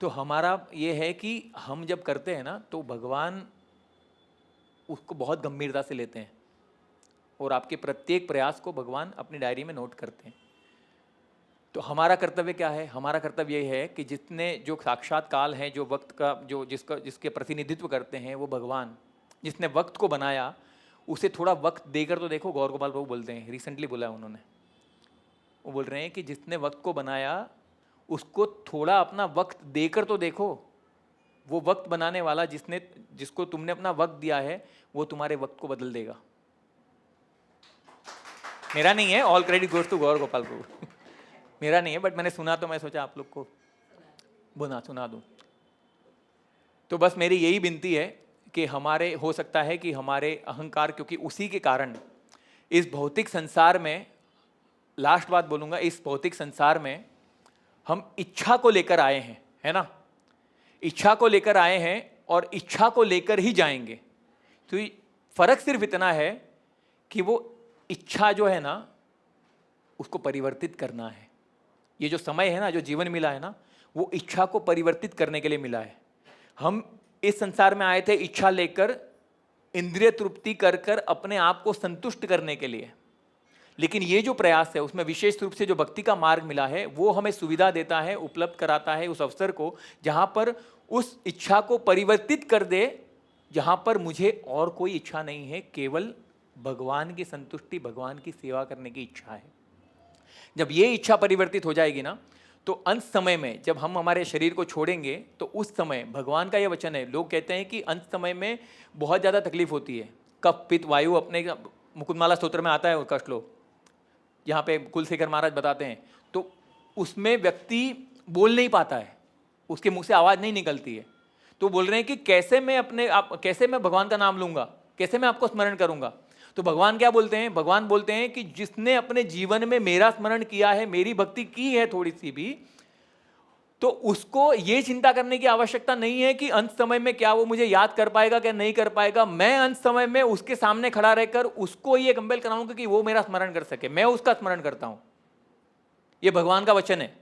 A: तो हमारा ये है कि हम जब करते हैं ना तो भगवान उसको बहुत गंभीरता से लेते हैं और आपके प्रत्येक प्रयास को भगवान अपनी डायरी में नोट करते हैं। तो हमारा कर्तव्य क्या है? हमारा कर्तव्य ये है कि जितने जो साक्षात काल है, जो वक्त का जो जिसके प्रतिनिधित्व करते हैं वो भगवान, जिसने वक्त को बनाया उसे थोड़ा वक्त देकर तो देखो। गौर गोपाल प्रभु बोलते हैं, रिसेंटली बोला है उन्होंने, वो बोल रहे हैं कि जिसने वक्त को बनाया उसको थोड़ा अपना वक्त देकर तो देखो। वो वक्त बनाने वाला जिसको तुमने अपना वक्त दिया है वो तुम्हारे वक्त को बदल देगा। मेरा नहीं है, ऑल क्रेडिट गोज टू गौर गोपाल प्रभु मेरा नहीं है, बट मैंने सुना तो मैं सोचा आप लोग को सुना दूं। तो बस मेरी यही विनती है कि हमारे, हो सकता है कि हमारे अहंकार, क्योंकि उसी के कारण इस भौतिक संसार में, लास्ट बात बोलूंगा, इस भौतिक संसार में हम इच्छा को लेकर आए हैं, है ना। इच्छा को लेकर आए हैं और इच्छा को लेकर ही जाएंगे। तो फर्क सिर्फ इतना है कि वो इच्छा जो है ना उसको परिवर्तित करना है। ये जो समय है ना, जो जीवन मिला है ना, वो इच्छा को परिवर्तित करने के लिए मिला है। हम इस संसार में आए थे इच्छा लेकर, इंद्रिय तृप्ति कर कर अपने आप को संतुष्ट करने के लिए। लेकिन ये जो प्रयास है उसमें विशेष रूप से जो भक्ति का मार्ग मिला है वो हमें सुविधा देता है, उपलब्ध कराता है उस अवसर को जहाँ पर उस इच्छा को परिवर्तित कर दे, जहाँ पर मुझे और कोई इच्छा नहीं है, केवल भगवान की संतुष्टि, भगवान की सेवा करने की इच्छा है। जब ये इच्छा परिवर्तित हो जाएगी ना, तो अंत समय में जब हम हमारे शरीर को छोड़ेंगे तो उस समय भगवान का ये वचन है, लोग कहते हैं कि अंत समय में बहुत ज़्यादा तकलीफ होती है। कफ पित्त वायु, अपने मुकुंदमाला स्तोत्र में आता है उसका श्लोक, यहाँ पे कुलशेखर महाराज बताते हैं। तो उसमें व्यक्ति बोल नहीं पाता है, उसके मुंह से आवाज़ नहीं निकलती है। तो बोल रहे हैं कि कैसे मैं भगवान का नाम लूँगा, कैसे मैं आपको स्मरण करूँगा। तो भगवान क्या बोलते हैं? भगवान बोलते हैं कि जिसने अपने जीवन में मेरा स्मरण किया है, मेरी भक्ति की है थोड़ी सी भी, तो उसको ये चिंता करने की आवश्यकता नहीं है कि अंत समय में क्या वो मुझे याद कर पाएगा क्या नहीं कर पाएगा। मैं अंत समय में उसके सामने खड़ा रहकर उसको ये कंपेल कराऊंगा कि वो मेरा स्मरण कर सके, मैं उसका स्मरण करता हूं। ये भगवान का वचन है।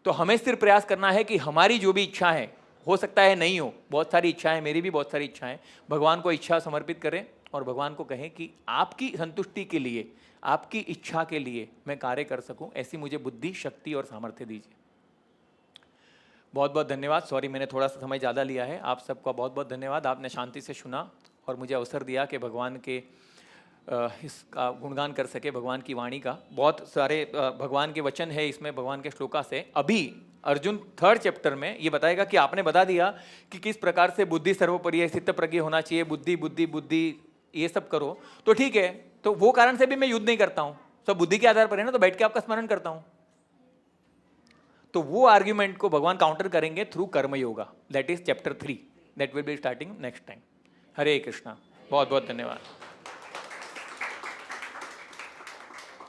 A: तो हमें सिर्फ प्रयास करना है कि हमारी जो भी इच्छा है, हो सकता है नहीं हो, बहुत सारी इच्छाएं, मेरी भी बहुत सारी इच्छाएं, भगवान को इच्छा समर्पित करें और भगवान को कहें कि आपकी संतुष्टि के लिए, आपकी इच्छा के लिए मैं कार्य कर सकूं, ऐसी मुझे बुद्धि, शक्ति और सामर्थ्य दीजिए। बहुत बहुत धन्यवाद। सॉरी मैंने थोड़ा सा समय ज़्यादा लिया है। आप सबका बहुत बहुत धन्यवाद, आपने शांति से सुना और मुझे अवसर दिया कि भगवान के इसका गुणगान कर सके, भगवान की वाणी का। बहुत सारे भगवान के वचन है इसमें, भगवान के श्लोका से। अभी अर्जुन 3rd चैप्टर में ये बताएगा कि आपने बता दिया कि किस प्रकार से बुद्धि सर्वोपरि है, चित्त प्रज्ञ होना चाहिए, बुद्धि बुद्धि बुद्धि ये सब करो, तो ठीक है। तो वो कारण से भी मैं युद्ध नहीं करता हूँ, सब बुद्धि के आधार पर है ना, तो बैठ के आपका स्मरण करता हूँ। तो वो आर्ग्यूमेंट को भगवान काउंटर करेंगे through karma yoga, that is chapter 3, that will be starting next time. Hare Krishna, बहुत बहुत धन्यवाद।